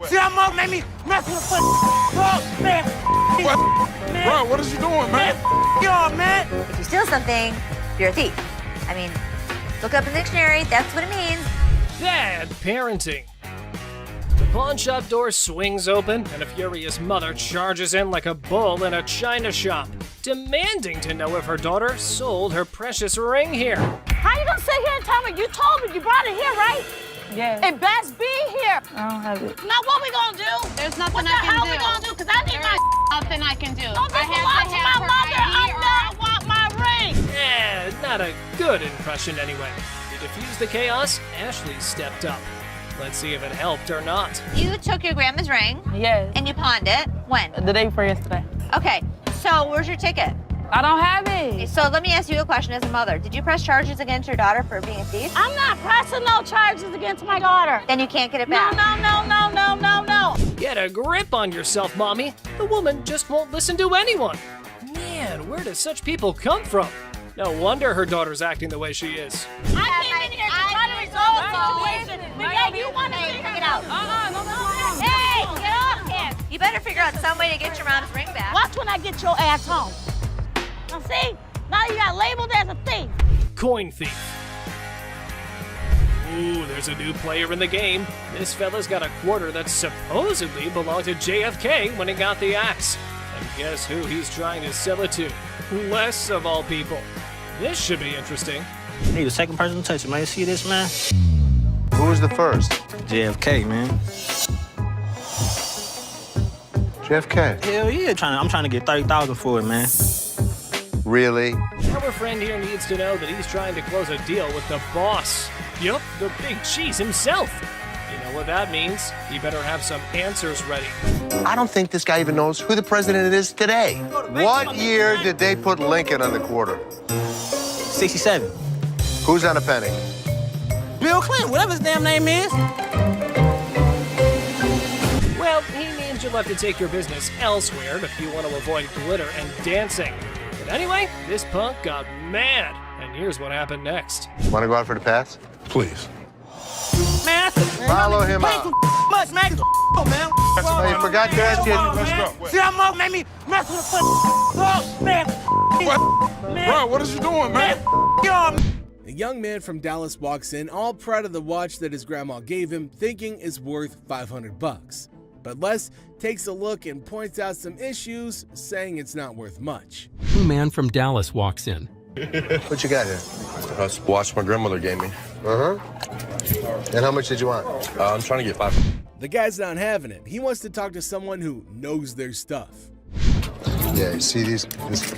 See that mug made me mess with the fucking man. Man. Bro, what is you doing, man? Yo, man. If you steal something, you're a thief. I mean, look up in the dictionary, that's what it means. Bad parenting. The pawn shop door swings open, and a furious mother charges in like a bull in a china shop, demanding to know if her daughter sold her precious ring here. How you gonna sit here and tell me? You told me you brought it here, right? Yeah. It best be here. I don't have it. Now what we gonna do? There's nothing What the I can hell do. we gonna do? Cause I need my Nothing I can do. Don't I just have belong to to have my her mother. right here, I want my ring. Not a good impression anyway. To defuse the chaos, Ashley stepped up. Let's see if it helped or not. You took your grandma's ring Yes. and you pawned it. When? The day before yesterday. Okay, so where's your ticket? I don't have it. So let me ask you a question as a mother. Did you press charges against your daughter for being a thief? I'm not pressing no charges against my daughter. Then you can't get it No, back. no. Get a grip on yourself, Mommy. The woman just won't listen to anyone. Man, where do such people come from? No wonder her daughter's acting the way she is. I came in here to try to resolve the situation. But yeah, you want to figure it out. No. Hey, get off him. You better figure out some way to get your mom's ring back. Watch when I get your ass home. Now see, now you got labeled as a thief. Coin thief. Ooh, there's a new player in the game. This fella's got a quarter that supposedly belonged to JFK when he got the axe. And guess who he's trying to sell it to? Les, of all people. This should be interesting. Need a second person to touch it, man. You see this, man? Who was the first? JFK, man. JFK. Hell yeah, I'm trying to get 30,000 for it, man. Really? Our friend here needs to know that he's trying to close a deal with the boss. Yup, the big cheese himself. You know what that means? He better have some answers ready. I don't think this guy even knows who the president is today. What year did they put Lincoln on the quarter? 67. Who's on a penny? Bill Clinton, whatever his damn name is. Well, he means you'll have to take your business elsewhere if you want to avoid glitter and dancing. But anyway, this punk got mad, and here's what happened next. Want to go out for the pass? Please. Man, Follow him out. much, man. Man. Oh, you forgot to ask you. Let's go. See that mug made me mess with the man. Bro, what is you doing, man? Yo, A young man from Dallas walks in, all proud of the watch that his grandma gave him, thinking it's worth $500. But Les takes a look and points out some issues, saying it's not worth much. A man from Dallas walks in. What you got here? That's a watch my grandmother gave me. And how much did you want? I'm trying to get 5. The guy's not having it. He wants to talk to someone who knows their stuff. Yeah, you see this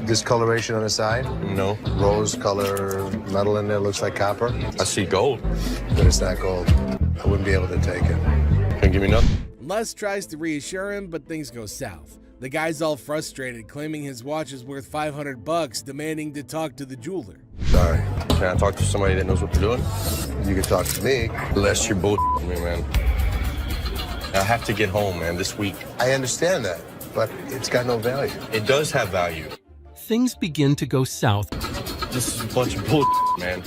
discoloration on the side? No. Rose color metal in there, looks like copper. I see gold. But it's not gold. I wouldn't be able to take it. Can't give me nothing. Les tries to reassure him, but things go south. The guy's all frustrated, claiming his watch is worth $500, demanding to talk to the jeweler. Sorry. Can I talk to somebody that knows what they're doing? You can talk to me. Les, you're bullshitting me, man. I have to get home, man, this week. I understand that, but it's got no value. It does have value. Things begin to go south. This is a bunch of bullshit, man.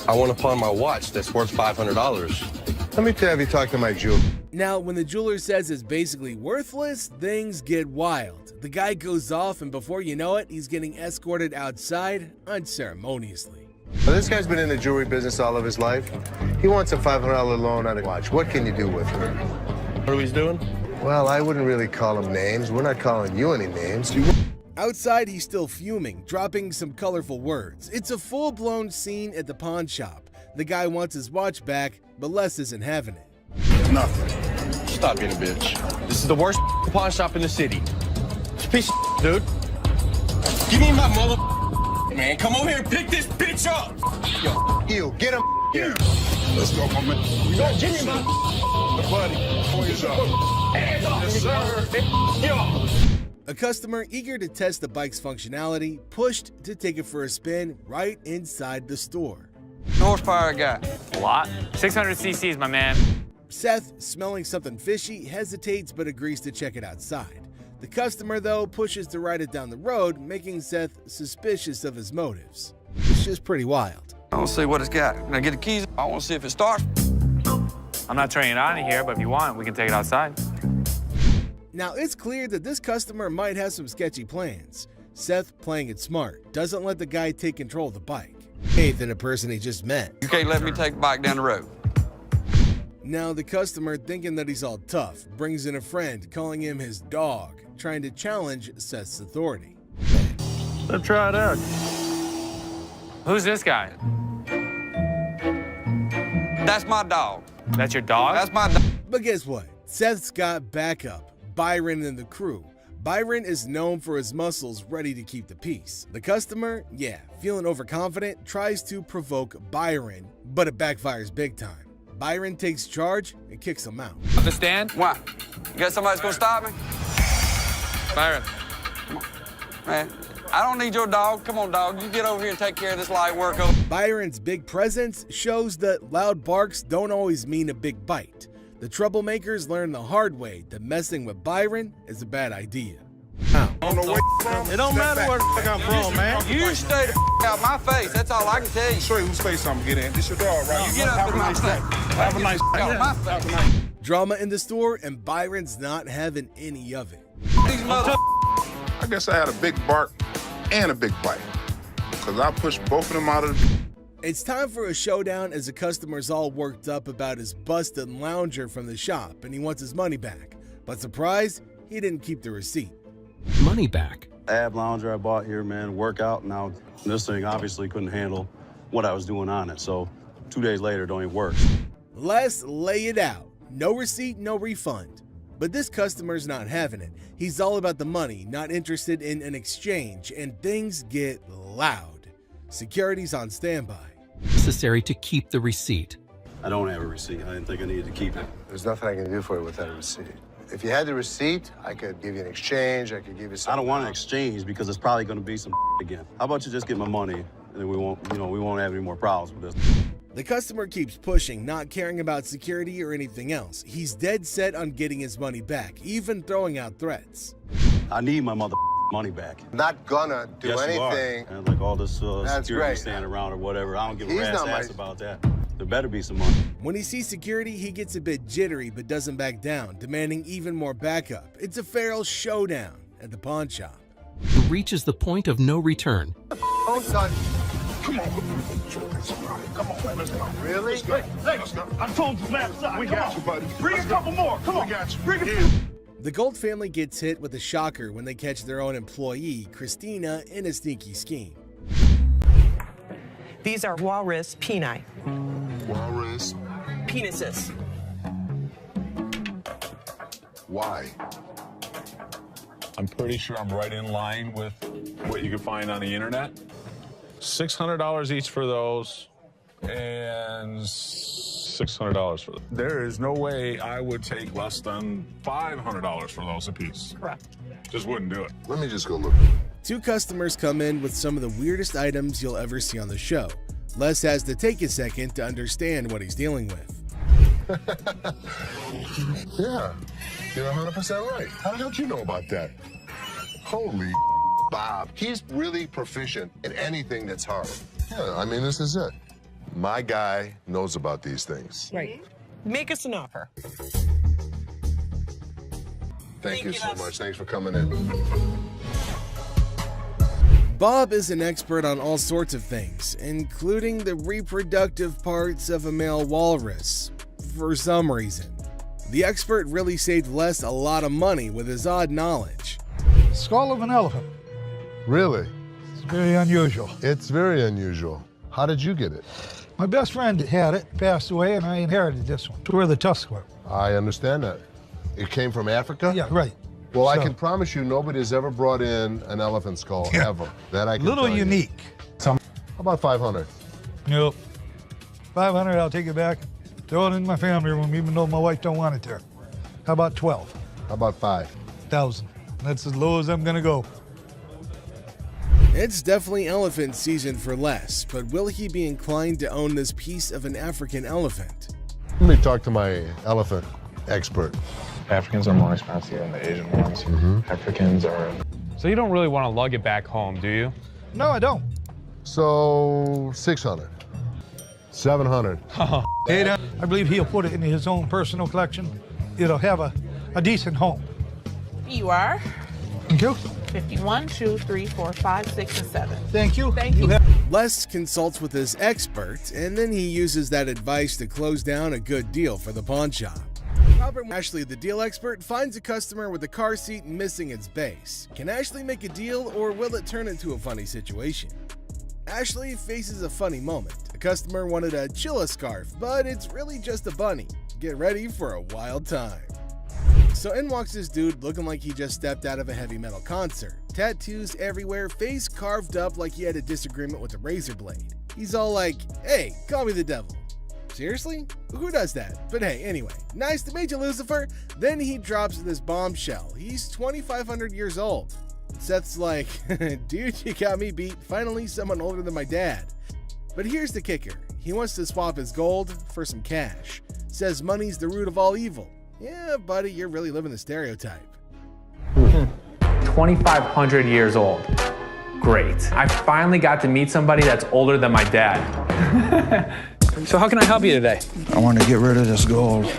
I want to pawn my watch that's worth $500. Let me have you talk to my jeweler. Now, when the jeweler says it's basically worthless, things get wild. The guy goes off, and before you know it, he's getting escorted outside unceremoniously. Well, this guy's been in the jewelry business all of his life. He wants a $500 loan on a watch. What can you do with it? What are we doing? Well, I wouldn't really call him names. We're not calling you any names. Outside, he's still fuming, dropping some colorful words. It's a full-blown scene at the pawn shop. The guy wants his watch back, but Les isn't having it. Nothing. Stop being a bitch. This is the worst pawn shop in the city. It's a piece of dude. Give me my mother. Man, come over here and pick this bitch up. You, get him here. Let's go, my man. You got Jimmy, man. The buddy. Hands up. Yes, sir. Yo. A customer eager to test the bike's functionality pushed to take it for a spin right inside the store. Horsepower I got? A lot. 600 cc's, my man. Seth, smelling something fishy, hesitates but agrees to check it outside. The customer, though, pushes to ride it down the road, making Seth suspicious of his motives. It's just pretty wild. I don't see what it's got. Can I get the keys? I want to see if it starts. I'm not turning it on in here, but if you want, we can take it outside. Now, it's clear that this customer might have some sketchy plans. Seth, playing it smart, doesn't let the guy take control of the bike. Than a person he just met. You can't let me take the bike down the road. Now, the customer, thinking that he's all tough, brings in a friend, calling him his dog, trying to challenge Seth's authority. Let's try it out. Who's this guy? That's my dog. That's your dog? That's my dog. But guess what? Seth's got backup, Byron and the crew. Byron is known for his muscles ready to keep the peace. The customer, yeah, feeling overconfident, tries to provoke Byron, but it backfires big time. Byron takes charge and kicks him out. Understand? Why? You got somebody that's gonna stop me? Byron. Come on. Man, I don't need your dog. Come on, dog. You get over here and take care of this light work. Byron's big presence shows that loud barks don't always mean a big bite. The troublemakers learn the hard way that messing with Byron is a bad idea. How? It don't matter where the fuck I'm from, man. You stay the out my face. That's all I can tell you. Show you whose face I'm gonna get in. This your dog, right? You get up in my face. Have a nice day. Out my face. Drama in the store, and Byron's not having any of it. These mother. I guess I had a big bark and a big bite. Because I pushed both of them out of the... It's time for a showdown as the customer's all worked up about his busted lounger from the shop and he wants his money back. But surprise, he didn't keep the receipt. Money back. Ab lounger I bought here, man, workout. Now, this thing obviously couldn't handle what I was doing on it. So 2 days later, it don't even work. Let's lay it out. No receipt, no refund. But this customer's not having it. He's all about the money, not interested in an exchange, and things get loud. Security's on standby. Necessary to keep the receipt. I don't have a receipt. I didn't think I needed to keep it. There's nothing I can do for you without a receipt. If you had the receipt, I could give you an exchange. I could give you some. I don't want an exchange because it's probably going to be some again. How about you just get my money and then we won't have any more problems with this. The customer keeps pushing, not caring about security or anything else. He's dead set on getting his money back, even throwing out threats. I need my money back. Not gonna do yes, anything. And like all this security great. standing around or whatever. I don't give a He's rat's not ass my- about that. There better be some money. When he sees security, he gets a bit jittery but doesn't back down, demanding even more backup. It's a feral showdown at the pawn shop. Reaches the point of no return. Oh, son. Come on. Come on, let's go. Really? Let's go. I told you last time. We got you, buddy. Bring a couple more. Come on. We got you. Bring a Yeah. The Gold family gets hit with a shocker when they catch their own employee, Christina, in a sneaky scheme. These are walrus peni. Walrus. Penises. Why? I'm pretty sure I'm right in line with what you can find on the internet. $600 each for those, and $600 for them. There is no way I would take less than $500 for those a piece. Correct. Just wouldn't do it. Let me just go look. Two customers come in with some of the weirdest items you'll ever see on the show. Les has to take a second to understand what he's dealing with. Yeah, you're 100% right. How the hell did you know about that? Holy Bob. He's really proficient in anything that's hard. Yeah, I mean, this is it. My guy knows about these things. Right. Make us an offer. Thank you so much. Thanks for coming in. Bob is an expert on all sorts of things, including the reproductive parts of a male walrus, for some reason. The expert really saved Les a lot of money with his odd knowledge. Skull of an elephant. Really? It's very unusual. It's very unusual. How did you get it? My best friend had it, passed away, and I inherited this one. It's where the tusks were. I understand that. It came from Africa? Yeah, right. Well, I So- can promise you nobody's ever brought in an elephant skull, ever. That I can Little tell you. unique. How about 500? Nope. 500, I'll take it back. Throw it in my family room, even though my wife don't want it there. How about 12? How about 5,000? That's as low as I'm gonna go. It's definitely elephant season for Les, but will he be inclined to own this piece of an African elephant? Let me talk to my elephant expert. Africans are more expensive than the Asian ones. Africans are... So you don't really want to lug it back home, do you? No, I don't. So 600. 700. I believe he'll put it in his own personal collection. It'll have a decent home. You are. Thank you. 51, 2, 3, 4, 5, 6, and 7. Thank you. Thank you. Les consults with his expert, and then he uses that advice to close down a good deal for the pawn shop. Robert Ashley, the deal expert, finds a customer with a car seat missing its base. Can Ashley make a deal, or will it turn into a funny situation? Ashley faces a funny moment. A customer wanted a Chilla scarf, but it's really just a bunny. Get ready for a wild time. So in walks this dude looking like he just stepped out of a heavy metal concert. Tattoos everywhere, face carved up like he had a disagreement with a razor blade. He's all like, "Hey, call me the devil." Seriously? Who does that? But hey, anyway, nice to meet you, Lucifer. Then he drops this bombshell. He's 2,500 years old. Seth's like, "Dude, you got me beat. Finally, someone older than my dad." But here's the kicker. He wants to swap his gold for some cash. Says money's the root of all evil. Yeah, buddy, you're really living the stereotype. 2,500 years old. Great. I finally got to meet somebody that's older than my dad. So how can I help you today? I want to get rid of this gold.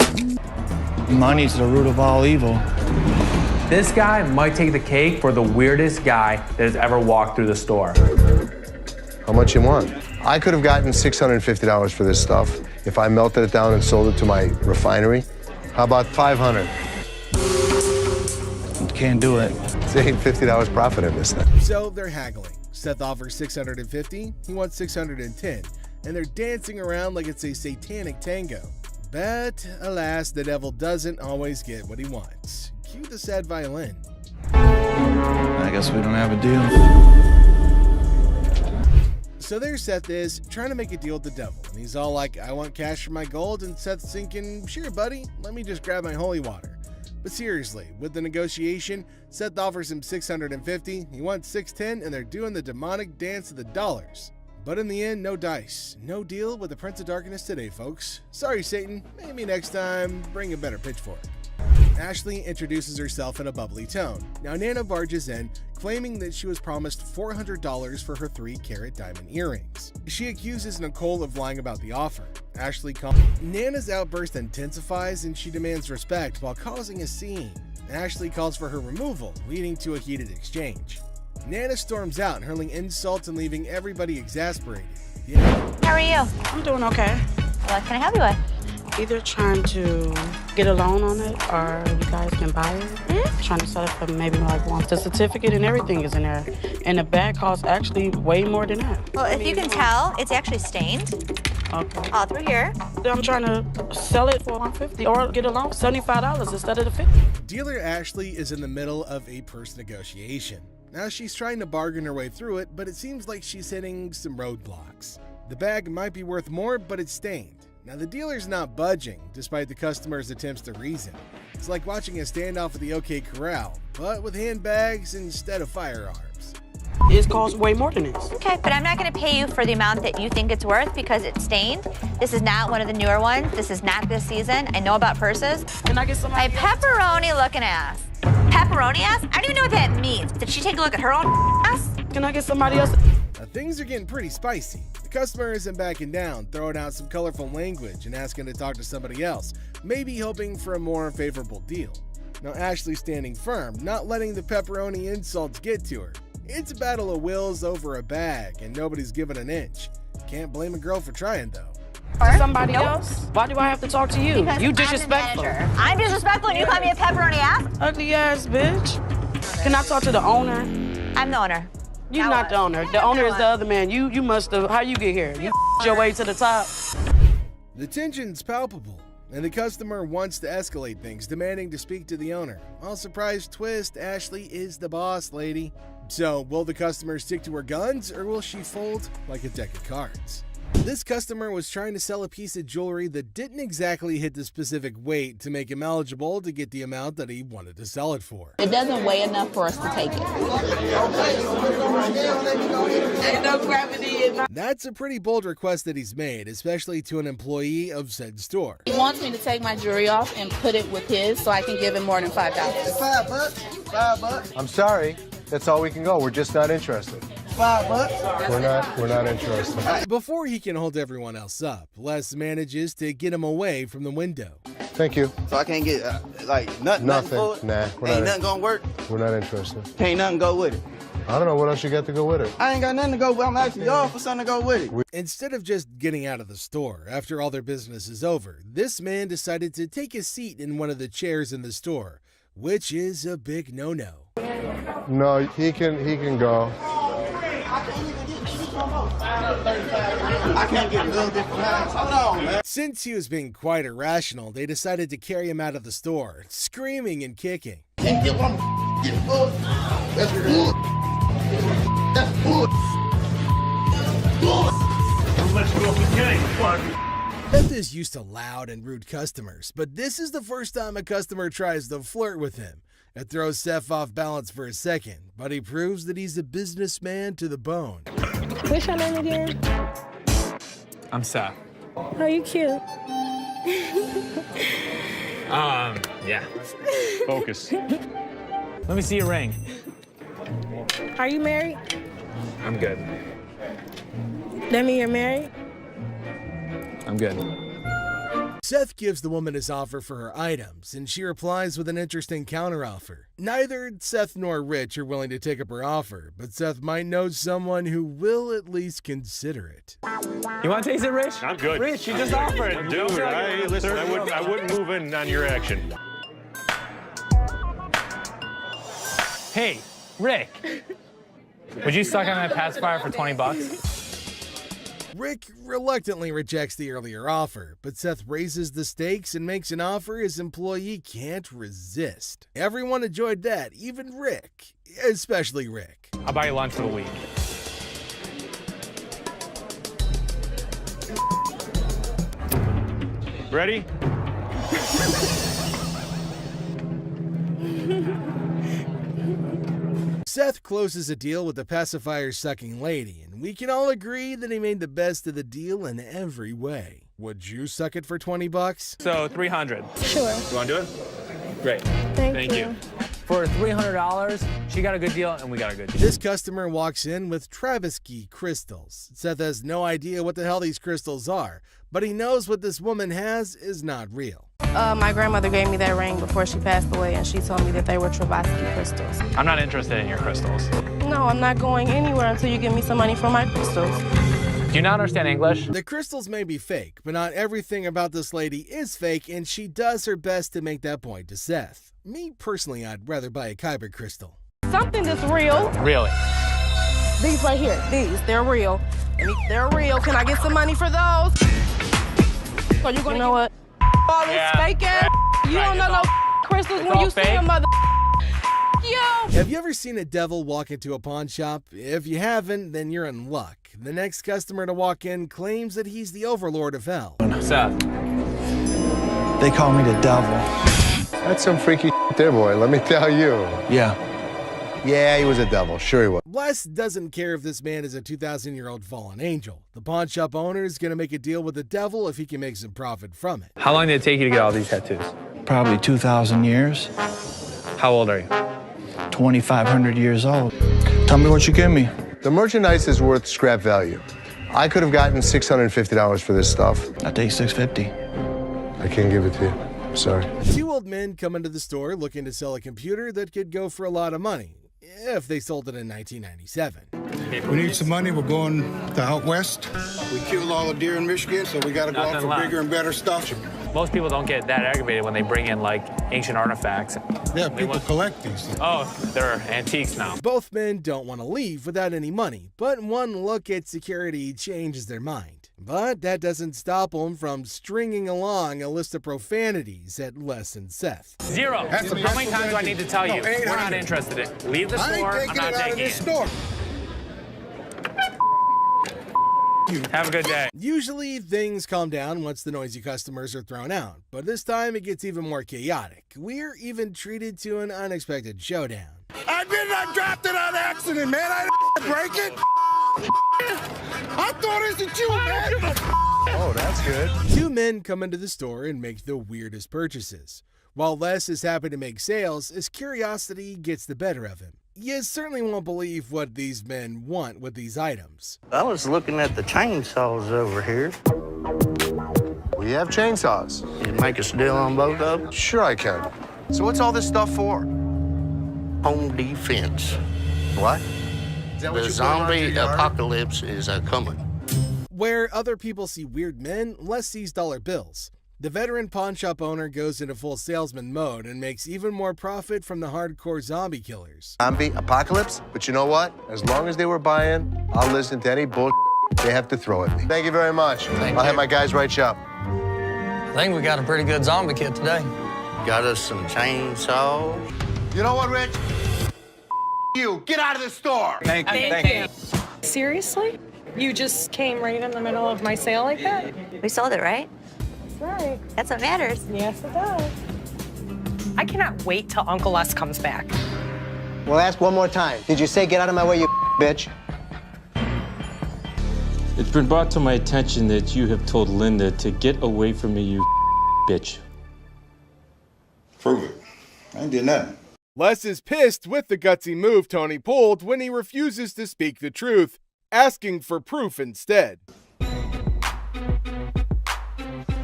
Money's the root of all evil. This guy might take the cake for the weirdest guy that has ever walked through the store. How much you want? I could have gotten $650 for this stuff if I melted it down and sold it to my refinery. How about 500? Can't do it. Say $50 profit in this thing. So they're haggling. Seth offers 650, he wants 610, and they're dancing around like it's a satanic tango. But alas, the devil doesn't always get what he wants. Cue the sad violin. I guess we don't have a deal. So there Seth is, trying to make a deal with the devil, and he's all like, "I want cash for my gold," and Seth's thinking, "Sure, buddy, let me just grab my holy water." But seriously, with the negotiation, Seth offers him 650, he wants 610, and they're doing the demonic dance of the dollars. But in the end, no dice. No deal with the Prince of Darkness today, folks. Sorry, Satan. Maybe next time, bring a better pitchfork. Ashley introduces herself in a bubbly tone. Now Nana barges in, claiming that she was promised $400 for her 3-carat diamond earrings. She accuses Nicole of lying about the offer. Ashley Nana's outburst intensifies and she demands respect while causing a scene. Ashley calls for her removal, leading to a heated exchange. Nana storms out, hurling insults and leaving everybody exasperated. How are you? I'm doing okay. What can I help you with? Either trying to get a loan on it or you guys can buy it. Trying to set up for maybe like once. The certificate and everything is in there. And the bag costs actually way more than that. Well, if you can tell, it's actually stained. Okay. All through here. I'm trying to sell it for $150 or get a loan for $75 instead of the $50. Dealer Ashley is in the middle of a purse negotiation. Now she's trying to bargain her way through it, but it seems like she's hitting some roadblocks. The bag might be worth more, but it's stained. Now the dealer's not budging, despite the customer's attempts to reason. It's like watching a standoff at the OK Corral, but with handbags instead of firearms. It costs way more than this. Okay, but I'm not going to pay you for the amount that you think it's worth because it's stained. This is not one of the newer ones. This is not this season. I know about purses. Can I get somebody My pepperoni looking ass. Pepperoni ass? I don't even know what that means. Did she take a look at her own ass? Can I get somebody else? Now, things are getting pretty spicy. The customer isn't backing down, throwing out some colorful language and asking to talk to somebody else, maybe hoping for a more favorable deal. Now Ashley's standing firm, not letting the pepperoni insults get to her. It's a battle of wills over a bag, and nobody's giving an inch. Can't blame a girl for trying, though. Somebody else? Why do I have to talk to you? Because You disrespectful. I'm disrespectful and you call me a pepperoni ass? Ugly ass bitch. Can I talk to the owner? I'm the owner. You're not the owner. The owner is the other man. You must have. How you get here? You your way to the top. The tension's palpable, and the customer wants to escalate things, demanding to speak to the owner. All surprise twist, Ashley is the boss lady. So, will the customer stick to her guns, or will she fold like a deck of cards? This customer was trying to sell a piece of jewelry that didn't exactly hit the specific weight to make him eligible to get the amount that he wanted to sell it for. It doesn't weigh enough for us to take it. Ain't no gravity in my... That's a pretty bold request that he's made, especially to an employee of said store. He wants me to take my jewelry off and put it with his so I can give him more than $5. $5? I'm sorry. That's all we can go. We're just not interested. $5. We're not interested. Before he can hold everyone else up, Les manages to get him away from the window. Thank you. So I can't get nothing. Nothing. For it? Nah, Ain't nothing gonna work. We're not interested. Ain't nothing go with it. I don't know what else you got to go with it. I ain't got nothing to go with. I'm asking y'all for something to go with it. Instead of just getting out of the store after all their business is over, this man decided to take a seat in one of the chairs in the store, which is a big no-no. No, he can go. I can't get a little bit from that. Hold on, man. Since he was being quite irrational, they decided to carry him out of the store, screaming and kicking. Can't get one. Get full. That's good. That's good. Let's go for getting Seth is used to loud and rude customers, but this is the first time a customer tries to flirt with him. It throws Seth off balance for a second, but he proves that he's a businessman to the bone. What's your name again? I'm Seth. Oh, you cute. Yeah. Focus. Let me see your ring. Are you married? I'm good. That mean you're married? I'm good. Seth gives the woman his offer for her items, and she replies with an interesting counteroffer. Neither Seth nor Rich are willing to take up her offer, but Seth might know someone who will at least consider it. You want to taste it, Rich? I'm good. Rich, you just offered. Dude, listen, I wouldn't move in on your action. Hey, Rick. Would you suck on that pacifier for $20? Rick reluctantly rejects the earlier offer, but Seth raises the stakes and makes an offer his employee can't resist. Everyone enjoyed that, even Rick, especially Rick. I'll buy you lunch for the week. Ready? Seth closes a deal with the pacifier-sucking lady, and we can all agree that he made the best of the deal in every way. Would you suck it for $20? So $300. Sure. You want to do it? Great. Thank you. For $300, she got a good deal and we got a good deal. This customer walks in with Travisky crystals. Seth has no idea what the hell these crystals are, but he knows what this woman has is not real. My grandmother gave me that ring before she passed away, and she told me that they were Travisky crystals. I'm not interested in your crystals. No, I'm not going anywhere until you give me some money for my crystals. Do you not understand English? The crystals may be fake, but not everything about this lady is fake, and she does her best to make that point to Seth. Me, personally, I'd rather buy a Kyber crystal. Something that's real. Really? These right here, they're real. They're real. Can I get some money for those? So you're gonna, you know what? All this fake ass. You don't know no crystals when you see a mother. Yo. Have you ever seen a devil walk into a pawn shop? If you haven't, then you're in luck. The next customer to walk in claims that he's the overlord of hell. Seth. They call me the devil. That's some freaky there, boy, let me tell you. Yeah. Yeah, he was a devil. Sure he was. Les doesn't care if this man is a 2,000-year-old fallen angel. The pawn shop owner is going to make a deal with the devil if he can make some profit from it. How long did it take you to get all these tattoos? Probably 2,000 years. How old are you? 2,500 years old. Tell me what you give me. The merchandise is worth scrap value. I could have gotten $650 for this stuff. I take $650. I can't give it to you. Sorry. Two old men come into the store looking to sell a computer that could go for a lot of money, if they sold it in 1997. We need some money. We're going to out west. We killed all the deer in Michigan, so we got to go out for bigger and better stuff. Most people don't get that aggravated when they bring in, like, ancient artifacts. Yeah, people collect these. Oh, they're antiques now. Both men don't want to leave without any money, but one look at security changes their mind. But that doesn't stop them from stringing along a list of profanities at Les and Seth. Zero. How many times do I need to tell you? We're not interested in. Leave the store. I'm not taking it. Store. Have a good day. Usually things calm down once the noisy customers are thrown out, but this time it gets even more chaotic. We're even treated to an unexpected showdown. I dropped it on accident, man. I didn't break it. I thought it was you, man. Oh, that's good. Two men come into the store and make the weirdest purchases. While Les is happy to make sales, his curiosity gets the better of him. you certainly won't believe what these men want with these items. I was looking at the chainsaws over here. We have chainsaws. Can you make us a deal on both of them? Sure I can. So what's all this stuff for? Home defense. What? Is that what The you put on zombie your yard? apocalypse is a-coming. Where other people see weird men, Les sees dollar bills. The veteran pawn shop owner goes into full salesman mode and makes even more profit from the hardcore zombie killers. Zombie apocalypse? But you know what? As long as they were buying, I'll listen to any bull they have to throw at me. Thank you very much. I'll have my guys write you up. I think we got a pretty good zombie kit today. Got us some chainsaws. You know what, Rich? You, get out of the store. Thank you. Seriously? You just came right in the middle of my sale like that? We sold it, right? That's right. That's what matters. Yes, it does. I cannot wait till Uncle Les comes back. Well, ask one more time. Did you say get out of my way, you bitch? It's been brought to my attention that you have told Linda to get away from me, you bitch. Prove it. I ain't did nothing. Les is pissed with the gutsy move Tony pulled when he refuses to speak the truth, asking for proof instead.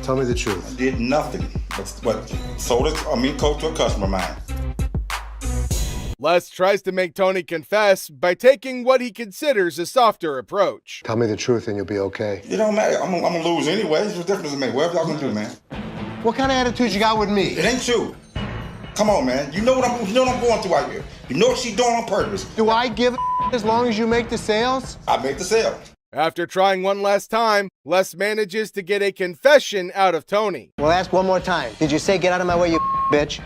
Tell me the truth. I did nothing but sold it, coat to a customer of mine. Les tries to make Tony confess by taking what he considers a softer approach. Tell me the truth and you'll be okay. It don't matter. I'm gonna lose anyway. What's the difference to me? Whatever y'all gonna do, man. What kind of attitude you got with me? It ain't you. Come on, man. You know what I'm going through out here. You know what she's doing on purpose. Do I give a as long as you make the sales? I make the sale. After trying one last time, Les manages to get a confession out of Tony. Well, ask one more time. Did you say get out of my way, you bitch?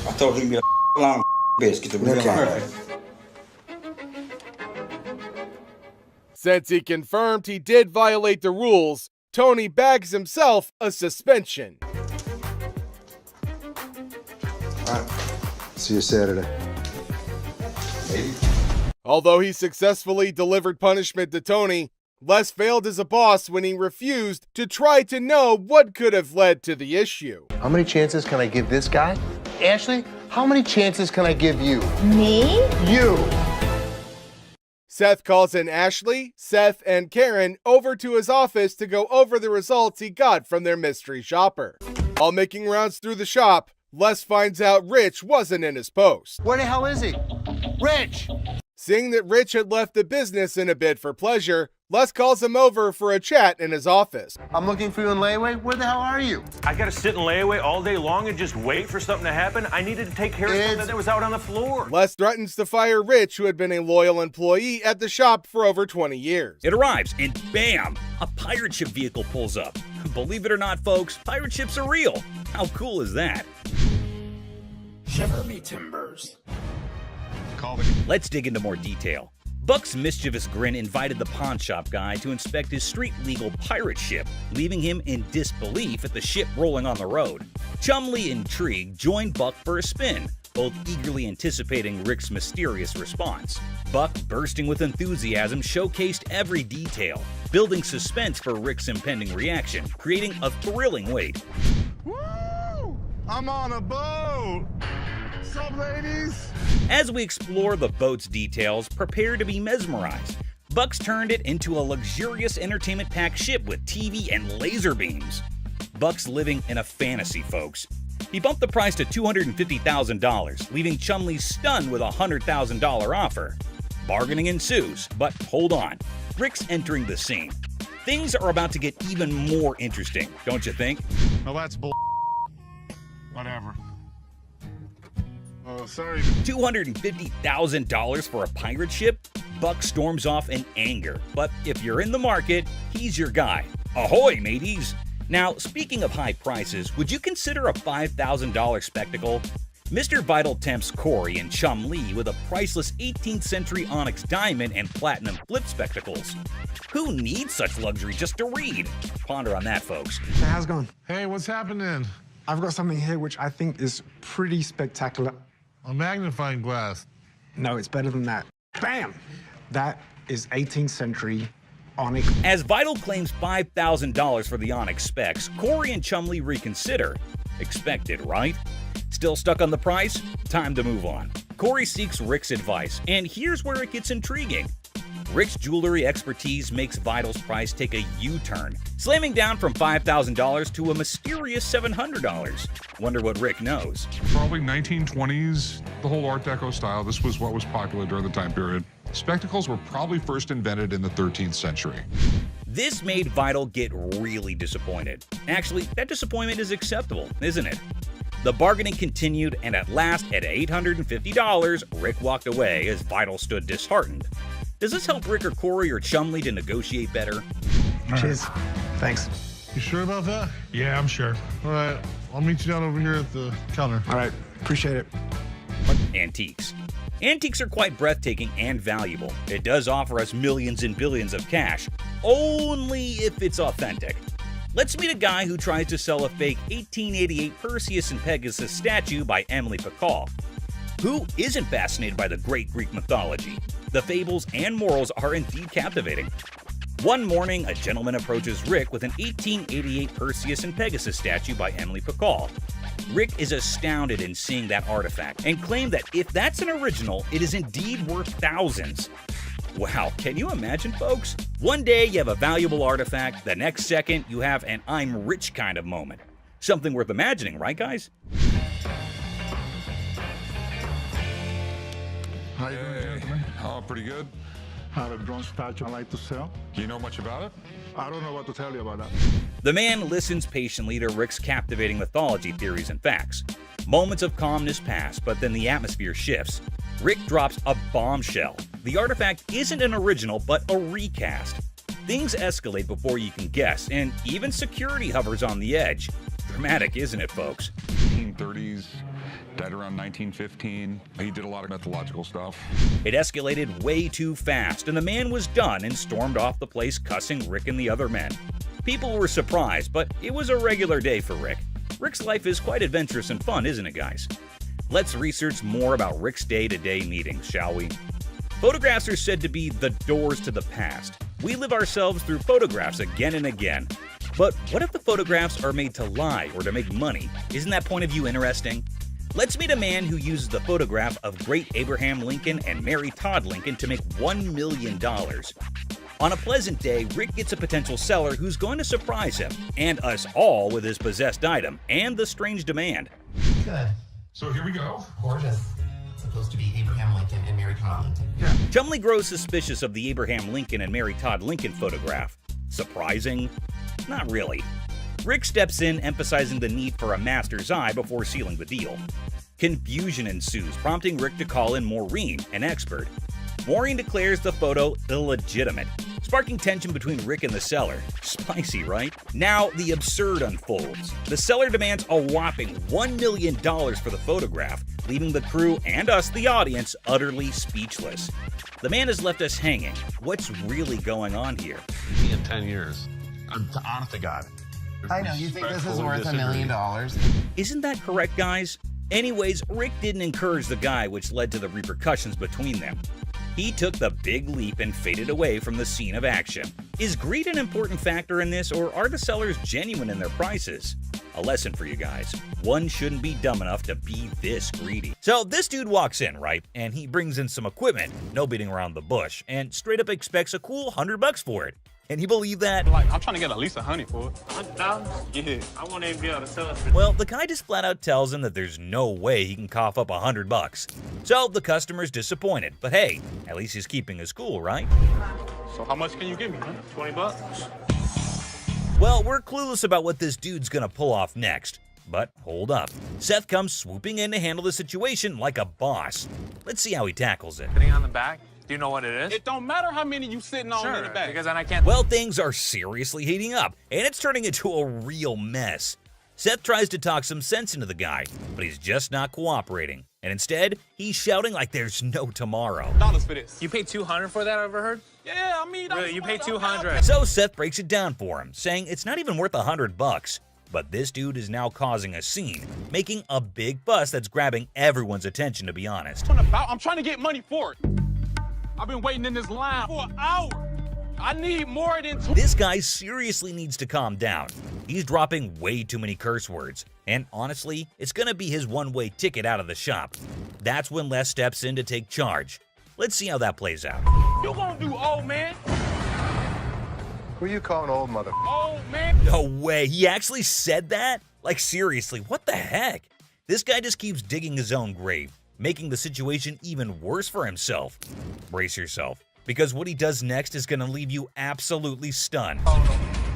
I told you to be a long bitch. Get the real line. Since he confirmed he did violate the rules, Tony bags himself a suspension. All right. See you Saturday. Maybe. Although he successfully delivered punishment to Tony, Les failed as a boss when he refused to try to know what could have led to the issue. How many chances can I give this guy? Ashley, how many chances can I give you? Me? You! Seth calls in Ashley, Seth, and Karen over to his office to go over the results he got from their mystery shopper. While making rounds through the shop, Les finds out Rich wasn't in his post. Where the hell is he? Rich! Seeing that Rich had left the business in a bid for pleasure, Les calls him over for a chat in his office. I'm looking for you in layaway. Where the hell are you? I gotta sit in layaway all day long and just wait for something to happen? I needed to take care of something that was out on the floor. Les threatens to fire Rich, who had been a loyal employee at the shop for over 20 years. It arrives, and bam! A pirate ship vehicle pulls up. Believe it or not, folks, pirate ships are real. How cool is that? Shiver me timbers. Let's dig into more detail. Buck's mischievous grin invited the pawn shop guy to inspect his street-legal pirate ship, leaving him in disbelief at the ship rolling on the road. Chumlee, intrigued, joined Buck for a spin, both eagerly anticipating Rick's mysterious response. Buck, bursting with enthusiasm, showcased every detail, building suspense for Rick's impending reaction, creating a thrilling wait. Woo! I'm on a boat! What's up, ladies? As we explore the boat's details, prepare to be mesmerized. Buck's turned it into a luxurious entertainment-packed ship with TV and laser beams. Buck's living in a fantasy, folks. He bumped the price to $250,000, leaving Chumlee stunned with a $100,000 offer. Bargaining ensues, but hold on. Rick's entering the scene. Things are about to get even more interesting, don't you think? No, that's bull. Whatever. Oh, sorry. $250,000 for a pirate ship? Buck storms off in anger, but if you're in the market, he's your guy. Ahoy, mateys! Now, speaking of high prices, would you consider a $5,000 spectacle? Mr. Vital tempts Corey and Chumlee with a priceless 18th century onyx diamond and platinum flip spectacles. Who needs such luxury just to read? Ponder on that, folks. Hey, how's it going? Hey, what's happening? I've got something here which I think is pretty spectacular. A magnifying glass. No, it's better than that. Bam! That is 18th century onyx. As Vital claims $5,000 for the onyx specs, Corey and Chumlee reconsider. Expected, right? Still stuck on the price? Time to move on. Corey seeks Rick's advice, and here's where it gets intriguing. Rick's jewelry expertise makes Vital's price take a U-turn, slamming down from $5,000 to a mysterious $700. Wonder what Rick knows. Probably 1920s, the whole Art Deco style. This was what was popular during the time period. Spectacles were probably first invented in the 13th century. This made Vital get really disappointed. Actually, that disappointment is acceptable, isn't it? The bargaining continued, and at last, at $850, Rick walked away as Vital stood disheartened. Does this help Rick or Corey or Chumley to negotiate better? Cheers. Thanks. You sure about that? Yeah, I'm sure. All right, I'll meet you down over here at the counter. All right, appreciate it. Antiques. Antiques are quite breathtaking and valuable. It does offer us millions and billions of cash, only if it's authentic. Let's meet a guy who tries to sell a fake 1888 Perseus and Pegasus statue by Emily Pacall. Who isn't fascinated by the great Greek mythology? The fables and morals are indeed captivating. One morning, a gentleman approaches Rick with an 1888 Perseus and Pegasus statue by Emily Pacall. Rick is astounded in seeing that artifact and claimed that if that's an original, it is indeed worth thousands. Wow, can you imagine, folks? One day you have a valuable artifact, the next second you have an I'm rich kind of moment. Something worth imagining, right guys? How you doing, gentlemen? Oh, pretty good. I have a bronze statue I'd like to sell. Do you know much about it? I don't know what to tell you about that. The man listens patiently to Rick's captivating mythology theories and facts. Moments of calmness pass, but then the atmosphere shifts. Rick drops a bombshell. The artifact isn't an original, but a recast. Things escalate before you can guess, and even security hovers on the edge. Dramatic, isn't it, folks? 1930s, died around 1915. He did a lot of mythological stuff. It escalated way too fast, and the man was done and stormed off the place cussing Rick and the other men. People were surprised, but it was a regular day for Rick. Rick's life is quite adventurous and fun, isn't it, guys? Let's research more about Rick's day-to-day meetings, shall we? Photographs are said to be the doors to the past. We live ourselves through photographs again and again. But what if the photographs are made to lie or to make money? Isn't that point of view interesting? Let's meet a man who uses the photograph of great Abraham Lincoln and Mary Todd Lincoln to make $1 million. On a pleasant day, Rick gets a potential seller who's going to surprise him and us all with his possessed item and the strange demand. Good. So here we go. Gorgeous. It's supposed to be Abraham Lincoln and Mary Todd Lincoln. Chumley grows suspicious of the Abraham Lincoln and Mary Todd Lincoln photograph. Surprising? Not really. Rick steps in, emphasizing the need for a master's eye before sealing the deal. Confusion ensues, prompting Rick to call in Maureen, an expert. Maureen declares the photo illegitimate, sparking tension between Rick and the seller. Spicy, right? Now, the absurd unfolds. The seller demands a whopping $1 million for the photograph, leaving the crew and us, the audience, utterly speechless. The man has left us hanging. What's really going on here? In 10 years. Honest to God. I know, you think this is worth $1 million? Isn't that correct, guys? Anyways, Rick didn't encourage the guy, which led to the repercussions between them. He took the big leap and faded away from the scene of action. Is greed an important factor in this, or are the sellers genuine in their prices? A lesson for you guys. One shouldn't be dumb enough to be this greedy. So this dude walks in, right? And he brings in some equipment, no beating around the bush, and straight up expects a cool $100 for it. Can you believe that? Like, I'm trying to get at least $100 for it. $100? Yeah. I won't even be able to sell it. Well, the guy just flat out tells him that there's no way he can cough up $100. So the customer's disappointed, but hey, at least he's keeping his cool, right? So how much can you give me, man? $20. Well, we're clueless about what this dude's gonna pull off next. But hold up. Seth comes swooping in to handle the situation like a boss. Let's see how he tackles it. Sitting on the back? Do you know what it is? It don't matter how many you sitting on in the back. Because then I can't. Well, things are seriously heating up, and it's turning into a real mess. Seth tries to talk some sense into the guy, but he's just not cooperating. And instead, he's shouting like there's no tomorrow. Dollars for this. You paid $200 for that, I overheard? Yeah, I mean, really, you paid $200. So Seth breaks it down for him, saying it's not even worth $100. But this dude is now causing a scene, making a big fuss that's grabbing everyone's attention, to be honest. I'm trying to get money for it. I've been waiting in this line for an hour. I need more than This guy seriously needs to calm down. He's dropping way too many curse words. And honestly, it's gonna be his one-way ticket out of the shop. That's when Les steps in to take charge. Let's see how that plays out. You gonna do old man? Who you calling old mother? Old man? No way, he actually said that? Like seriously, what the heck? This guy just keeps digging his own grave, making the situation even worse for himself. Brace yourself, because what he does next is gonna leave you absolutely stunned.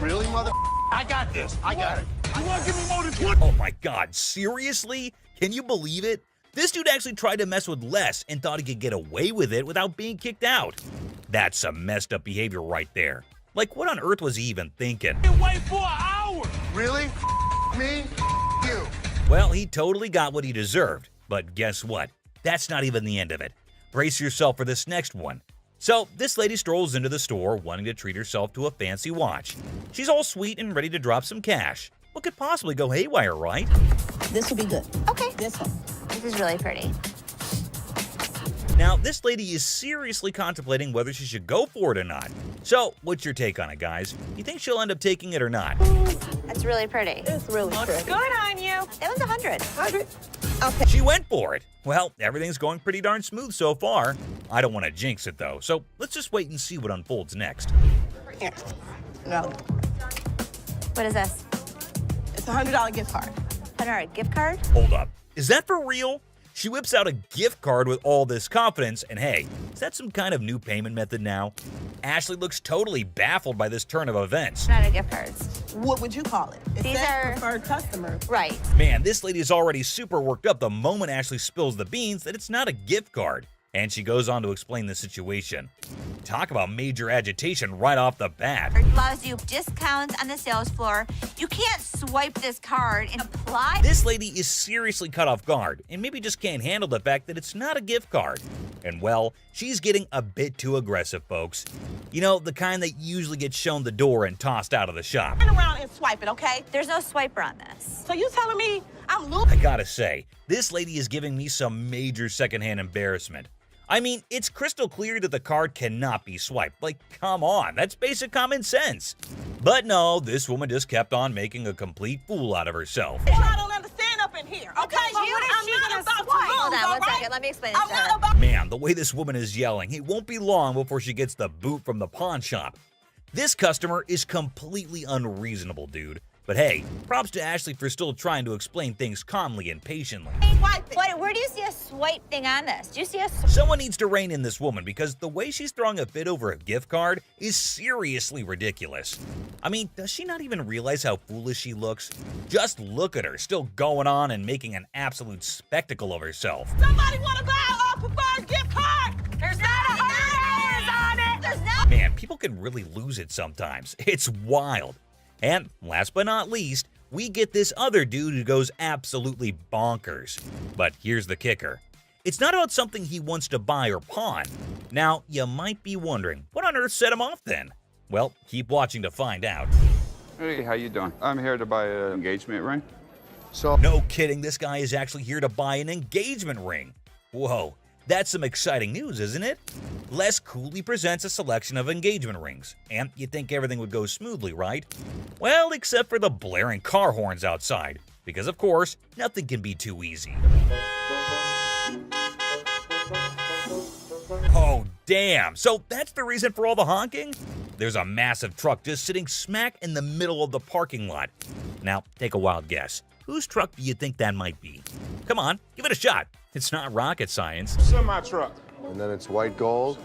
Really, mother? I got this. I got it. You wanna give me more than 20? Oh my god, seriously? Can you believe it? This dude actually tried to mess with Les and thought he could get away with it without being kicked out. That's some messed up behavior right there. Like, what on earth was he even thinking? Wait for an hour. Really? Me? You? Well, he totally got what he deserved. But guess what? That's not even the end of it. Brace yourself for this next one. So, this lady strolls into the store wanting to treat herself to a fancy watch. She's all sweet and ready to drop some cash. What could possibly go haywire, right? This will be good. Okay. This one. This is really pretty. Now, this lady is seriously contemplating whether she should go for it or not. So, what's your take on it, guys? You think she'll end up taking it or not? That's really pretty. It's really pretty. Good on you. That one's 100. 100. Okay. She went for it. Well, everything's going pretty darn smooth so far. I don't want to jinx it, though, so let's just wait and see what unfolds next. Here. No. What is this? It's a $100 gift card. $100 gift card? Hold up. Is that for real? She whips out a gift card with all this confidence, and hey, is that some kind of new payment method now? Ashley looks totally baffled by this turn of events. Not a gift cards. What would you call it? It These says are preferred customer. Right. Man, this lady is already super worked up the moment Ashley spills the beans that it's not a gift card. And she goes on to explain the situation. Talk about major agitation right off the bat. It allows you discounts on the sales floor. You can't swipe this card and apply. This lady is seriously caught off guard and maybe just can't handle the fact that it's not a gift card. And well, she's getting a bit too aggressive, folks. You know, the kind that usually gets shown the door and tossed out of the shop. Turn around and swipe it, okay? There's no swiper on this. So you telling me I'm I gotta say, this lady is giving me some major secondhand embarrassment. I mean, it's crystal clear that the card cannot be swiped. Like, come on, that's basic common sense. But no, this woman just kept on making a complete fool out of herself. I don't understand up in here, okay? I'm not about to lose, hold on one second. Let me explain this to her. Man, the way this woman is yelling, it won't be long before she gets the boot from the pawn shop. This customer is completely unreasonable, dude. But hey, props to Ashley for still trying to explain things calmly and patiently. Where do you see a swipe thing on this? Do you see a Someone needs to rein in this woman because the way she's throwing a fit over a gift card is seriously ridiculous. I mean, does she not even realize how foolish she looks? Just look at her, still going on and making an absolute spectacle of herself. Somebody want to buy a preferred gift card? There's not $100 on it. There's not. Man, people can really lose it sometimes. It's wild. And last but not least, we get this other dude who goes absolutely bonkers. But here's the kicker. It's not about something he wants to buy or pawn. Now, you might be wondering, what on earth set him off then? Well, keep watching to find out. Hey, how you doing? I'm here to buy an engagement ring. So, no kidding, this guy is actually here to buy an engagement ring. Whoa, that's some exciting news, isn't it? Les coolly presents a selection of engagement rings, and you'd think everything would go smoothly, right? Well, except for the blaring car horns outside, because of course, nothing can be too easy. Oh, damn. So that's the reason for all the honking? There's a massive truck just sitting smack in the middle of the parking lot. Now, take a wild guess. Whose truck do you think that might be? Come on, give it a shot. It's not rocket science. Semi-truck. And then it's white gold.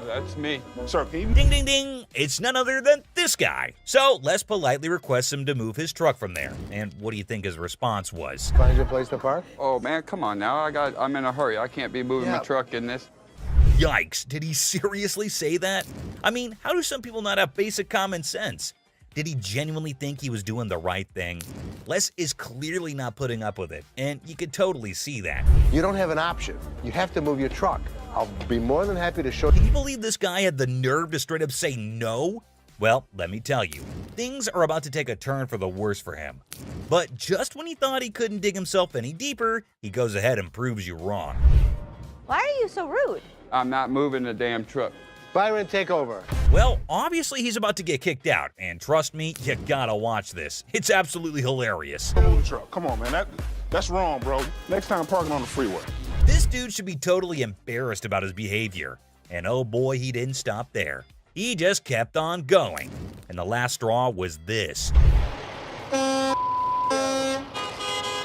That's me. Sir, can you... Ding, ding, ding. It's none other than this guy. So Les politely requests him to move his truck from there. And what do you think his response was? Find your place to park? Oh man, come on now. I'm in a hurry. I can't be moving my truck in this. Yikes, did he seriously say that? I mean, how do some people not have basic common sense? Did he genuinely think he was doing the right thing? Les is clearly not putting up with it, and you could totally see that. You don't have an option. You have to move your truck. I'll be more than happy to show you. Can you believe this guy had the nerve to straight up say no? Well, let me tell you, things are about to take a turn for the worse for him. But just when he thought he couldn't dig himself any deeper, he goes ahead and proves you wrong. Why are you so rude? I'm not moving the damn truck. Byron, take over. Well, obviously he's about to get kicked out, and trust me, you gotta watch this. It's absolutely hilarious. Move the truck. Come on, man. That's wrong, bro. Next time, parking on the freeway. This dude should be totally embarrassed about his behavior. And oh boy, he didn't stop there. He just kept on going. And the last straw was this.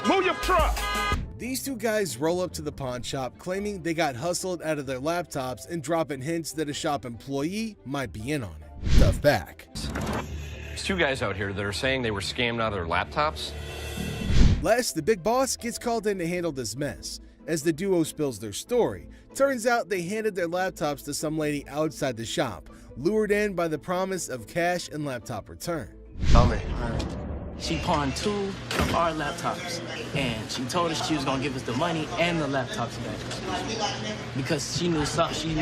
Move your truck! These two guys roll up to the pawn shop claiming they got hustled out of their laptops and dropping hints that a shop employee might be in on it. Stuff back. There's two guys out here that are saying they were scammed out of their laptops. Les, the big boss, gets called in to handle this mess. As the duo spills their story, turns out they handed their laptops to some lady outside the shop, lured in by the promise of cash and laptop return. Tell me. She pawned 2 of our laptops, and she told us she was gonna give us the money and the laptops back because she knew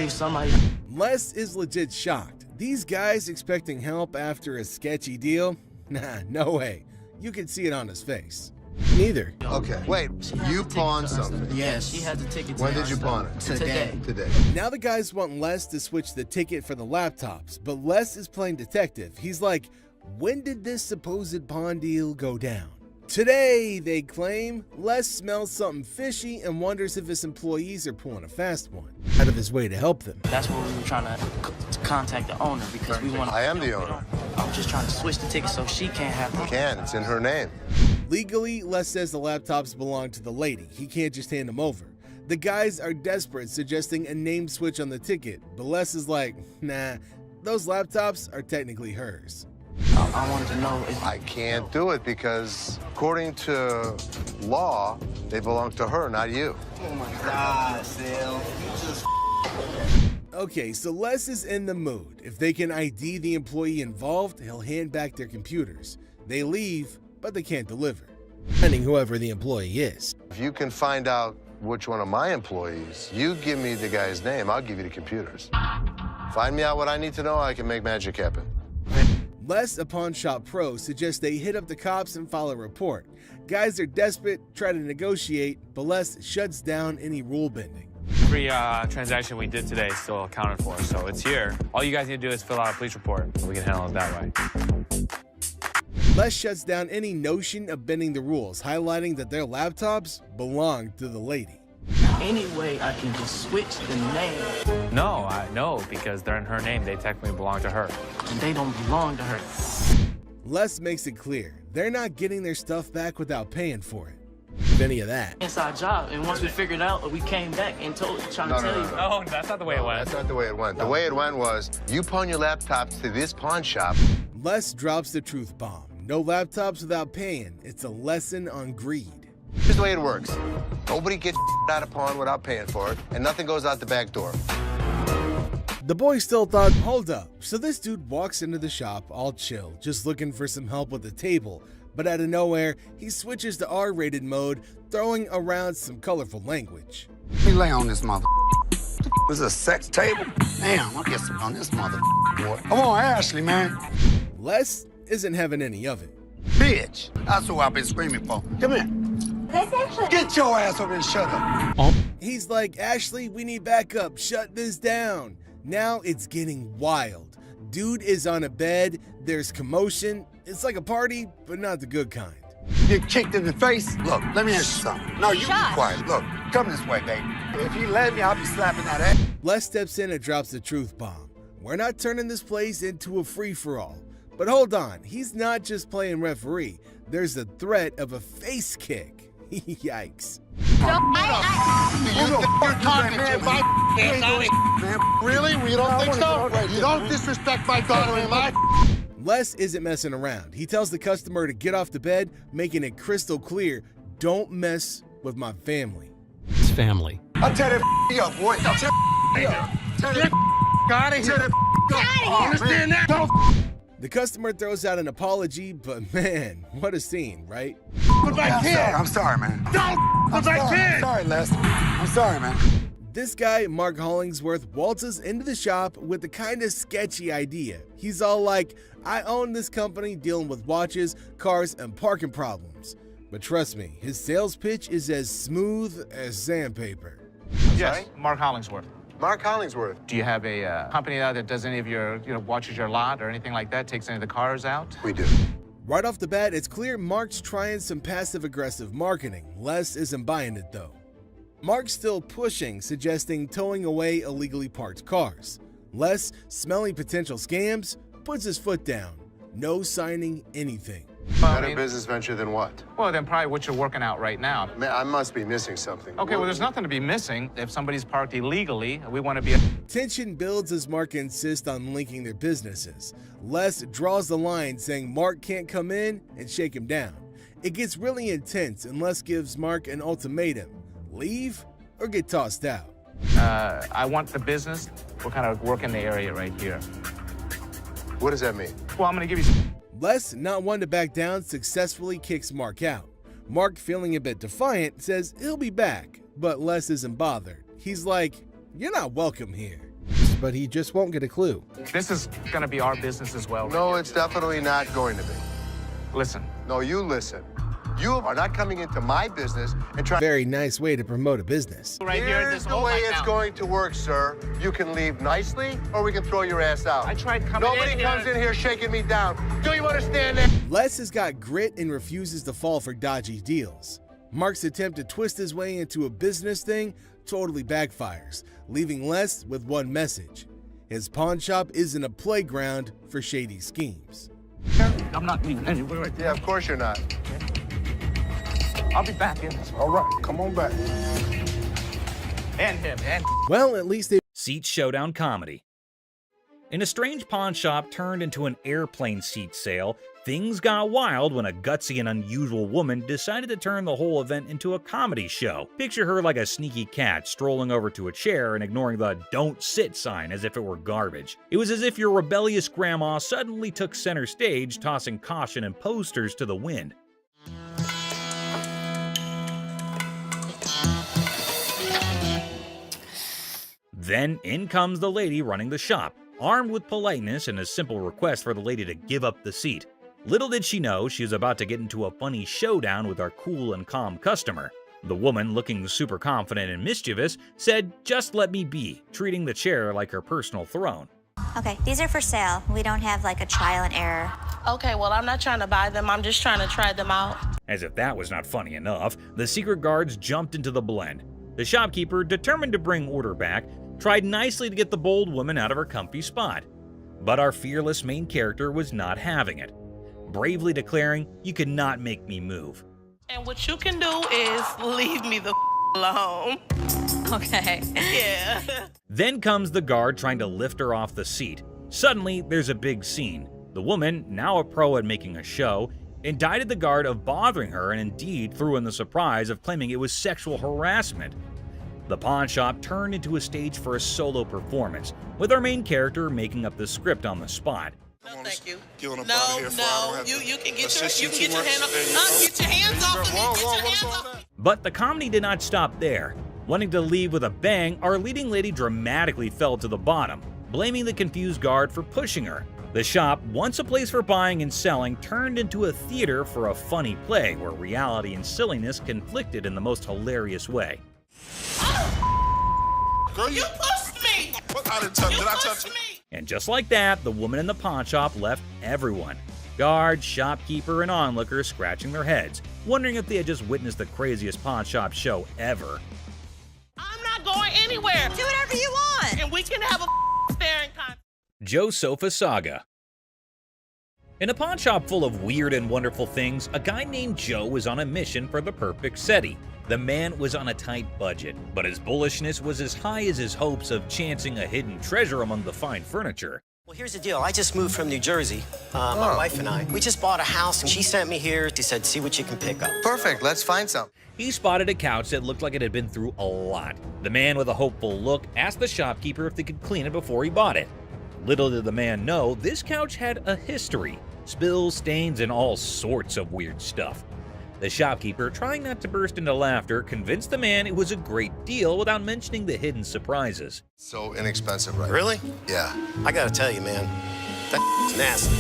somebody. Les is legit shocked. These guys expecting help after a sketchy deal? Nah, no way. You can see it on his face. Neither. Okay, wait, you pawned something? Yes, she had the ticket. When did you pawn it? Today. Now the guys want Les to switch the ticket for the laptops, but Les is playing detective. He's like, when did this supposed pawn deal go down? Today, they claim. Les smells something fishy and wonders if his employees are pulling a fast one, out of his way to help them. That's what we were trying to contact the owner because we want. I am the owner. I'm just trying to switch the ticket so she can't have them. You can, it's in her name. Legally, Les says the laptops belong to the lady. He can't just hand them over. The guys are desperate, suggesting a name switch on the ticket, but Les is like, nah, those laptops are technically hers. I wanted to know if I can't do it because, according to law, they belong to her, not you. Oh my God, Sal. Okay, so Les is in the mood. If they can ID the employee involved, he'll hand back their computers. They leave, but they can't deliver, depending whoever the employee is. If you can find out which one of my employees, you give me the guy's name, I'll give you the computers. Find me out what I need to know, I can make magic happen. Les, a pawn shop pro, suggests they hit up the cops and file a report. Guys are desperate, try to negotiate, but Les shuts down any rule bending. Every transaction we did today is still accounted for, so it's here. All you guys need to do is fill out a police report. We can handle it that way. Les shuts down any notion of bending the rules, highlighting that their laptops belong to the lady. Any way I can just switch the name. No, because they're in her name. They technically belong to her. And they don't belong to her. Les makes it clear they're not getting their stuff back without paying for it. If any of that. Inside job, and once we figured out, we came back and trying to tell you. No, that's not the way it went. That's not the way it went. The way it went was, you pawn your laptops to this pawn shop. Les drops the truth bomb. No laptops without paying. It's a lesson on greed. Here's the way it works. Nobody gets out of pawn without paying for it, and nothing goes out the back door. The boys still thought, hold up. So this dude walks into the shop all chill, just looking for some help with the table. But out of nowhere, he switches to R-rated mode, throwing around some colorful language. Let me lay on this mother. This is a sex table? Damn, I'll get some on this mother boy. Come on, Ashley, man. Les isn't having any of it. Bitch, that's who I've been screaming for. Come here. Get your ass over and shut up. He's like, Ashley, we need backup. Shut this down. Now it's getting wild. Dude is on a bed. There's commotion. It's like a party, but not the good kind. Get kicked in the face? Look, let me ask you something. No, you be quiet. Look, come this way, baby. If you let me, I'll be slapping that ass. Les steps in and drops the truth bomb. We're not turning this place into a free-for-all. But hold on, he's not just playing referee. There's the threat of a face kick. Yikes. Really? We don't think so? You don't disrespect my daughter-in-law? Les isn't messing around. He tells the customer to get off the bed, making it crystal clear, don't mess with my family. It's family. I'll tear that up, boy. I'll tear that up. Tear that out of here. Understand that? The customer throws out an apology, but man, what a scene, right? I'm sorry, man. I'm sorry, Les. I'm sorry, man. This guy, Mark Hollingsworth, waltzes into the shop with a kind of sketchy idea. He's all like, I own this company dealing with watches, cars, and parking problems. But trust me, his sales pitch is as smooth as sandpaper. Yes, Mark Hollingsworth. Mark Hollingsworth. Do you have a company out that does any of your, watches your lot or anything like that, takes any of the cars out? We do. Right off the bat, it's clear Mark's trying some passive-aggressive marketing. Les isn't buying it, though. Mark's still pushing, suggesting towing away illegally parked cars. Les, smelling potential scams, puts his foot down. No signing anything. Better business venture than what? Well, then probably what you're working out right now. I must be missing something. Okay, well, there's nothing to be missing. If somebody's parked illegally, we want to be... Tension builds as Mark insists on linking their businesses. Les draws the line, saying Mark can't come in and shake him down. It gets really intense, and Les gives Mark an ultimatum: leave or get tossed out. I want the business. We're kind of working the area right here. What does that mean? Well, I'm going to give you some... Les, not one to back down, successfully kicks Mark out. Mark, feeling a bit defiant, says he'll be back, but Les isn't bothered. He's like, "You're not welcome here." But he just won't get a clue. This is going to be our business as well. No, it's definitely not going to be. Listen. No, you listen. You are not coming into my business and trying... Very nice way to promote a business. Right here, Here's the way it's going to work, sir. You can leave nicely, or we can throw your ass out. I tried coming Nobody in comes in here shaking me down. Do you understand that? Les has got grit and refuses to fall for dodgy deals. Mark's attempt to twist his way into a business thing totally backfires, leaving Les with one message: his pawn shop isn't a playground for shady schemes. I'm not leaving anywhere right Yeah, of course you're not. I'll be back in. All right, come on back. And him, and... Well, at least they... Seat Showdown comedy. In a strange pawn shop turned into an airplane seat sale, things got wild when a gutsy and unusual woman decided to turn the whole event into a comedy show. Picture her like a sneaky cat strolling over to a chair and ignoring the "don't sit" sign as if it were garbage. It was as if your rebellious grandma suddenly took center stage, tossing caution and posters to the wind. Then in comes the lady running the shop, armed with politeness and a simple request for the lady to give up the seat. Little did she know she was about to get into a funny showdown with our cool and calm customer. The woman, looking super confident and mischievous, said, "Just let me be," treating the chair like her personal throne. Okay, these are for sale. We don't have like a trial and error. Okay, well, I'm not trying to buy them. I'm just trying to try them out. As if that was not funny enough, the secret guards jumped into the blend. The shopkeeper, determined to bring order back, tried nicely to get the bold woman out of her comfy spot. But our fearless main character was not having it, bravely declaring, "You could not make me move." And what you can do is leave me the alone. Okay. Yeah. Then comes the guard trying to lift her off the seat. Suddenly, there's a big scene. The woman, now a pro at making a show, indicted the guard of bothering her and indeed threw in the surprise of claiming it was sexual harassment. The pawn shop turned into a stage for a solo performance, with our main character making up the script on the spot. No, thank you. You No, you can get your hand up. Get your hands off of me. Get your hands off. But the comedy did not stop there. Wanting to leave with a bang, our leading lady dramatically fell to the bottom, blaming the confused guard for pushing her. The shop, once a place for buying and selling, turned into a theater for a funny play where reality and silliness conflicted in the most hilarious way. Girl, You pushed me. What? I didn't touch. Did I touch you? And just like that, the woman in the pawn shop left everyone. Guards, shopkeeper, and onlookers scratching their heads, wondering if they had just witnessed the craziest pawn shop show ever. I'm not going anywhere. Do whatever you want. And we can have a staring contest. Joe Sofa Saga. In a pawn shop full of weird and wonderful things, a guy named Joe was on a mission for the perfect SETI. The man was on a tight budget, but his bullishness was as high as his hopes of chancing a hidden treasure among the fine furniture. Well, here's the deal. I just moved from New Jersey. My wife and I. We just bought a house, and she sent me here. She said, "See what you can pick up." Perfect. Let's find some. He spotted a couch that looked like it had been through a lot. The man with a hopeful look asked the shopkeeper if they could clean it before he bought it. Little did the man know, this couch had a history. Spills, stains, and all sorts of weird stuff. The shopkeeper, trying not to burst into laughter, convinced the man it was a great deal without mentioning the hidden surprises. So inexpensive, right? Really? Yeah. I gotta tell you, man, that's nasty.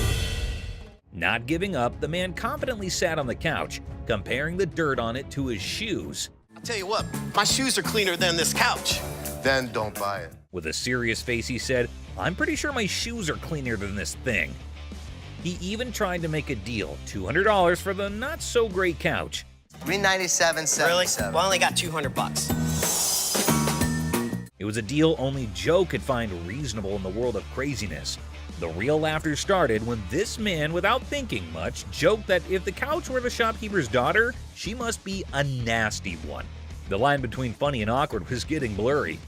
Not giving up, the man confidently sat on the couch, comparing the dirt on it to his shoes. I'll tell you what, my shoes are cleaner than this couch. Then don't buy it. With a serious face, he said, "I'm pretty sure my shoes are cleaner than this thing." He even tried to make a deal, $200 for the not-so-great couch. $397.77. Really? Well, I only got $200. It was a deal only Joe could find reasonable in the world of craziness. The real laughter started when this man, without thinking much, joked that if the couch were the shopkeeper's daughter, she must be a nasty one. The line between funny and awkward was getting blurry.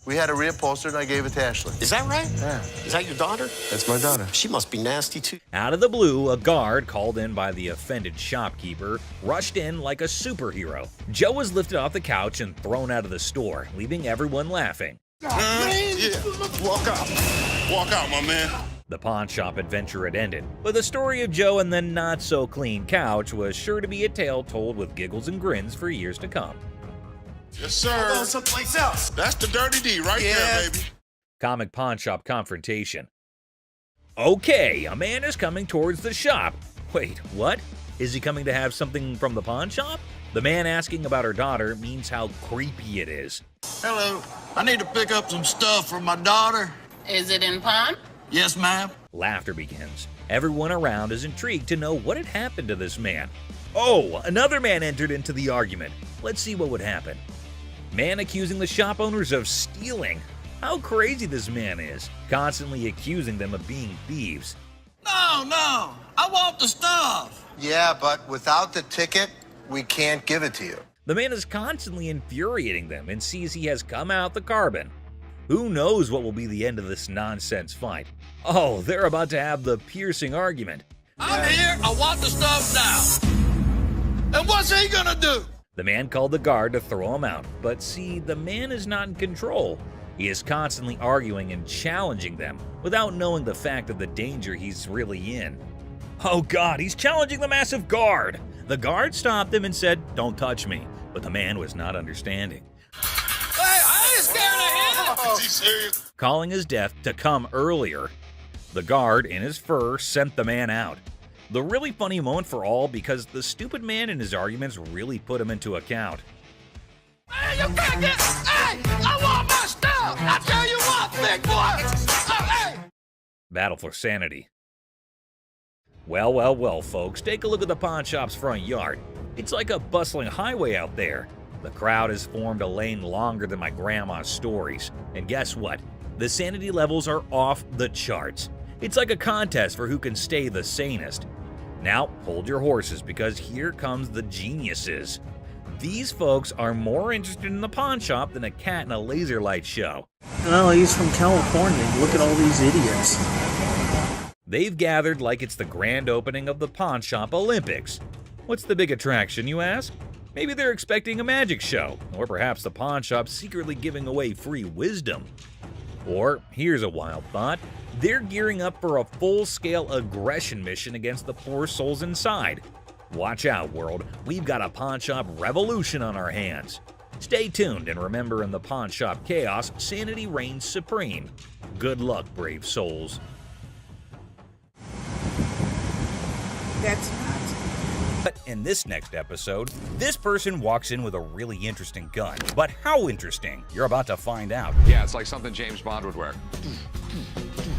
We had a reupholster and I gave it to Ashley. Is that right? Yeah. Is that your daughter? That's my daughter. She must be nasty, too. Out of the blue, a guard, called in by the offended shopkeeper, rushed in like a superhero. Joe was lifted off the couch and thrown out of the store, leaving everyone laughing. Yeah. Walk out. Walk out, my man. The pawn shop adventure had ended, but the story of Joe and the not-so-clean couch was sure to be a tale told with giggles and grins for years to come. Yes, sir. Go someplace else. That's the Dirty D right there, baby. Comic pawn shop confrontation. Okay, a man is coming towards the shop. Wait, what? Is he coming to have something from the pawn shop? The man asking about her daughter means how creepy it is. Hello. I need to pick up some stuff for my daughter. Is it in pawn? Yes, ma'am. Laughter begins. Everyone around is intrigued to know what had happened to this man. Oh, another man entered into the argument. Let's see what would happen. Man accusing the shop owners of stealing. How crazy this man is, constantly accusing them of being thieves. No, I want the stuff. Yeah, but without the ticket, we can't give it to you. The man is constantly infuriating them and sees he has come out the carbon. Who knows what will be the end of this nonsense fight? Oh, they're about to have the piercing argument. I'm here, I want the stuff now. And what's he gonna do? The man called the guard to throw him out, but see, the man is not in control. He is constantly arguing and challenging them without knowing the fact of the danger he's really in. Oh God, he's challenging the massive guard. The guard stopped him and said, "Don't touch me," but the man was not understanding. Hey, I ain't scared of him. Is he serious? Calling his death to come earlier. The guard, in his fur, sent the man out. The really funny moment for all because the stupid man in his arguments really put him into account. Hey, you can't get... Hey, I want my stuff. I tell you what, big boy. Hey. Battle for sanity. Well, folks, take a look at the pawn shop's front yard. It's like a bustling highway out there. The crowd has formed a lane longer than my grandma's stories. And guess what? The sanity levels are off the charts. It's like a contest for who can stay the sanest. Now, hold your horses because here comes the geniuses. These folks are more interested in the pawn shop than a cat in a laser light show. Well, he's from California. Look at all these idiots. They've gathered like it's the grand opening of the Pawn Shop Olympics. What's the big attraction, you ask? Maybe they're expecting a magic show, or perhaps the pawn shop secretly giving away free wisdom. Or, here's a wild thought, they're gearing up for a full-scale aggression mission against the poor souls inside. Watch out, world, we've got a pawn shop revolution on our hands. Stay tuned and remember, in the pawn shop chaos, sanity reigns supreme. Good luck, brave souls. That's nuts. But in this next episode, this person walks in with a really interesting gun. But how interesting? You're about to find out. Yeah, it's like something James Bond would wear.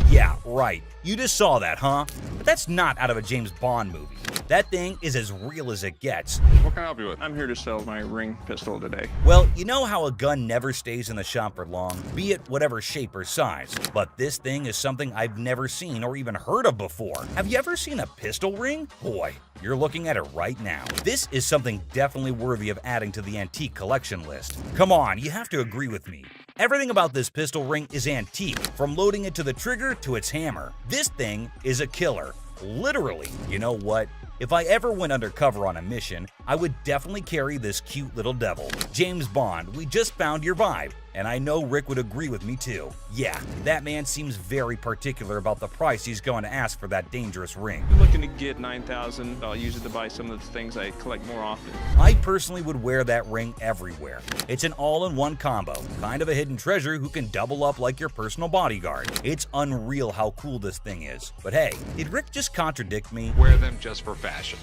Yeah, right. You just saw that, huh? But that's not out of a James Bond movie. That thing is as real as it gets. What can I help you with? I'm here to sell my ring pistol today. Well, you know how a gun never stays in the shop for long, be it whatever shape or size. But this thing is something I've never seen or even heard of before. Have you ever seen a pistol ring? Boy, you're looking at it right now. This is something definitely worthy of adding to the antique collection list. Come on, you have to agree with me. Everything about this pistol ring is antique, from loading it to the trigger to its hammer. This thing is a killer. Literally. You know what? If I ever went undercover on a mission, I would definitely carry this cute little devil. James Bond, we just found your vibe, and I know Rick would agree with me too. Yeah, that man seems very particular about the price he's going to ask for that dangerous ring. I'm looking to get $9,000. I'll use it to buy some of the things I collect more often. I personally would wear that ring everywhere. It's an all-in-one combo, kind of a hidden treasure who can double up like your personal bodyguard. It's unreal how cool this thing is. But hey, did Rick just contradict me? Wear them just for fashion.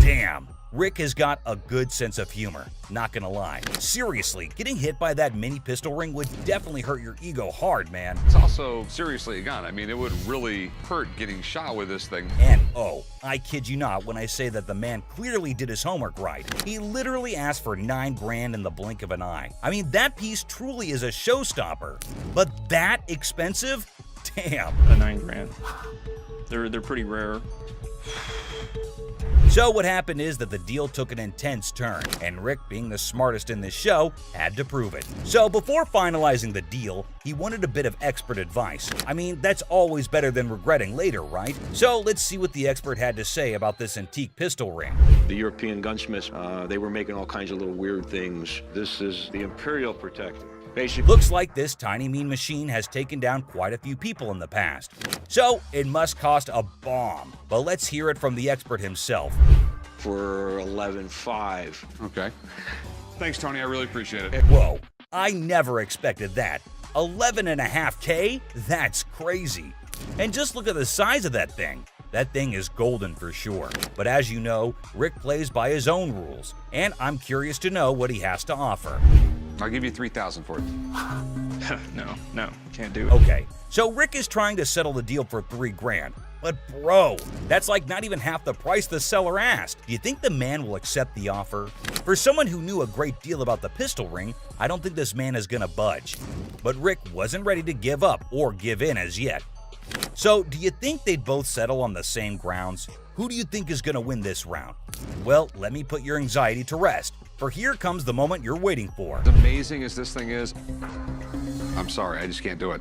Damn, Rick has got a good sense of humor, not gonna lie. Seriously, getting hit by that mini pistol ring would definitely hurt your ego hard, man. It's also seriously a gun. I mean, it would really hurt getting shot with this thing. And oh, I kid you not when I say that the man clearly did his homework right. He literally asked for $9 grand in the blink of an eye. I mean, that piece truly is a showstopper. But that expensive? Damn. The $9 grand. They're pretty rare. So what happened is that the deal took an intense turn, and Rick, being the smartest in this show, had to prove it. So before finalizing the deal, he wanted a bit of expert advice. I mean, that's always better than regretting later, right? So let's see what the expert had to say about this antique pistol ring. The European gunsmiths, they were making all kinds of little weird things. This is the Imperial Protector. Basically, looks like this tiny mean machine has taken down quite a few people in the past. So it must cost a bomb. But let's hear it from the expert himself. For $11,500. Okay. Thanks, Tony. I really appreciate it. Whoa, I never expected that. $11.5K? That's crazy. And just look at the size of that thing. That thing is golden for sure. But as you know, Rick plays by his own rules, and I'm curious to know what he has to offer. I'll give you $3,000 for it. No, can't do it. Okay, so Rick is trying to settle the deal for $3 grand. But bro, that's like not even half the price the seller asked. Do you think the man will accept the offer? For someone who knew a great deal about the pistol ring, I don't think this man is gonna budge. But Rick wasn't ready to give up or give in as yet. So, do you think they'd both settle on the same grounds? Who do you think is going to win this round? Well, let me put your anxiety to rest, for here comes the moment you're waiting for. As amazing as this thing is, I'm sorry, I just can't do it.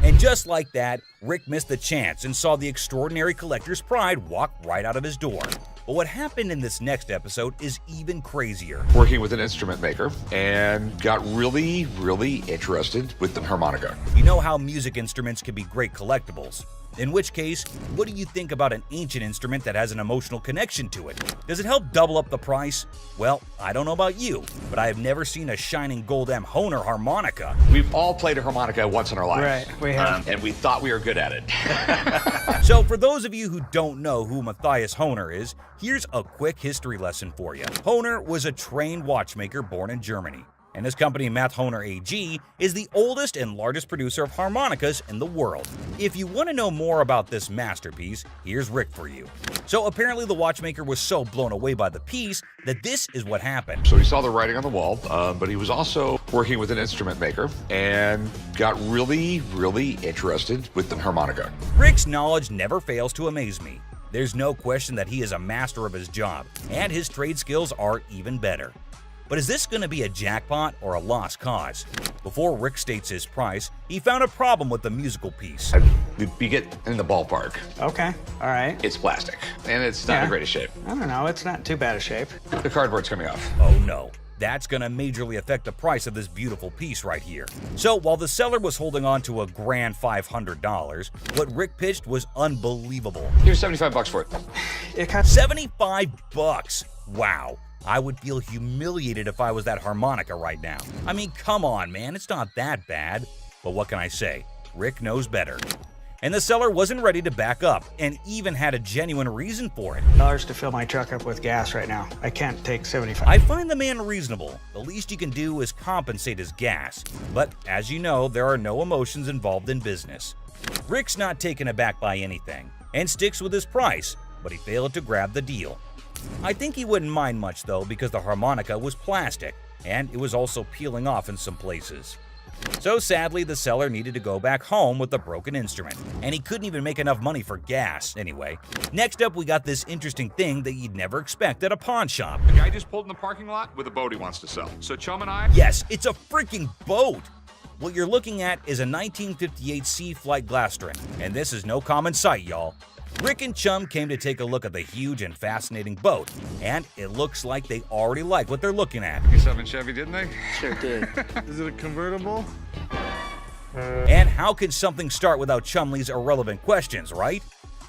And just like that, Rick missed the chance and saw the extraordinary collector's pride walk right out of his door. But what happened in this next episode is even crazier. Working with an instrument maker and got really, really interested with the harmonica. You know how music instruments can be great collectibles. In which case, what do you think about an ancient instrument that has an emotional connection to it? Does it help double up the price? Well, I don't know about you, but I have never seen a shining gold M Hohner harmonica. We've all played a harmonica once in our lives. Right, we have. And we thought we were good at it. So for those of you who don't know who Matthias Hohner is, here's a quick history lesson for you. Hohner was a trained watchmaker born in Germany. And his company, Math Hohner AG, is the oldest and largest producer of harmonicas in the world. If you want to know more about this masterpiece, here's Rick for you. So apparently the watchmaker was so blown away by the piece that this is what happened. So he saw the writing on the wall, but he was also working with an instrument maker and got really, really interested with the harmonica. Rick's knowledge never fails to amaze me. There's no question that he is a master of his job, and his trade skills are even better. But is this going to be a jackpot or a lost cause? Before Rick states his price, he found a problem with the musical piece. You get in the ballpark. Okay, all right. It's plastic, and it's not in the greatest shape. I don't know, it's not too bad a shape. The cardboard's coming off. Oh no, that's going to majorly affect the price of this beautiful piece right here. So while the seller was holding on to a grand $500, what Rick pitched was unbelievable. Here's $75 for it. It cost $75. Wow. I would feel humiliated if I was that harmonica right now. I mean, come on, man, it's not that bad. But what can I say? Rick knows better. And the seller wasn't ready to back up, and even had a genuine reason for it. $1 to fill my truck up with gas right now. I can't take 75. I find the man reasonable. The least you can do is compensate his gas. But as you know, there are no emotions involved in business. Rick's not taken aback by anything, and sticks with his price, but he failed to grab the deal. I think he wouldn't mind much though, because the harmonica was plastic, and it was also peeling off in some places. So sadly, the seller needed to go back home with the broken instrument, and he couldn't even make enough money for gas anyway. Next up, we got this interesting thing that you'd never expect at a pawn shop. The guy just pulled in the parking lot with a boat he wants to sell. So Chum and I... Yes, it's a freaking boat! What you're looking at is a 1958 Sea Flight Glastron, and this is no common sight, y'all. Rick and Chum came to take a look at the huge and fascinating boat, and it looks like they already like what they're looking at. 57 Chevy, didn't they? Sure did. Is it a convertible? And how could something start without Chumley's irrelevant questions, right?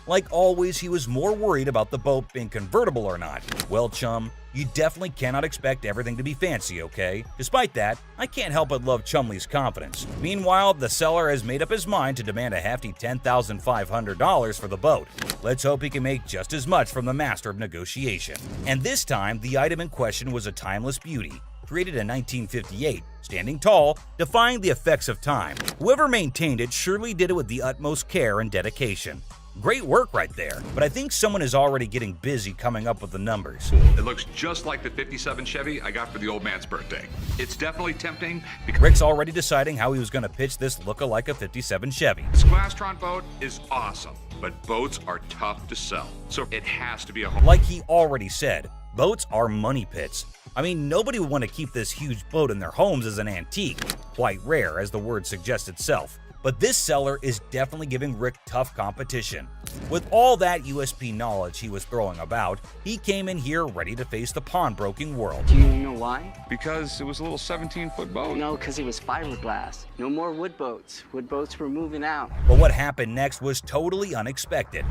Like always, he was more worried about the boat being convertible or not. Well, chum, you definitely cannot expect everything to be fancy, okay? Despite that, I can't help but love Chumley's confidence. Meanwhile, the seller has made up his mind to demand a hefty $10,500 for the boat. Let's hope he can make just as much from the master of negotiation. And this time, the item in question was a timeless beauty, created in 1958, standing tall, defying the effects of time. Whoever maintained it surely did it with the utmost care and dedication. Great work right there, but I think someone is already getting busy coming up with the numbers. It looks just like the 57 Chevy I got for the old man's birthday. It's definitely tempting. Rick's already deciding how he was going to pitch this look-alike a 57 Chevy. This Glastron boat is awesome, but boats are tough to sell, so it has to be a home. Like he already said, boats are money pits. I mean, nobody would want to keep this huge boat in their homes as an antique. Quite rare, as the word suggests itself. But this seller is definitely giving Rick tough competition. With all that USP knowledge he was throwing about, he came in here ready to face the pawnbroking world. Do you know why? Because it was a little 17-foot boat. No, because it was fiberglass. No more wood boats. Wood boats were moving out. But what happened next was totally unexpected.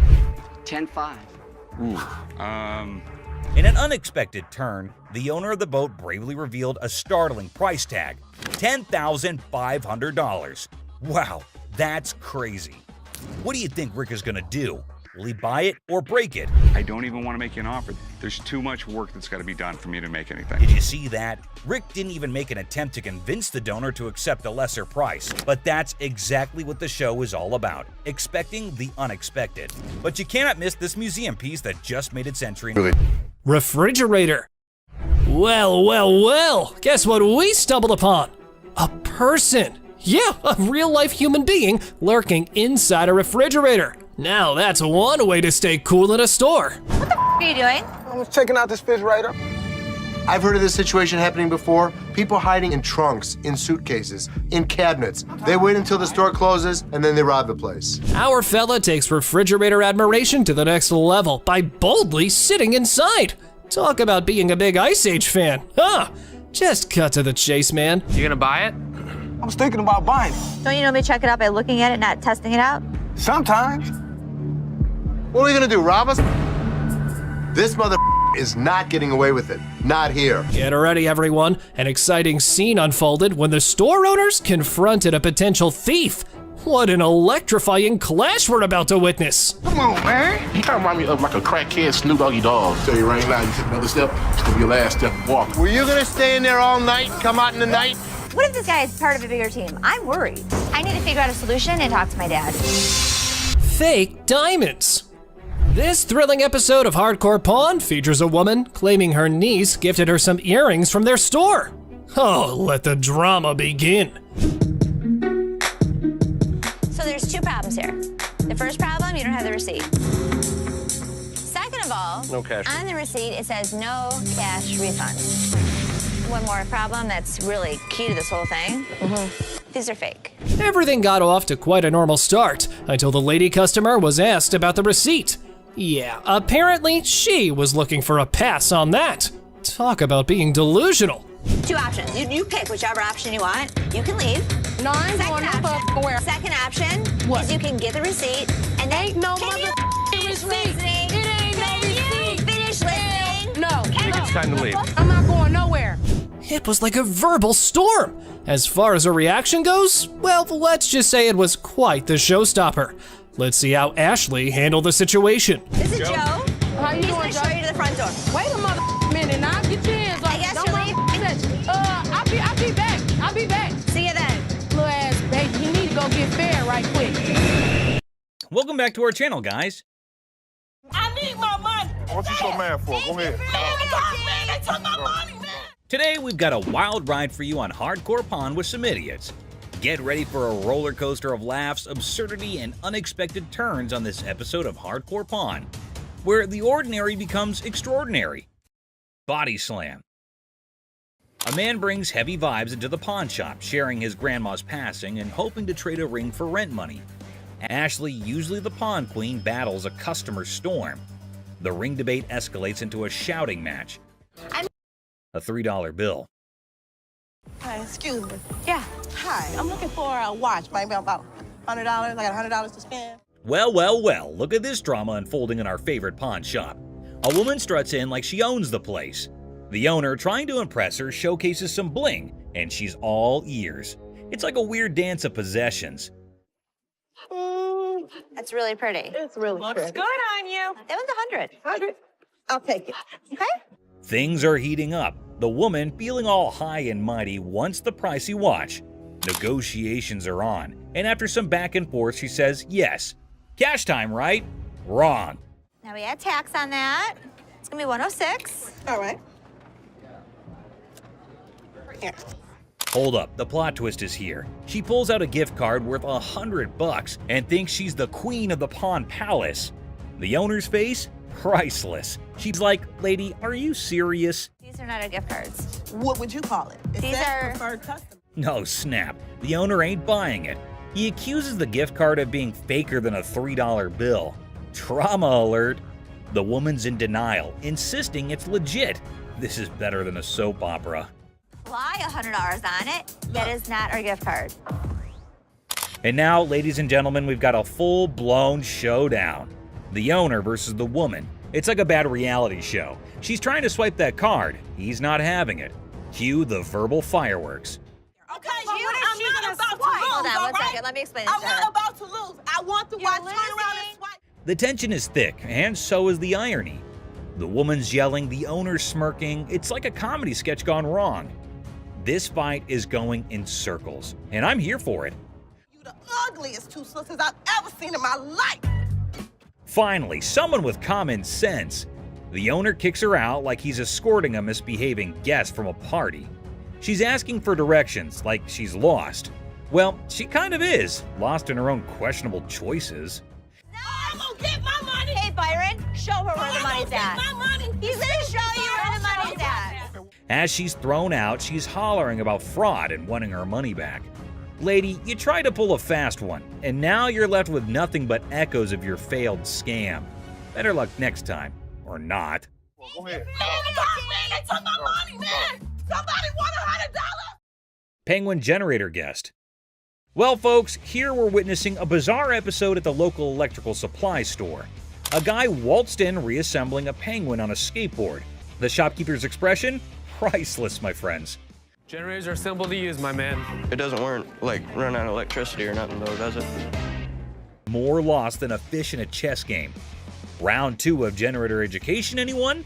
10-5. In an unexpected turn, the owner of the boat bravely revealed a startling price tag, $10,500. Wow, that's crazy. What do you think Rick is gonna do? Will he buy it or break it? I don't even want to make you an offer. There's too much work that's got to be done for me to make anything. Did you see that? Rick didn't even make an attempt to convince the donor to accept a lesser price. But that's exactly what the show is all about, expecting the unexpected. But you cannot miss this museum piece that just made its entry. Refrigerator. Well, well, well, guess what we stumbled upon? A person. Yeah, a real-life human being lurking inside a refrigerator. Now that's one way to stay cool in a store. What the are you doing? I was checking out this refrigerator. I've heard of this situation happening before. People hiding in trunks, in suitcases, in cabinets. They wait until the store closes and then they rob the place. Our fella takes refrigerator admiration to the next level by boldly sitting inside. Talk about being a big Ice Age fan, huh? Just cut to the chase, man. You gonna buy it? I was thinking about buying it. Don't you normally check it out by looking at it, not testing it out? Sometimes. What are we gonna do, rob us? This mother is not getting away with it. Not here. Get ready, everyone. An exciting scene unfolded when the store owners confronted a potential thief. What an electrifying clash we're about to witness. Come on, man. You kind of remind me of like a crackhead Snoop Doggy Dogg. Tell you right now, you take another step, it's gonna be your last step of walking. Were you gonna stay in there all night, come out in the night? What if this guy is part of a bigger team? I'm worried. I need to figure out a solution and talk to my dad. Fake diamonds. This thrilling episode of Hardcore Pawn features a woman claiming her niece gifted her some earrings from their store. Oh, let the drama begin. So there's two problems here. The first problem, you don't have the receipt. Second of all, no cash. On the receipt, it says no cash refund. One more problem that's really key to this whole thing. These are fake. Everything got off to quite a normal start until the lady customer was asked about the receipt. Yeah, apparently she was looking for a pass on that. Talk about being delusional. Two options. You pick whichever option you want. You can leave. No, I ain't going nowhere. Second option What? is you can get the receipt and then Ain't no finish receipt. listening. It ain't no receipt. Finish listening. No. It's time to leave. I'm not going nowhere. It was like a verbal storm. As far as her reaction goes, well, let's just say it was quite the showstopper. Let's see how Ashley handled the situation. This is Joe. How you He's doing, gonna show Joe? you to the front door. Wait a minute now. Get your hands off. I guess Don't you're mind leaving. touch. I'll be back. I'll be back. See you then. Little ass baby, you need to go get fed right quick. Welcome back to our channel, guys. I need my money. What you so mad for? Go ahead. Man, they took my money, man. Today, we've got a wild ride for you on Hardcore Pawn with some idiots. Get ready for a roller coaster of laughs, absurdity, and unexpected turns on this episode of Hardcore Pawn, where the ordinary becomes extraordinary. Body Slam. A man brings heavy vibes into the pawn shop, sharing his grandma's passing and hoping to trade a ring for rent money. Ashley, usually the pawn queen, battles a customer storm. The ring debate escalates into a shouting match. A $3 bill. Hi, excuse me. Yeah. Hi, I'm looking for a watch, maybe about $100. I got $100 to spend. Well, well, well, look at this drama unfolding in our favorite pawn shop. A woman struts in like she owns the place. The owner, trying to impress her, showcases some bling, and she's all ears. It's like a weird dance of possessions. That's really pretty. It's really Looks pretty. good on you. That one's 100. 100. I'll take it. Okay. Things are heating up. The woman, feeling all high and mighty, wants the pricey watch. Negotiations are on, and after some back and forth, she says yes. Cash time, right? Wrong. Now we add tax on that. It's gonna be 106. All right. Here. Hold up, the plot twist is here. She pulls out a gift card worth $100 and thinks she's the queen of the Pawn Palace. The owner's face? Priceless. She's like, lady, are you serious? These are not our gift cards. What would you call it? It These says are- preferred customer. No, snap. The owner ain't buying it. He accuses the gift card of being faker than a $3 bill. Trauma alert. The woman's in denial, insisting it's legit. This is better than a soap opera. Lie $100 on it. That is not our gift card. And now, ladies and gentlemen, we've got a full-blown showdown. The owner versus the woman. It's like a bad reality show. She's trying to swipe that card. He's not having it. Cue the verbal fireworks. Okay, But you, what is I'm she not gonna about to swipe? lose, Hold on all one right? second. Let me explain this I'm to her. not about to lose. I want the watch. Turn around and losing. swipe. The tension is thick, and so is the irony. The woman's yelling, the owner's smirking. It's like a comedy sketch gone wrong. This fight is going in circles, and I'm here for it. You the ugliest two sisters I've ever seen in my life. Finally, someone with common sense. The owner kicks her out like he's escorting a misbehaving guest from a party. She's asking for directions like she's lost. Well, she kind of is, lost in her own questionable choices. I'm gonna get my money. Hey, Byron, show her where the money's at. My money. He's gonna show you where the money's at. As she's thrown out, she's hollering about fraud and wanting her money back. Lady, you tried to pull a fast one, and now you're left with nothing but echoes of your failed scam. Better luck next time, or not. Go ahead. They took my money, man. Somebody want $100. Penguin generator guest. Well, folks, here we're witnessing a bizarre episode at the local electrical supply store. A guy waltzed in reassembling a penguin on a skateboard. The shopkeeper's expression? Priceless, my friends. Generators are simple to use, my man. It doesn't run out of electricity or nothing, though, does it? More lost than a fish in a chess game. Round 2 of generator education, anyone?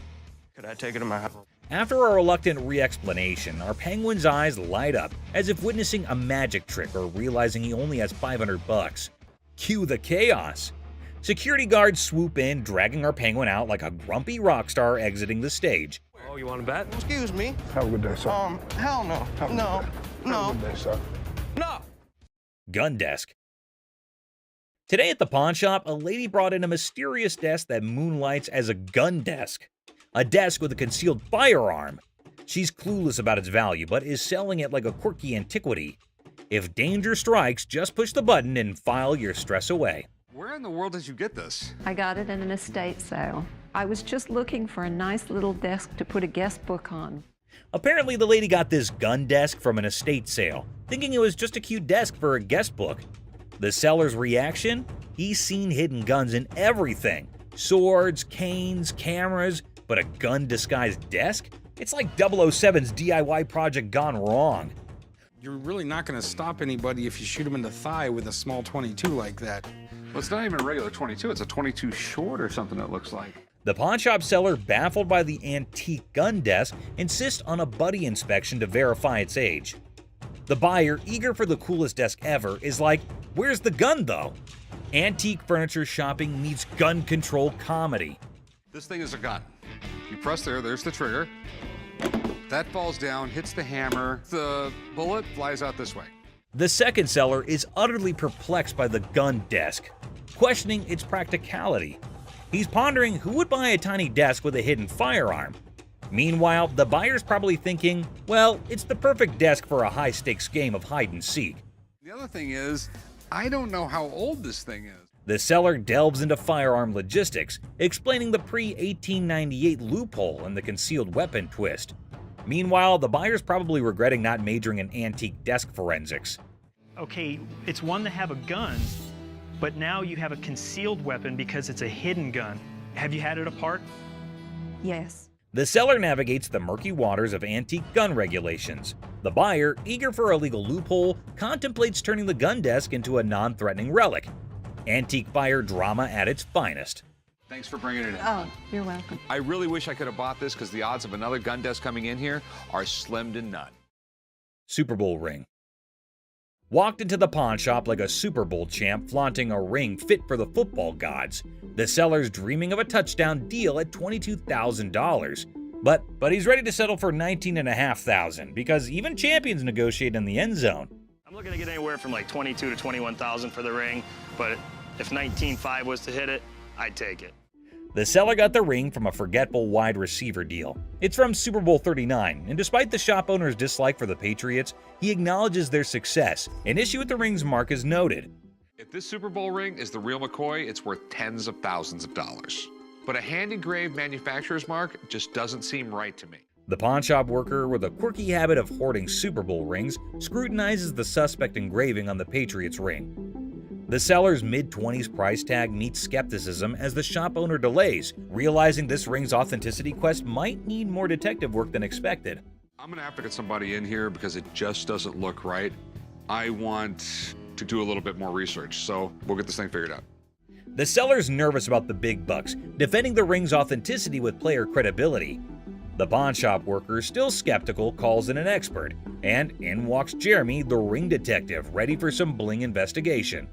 Could I take it to my house? After a reluctant re-explanation, our penguin's eyes light up as if witnessing a magic trick or realizing he only has $500. Cue the chaos. Security guards swoop in, dragging our penguin out like a grumpy rock star exiting the stage. Oh, you want to bet? Excuse me. Have a good day, sir. Hell no. No. Have a good day, sir. No. Gun desk. Today at the pawn shop, a lady brought in a mysterious desk that moonlights as a gun desk. A desk with a concealed firearm. She's clueless about its value, but is selling it like a quirky antiquity. If danger strikes, just push the button and file your stress away. Where in the world did you get this? I got it in an estate sale. I was just looking for a nice little desk to put a guest book on. Apparently, the lady got this gun desk from an estate sale, thinking it was just a cute desk for a guest book. The seller's reaction? He's seen hidden guns in everything. Swords, canes, cameras, but a gun-disguised desk? It's like 007's DIY project gone wrong. You're really not going to stop anybody if you shoot them in the thigh with a small 22 like that. Well, it's not even a regular 22. It's a 22 short or something, it looks like. The pawnshop seller, baffled by the antique gun desk, insists on a buddy inspection to verify its age. The buyer, eager for the coolest desk ever, is like, where's the gun though? Antique furniture shopping meets gun control comedy. This thing is a gun. You press there's the trigger. That falls down, hits the hammer. The bullet flies out this way. The second seller is utterly perplexed by the gun desk, questioning its practicality. He's pondering who would buy a tiny desk with a hidden firearm. Meanwhile, the buyer's probably thinking, well, it's the perfect desk for a high-stakes game of hide-and-seek. The other thing is, I don't know how old this thing is. The seller delves into firearm logistics, explaining the pre-1898 loophole and the concealed weapon twist. Meanwhile, the buyer's probably regretting not majoring in antique desk forensics. Okay, it's one to have a gun, but now you have a concealed weapon because it's a hidden gun. Have you had it apart? Yes. The seller navigates the murky waters of antique gun regulations. The buyer, eager for a legal loophole, contemplates turning the gun desk into a non-threatening relic. Antique fire drama at its finest. Thanks for bringing it in. Oh, you're welcome. I really wish I could have bought this because the odds of another gun desk coming in here are slim to none. Super Bowl ring. Walked into the pawn shop like a Super Bowl champ flaunting a ring fit for the football gods. The seller's dreaming of a touchdown deal at $22,000. But he's ready to settle for $19,500 because even champions negotiate in the end zone. I'm looking to get anywhere from like $22,000 to $21,000 for the ring, but if $19,500 was to hit it, I'd take it. The seller got the ring from a forgetful wide receiver deal. It's from Super Bowl 39, and despite the shop owner's dislike for the Patriots, he acknowledges their success. An issue with the ring's mark is noted. If this Super Bowl ring is the real McCoy, it's worth tens of thousands of dollars. But a hand-engraved manufacturer's mark just doesn't seem right to me. The pawn shop worker, with a quirky habit of hoarding Super Bowl rings, scrutinizes the suspect engraving on the Patriots ring. The seller's mid-20s price tag meets skepticism as the shop owner delays, realizing this ring's authenticity quest might need more detective work than expected. I'm gonna have to get somebody in here because it just doesn't look right. I want to do a little bit more research, so we'll get this thing figured out. The seller's nervous about the big bucks, defending the ring's authenticity with player credibility. The pawn shop worker, still skeptical, calls in an expert, and in walks Jeremy, the ring detective, ready for some bling investigation.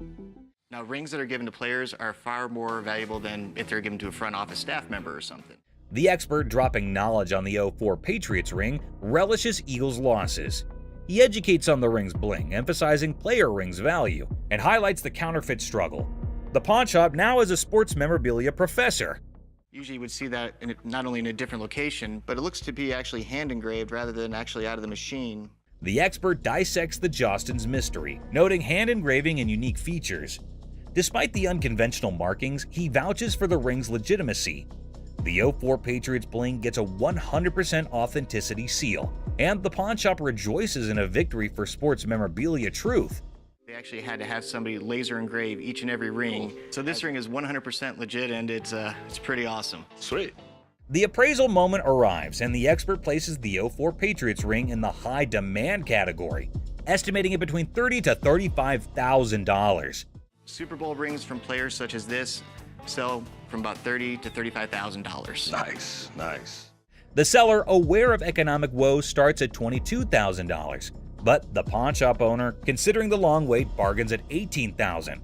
Now, rings that are given to players are far more valuable than if they're given to a front office staff member or something. The expert, dropping knowledge on the 04 Patriots ring, relishes Eagles' losses. He educates on the ring's bling, emphasizing player rings' value, and highlights the counterfeit struggle. The pawn shop now is a sports memorabilia professor. Usually you would see that not only in a different location, but it looks to be actually hand engraved rather than actually out of the machine. The expert dissects the Jostens mystery, noting hand engraving and unique features. Despite the unconventional markings, he vouches for the ring's legitimacy. The 04 Patriots bling gets a 100% authenticity seal, and the pawn shop rejoices in a victory for sports memorabilia truth. They actually had to have somebody laser engrave each and every ring. So this ring is 100% legit, and it's pretty awesome. Sweet. The appraisal moment arrives, and the expert places the 04 Patriots ring in the high demand category, estimating it between $30,000 to $35,000. Super Bowl rings from players such as this sell from about $30,000 to $35,000. Nice, nice. The seller, aware of economic woes, starts at $22,000. But the pawn shop owner, considering the long wait, bargains at $18,000.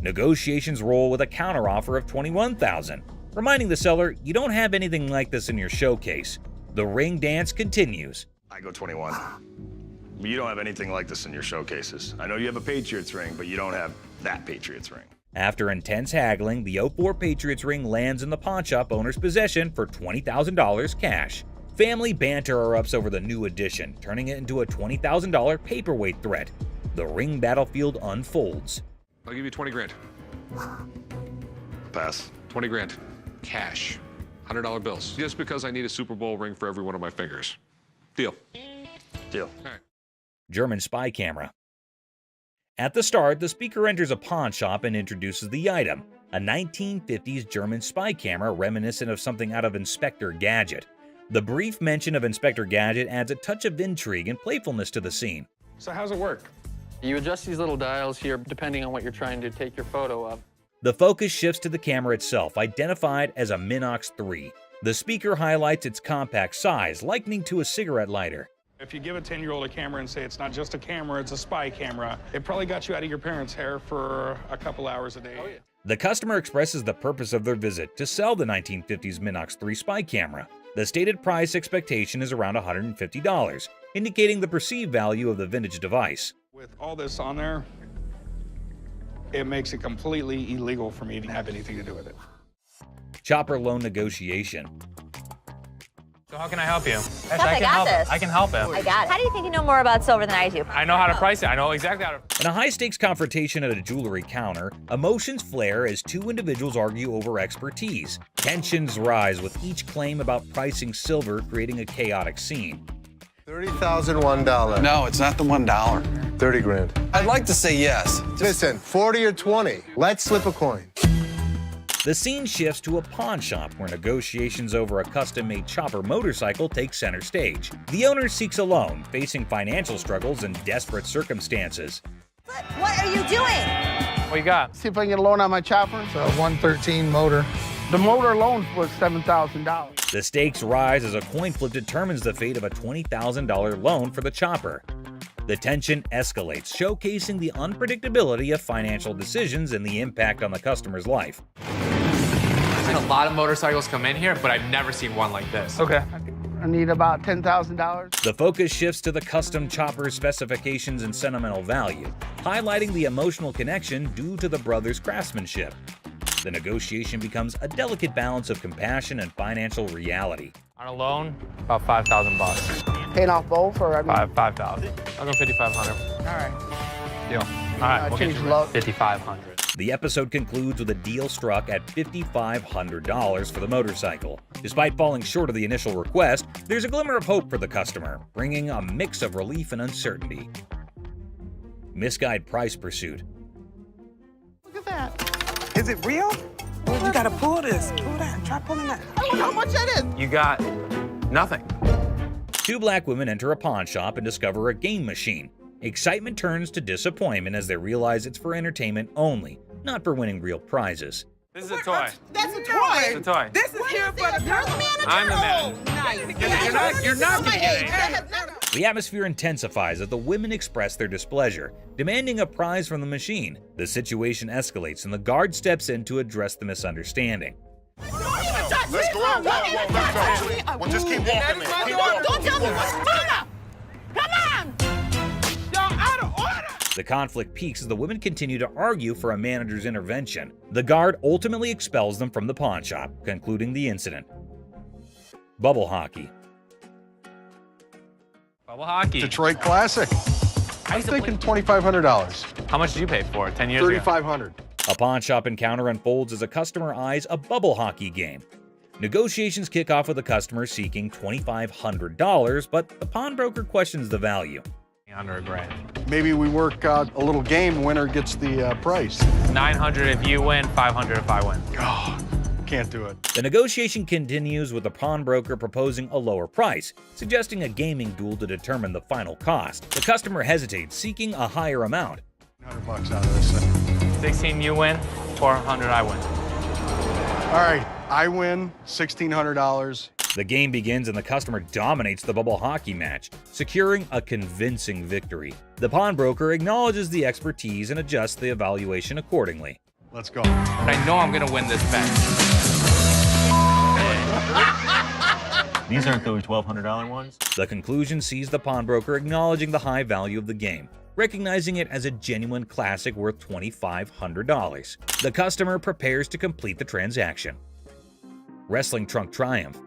Negotiations roll with a counteroffer of $21,000, reminding the seller you don't have anything like this in your showcase. The ring dance continues. I go 21. But you don't have anything like this in your showcases. I know you have a Patriots ring, but you don't have that Patriots ring. After intense haggling, the 04 Patriots ring lands in the pawn shop owner's possession for $20,000 cash. Family banter erupts over the new addition, turning it into a $20,000 paperweight threat. The ring battlefield unfolds. I'll give you 20 grand. Pass. 20 grand. Cash. $100 bills. Just because I need a Super Bowl ring for every one of my fingers. Deal. Deal. All right. German spy camera. At the start, the speaker enters a pawn shop and introduces the item, a 1950s German spy camera reminiscent of something out of Inspector Gadget. The brief mention of Inspector Gadget adds a touch of intrigue and playfulness to the scene. So how's it work? You adjust these little dials here depending on what you're trying to take your photo of. The focus shifts to the camera itself, identified as a Minox 3. The speaker highlights its compact size, likening to a cigarette lighter. If you give a 10-year-old a camera and say it's not just a camera, it's a spy camera, it probably got you out of your parents' hair for a couple hours a day. Oh, yeah. The customer expresses the purpose of their visit to sell the 1950s Minox 3 spy camera. The stated price expectation is around $150, indicating the perceived value of the vintage device. With all this on there, it makes it completely illegal for me to have anything to do with it. Chopper loan negotiation. So how can I help you? Yes, I got this. I can help him. I got it. How do you think you know more about silver than I do? I know how to price it. I know exactly how to. In a high-stakes confrontation at a jewelry counter, emotions flare as two individuals argue over expertise. Tensions rise with each claim about pricing silver, creating a chaotic scene. $30,001. No, it's not the $1. 30 grand. I'd like to say yes. Listen, 40 or 20. Let's flip a coin. The scene shifts to a pawn shop where negotiations over a custom-made chopper motorcycle take center stage. The owner seeks a loan, facing financial struggles and desperate circumstances. What are you doing? What you got? See if I can get a loan on my chopper. It's a 113 motor. The motor alone was $7,000. The stakes rise as a coin flip determines the fate of a $20,000 loan for the chopper. The tension escalates, showcasing the unpredictability of financial decisions and the impact on the customer's life. I've seen a lot of motorcycles come in here, but I've never seen one like this. Okay. I need about $10,000. The focus shifts to the custom chopper's specifications and sentimental value, highlighting the emotional connection due to the brothers' craftsmanship. The negotiation becomes a delicate balance of compassion and financial reality. On a loan, about $5,000. Paying off both, or I mean, 5,000. I'll go 5,500. all right. Deal. All right, we'll get change you low. 5,500. The episode concludes with a deal struck at $5,500 for the motorcycle. Despite falling short of the initial request, there's a glimmer of hope for the customer, bringing a mix of relief and uncertainty. Misguided price pursuit. Look at that. Is it real? You gotta pull this. Pull that. Try pulling that. I wonder how much that is. You got nothing. Two black women enter a pawn shop and discover a game machine. Excitement turns to disappointment as they realize it's for entertainment only, not for winning real prizes. This is a toy. That's a toy. It's a toy. This is here for the You're the manager. I'm the manager. Nice. You're not gonna get it. The atmosphere intensifies as the women express their displeasure, demanding a prize from the machine. The situation escalates and the guard steps in to address the misunderstanding. Let's go out. Let's go. One just keep walking, man. Keep walking. Don't tell me what's going on. Come on. Y'all out of order. The conflict peaks as the women continue to argue for a manager's intervention. The guard ultimately expels them from the pawn shop, concluding the incident. Bubble hockey. Bubble hockey. Detroit Classic. I'm thinking $2,500. How much did you pay for it 10 years ago? $3,500. A pawn shop encounter unfolds as a customer eyes a bubble hockey game. Negotiations kick off with the customer seeking $2,500, but the pawnbroker questions the value. Under a grand. Maybe we work out a little game. Winner gets the price. 900 if you win, 500 if I win. Oh, can't do it. The negotiation continues with the pawnbroker proposing a lower price, suggesting a gaming duel to determine the final cost. The customer hesitates, seeking a higher amount. $100 out of this thing. 16 you win, 400 I win. All right, I win $1,600. The game begins and the customer dominates the bubble hockey match, securing a convincing victory. The pawnbroker acknowledges the expertise and adjusts the evaluation accordingly. Let's go. But I know I'm gonna win this bet. These aren't those $1,200 ones? The conclusion sees the pawnbroker acknowledging the high value of the game, recognizing it as a genuine classic worth $2,500. The customer prepares to complete the transaction. Wrestling trunk triumph.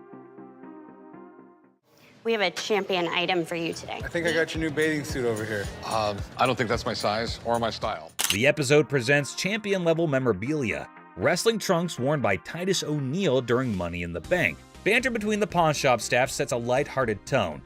We have a champion item for you today. I think I got your new bathing suit over here. I don't think that's my size or my style. The episode presents champion-level memorabilia, wrestling trunks worn by Titus O'Neil during Money in the Bank. Banter between the pawn shop staff sets a light-hearted tone.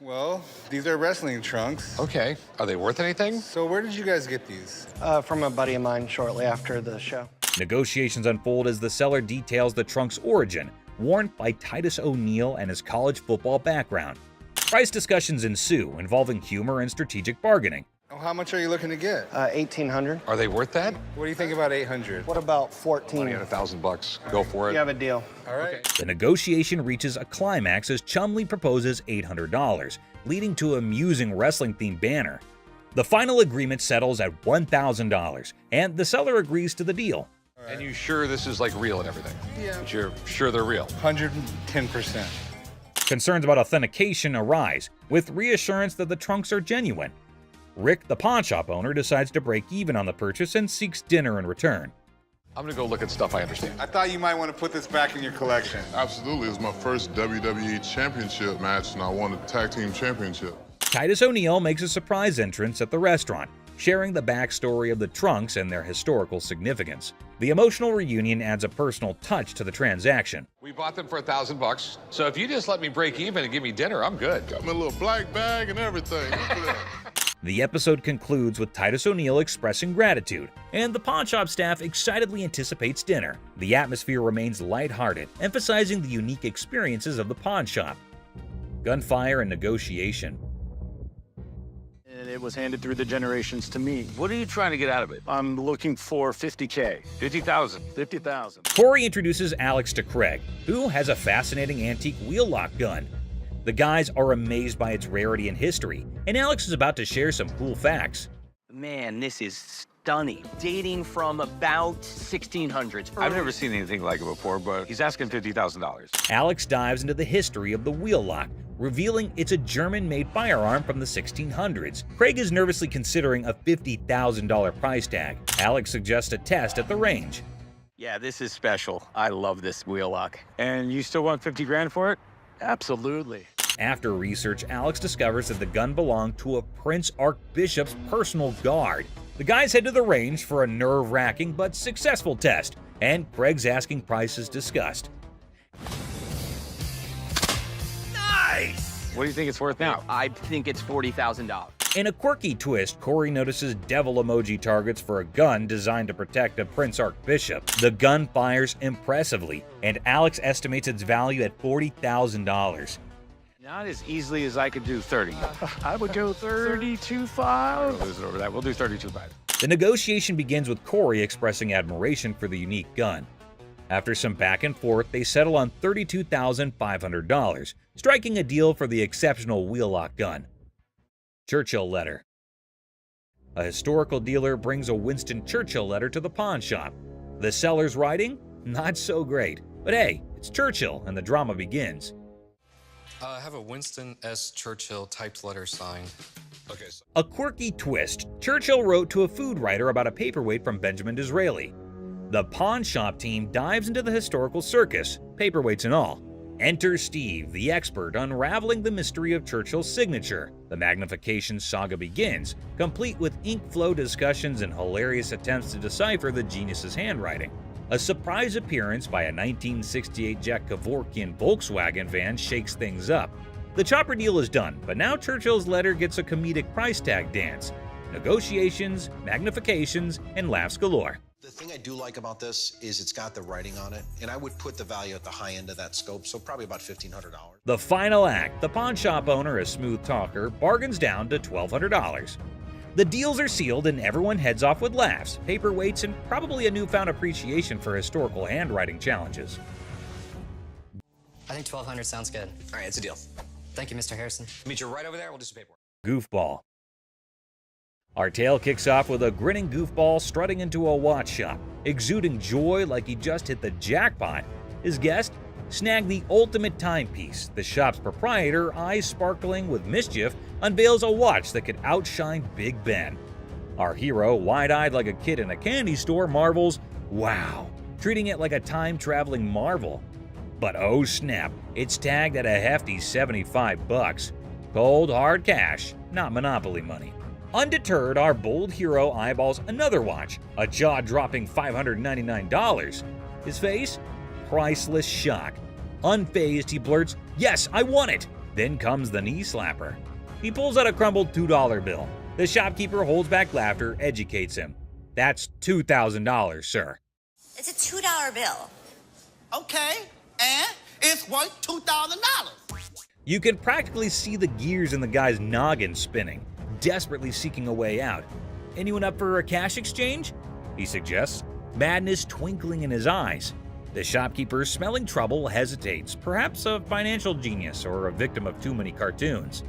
Well, these are wrestling trunks. Okay, are they worth anything? So where did you guys get these? From a buddy of mine shortly after the show. Negotiations unfold as the seller details the trunk's origin, worn by Titus O'Neil and his college football background. Price discussions ensue, involving humor and strategic bargaining. Oh, how much are you looking to get? 1,800. Are they worth that? What do you think about 800? What about 14? Money at $1,000. Go for it. You have a deal. All right. The negotiation reaches a climax as Chumley proposes $800, leading to a amusing wrestling-themed banner. The final agreement settles at $1,000, and the seller agrees to the deal. And you sure this is like real and everything? Yeah. But you're sure they're real? 110%. Concerns about authentication arise, with reassurance that the trunks are genuine. Rick, the pawn shop owner, decides to break even on the purchase and seeks dinner in return. I'm gonna go look at stuff I understand. I thought you might want to put this back in your collection. Absolutely. It was my first WWE Championship match, and I won the Tag Team Championship. Titus O'Neil makes a surprise entrance at the restaurant, sharing the backstory of the trunks and their historical significance. The emotional reunion adds a personal touch to the transaction. We bought them for $1,000. So if you just let me break even and give me dinner, I'm good. Got me a little black bag and everything. Look at that. The episode concludes with Titus O'Neil expressing gratitude, and the pawn shop staff excitedly anticipates dinner. The atmosphere remains lighthearted, emphasizing the unique experiences of the pawn shop. Gunfire and negotiation. And it was handed through the generations to me. What are you trying to get out of it? I'm looking for $50K. 50,000. 50,000. Corey introduces Alex to Craig, who has a fascinating antique wheel lock gun. The guys are amazed by its rarity and history, and Alex is about to share some cool facts. Man, this is stunning. Dating from about 1600s. I've never seen anything like it before, but he's asking $50,000. Alex dives into the history of the wheel lock, revealing it's a German-made firearm from the 1600s. Craig is nervously considering a $50,000 price tag. Alex suggests a test at the range. Yeah, this is special. I love this wheel lock. And you still want 50 grand for it? Absolutely. After research, Alex discovers that the gun belonged to a Prince Archbishop's personal guard. The guys head to the range for a nerve-wracking but successful test, and Craig's asking price is discussed. Nice! What do you think it's worth now? I think it's $40,000. In a quirky twist, Corey notices devil emoji targets for a gun designed to protect a Prince Archbishop. The gun fires impressively, and Alex estimates its value at $40,000. Not as easily as I could do 30. I would go 32.5. We'll lose it over that. We'll do 32.5. The negotiation begins with Corey expressing admiration for the unique gun. After some back and forth, they settle on $32,500, striking a deal for the exceptional wheel lock gun. Churchill letter. A historical dealer brings a Winston Churchill letter to the pawn shop. The seller's writing? Not so great. But hey, it's Churchill, and the drama begins. I have a Winston S. Churchill typed letter signed. Okay. A quirky twist. Churchill wrote to a food writer about a paperweight from Benjamin Disraeli. The pawn shop team dives into the historical circus, paperweights and all. Enter Steve, the expert, unraveling the mystery of Churchill's signature. The magnification saga begins, complete with ink flow discussions and hilarious attempts to decipher the genius's handwriting. A surprise appearance by a 1968 Jack Kevorkian Volkswagen van shakes things up. The chopper deal is done, but now Churchill's letter gets a comedic price tag dance. Negotiations, magnifications, and laughs galore. The thing I do like about this is it's got the writing on it, and I would put the value at the high end of that scope, so probably about $1,500. The final act, the pawn shop owner, a smooth talker, bargains down to $1,200. The deals are sealed and everyone heads off with laughs, paperweights, and probably a newfound appreciation for historical handwriting challenges. I think 1,200 sounds good. All right, it's a deal. Thank you, Mr. Harrison. Meet you right over there. We'll do some paperwork. Goofball. Our tale kicks off with a grinning goofball strutting into a watch shop, exuding joy like he just hit the jackpot. His guest snagged the ultimate timepiece. The shop's proprietor, eyes sparkling with mischief, unveils a watch that could outshine Big Ben. Our hero, wide-eyed like a kid in a candy store, marvels, "Wow," treating it like a time-traveling marvel. But oh snap, it's tagged at a hefty $75. Cold, hard cash, not Monopoly money. Undeterred, our bold hero eyeballs another watch, a jaw-dropping $599. His face? Priceless shock. Unfazed, he blurts, "Yes, I want it!" Then comes the knee slapper. He pulls out a crumbled $2 bill. The shopkeeper holds back laughter, educates him. "That's $2,000, sir." It's a $2 bill. Okay, and it's worth $2,000. You can practically see the gears in the guy's noggin spinning, desperately seeking a way out. "Anyone up for a cash exchange?" he suggests, madness twinkling in his eyes. The shopkeeper, smelling trouble, hesitates, perhaps a financial genius or a victim of too many cartoons.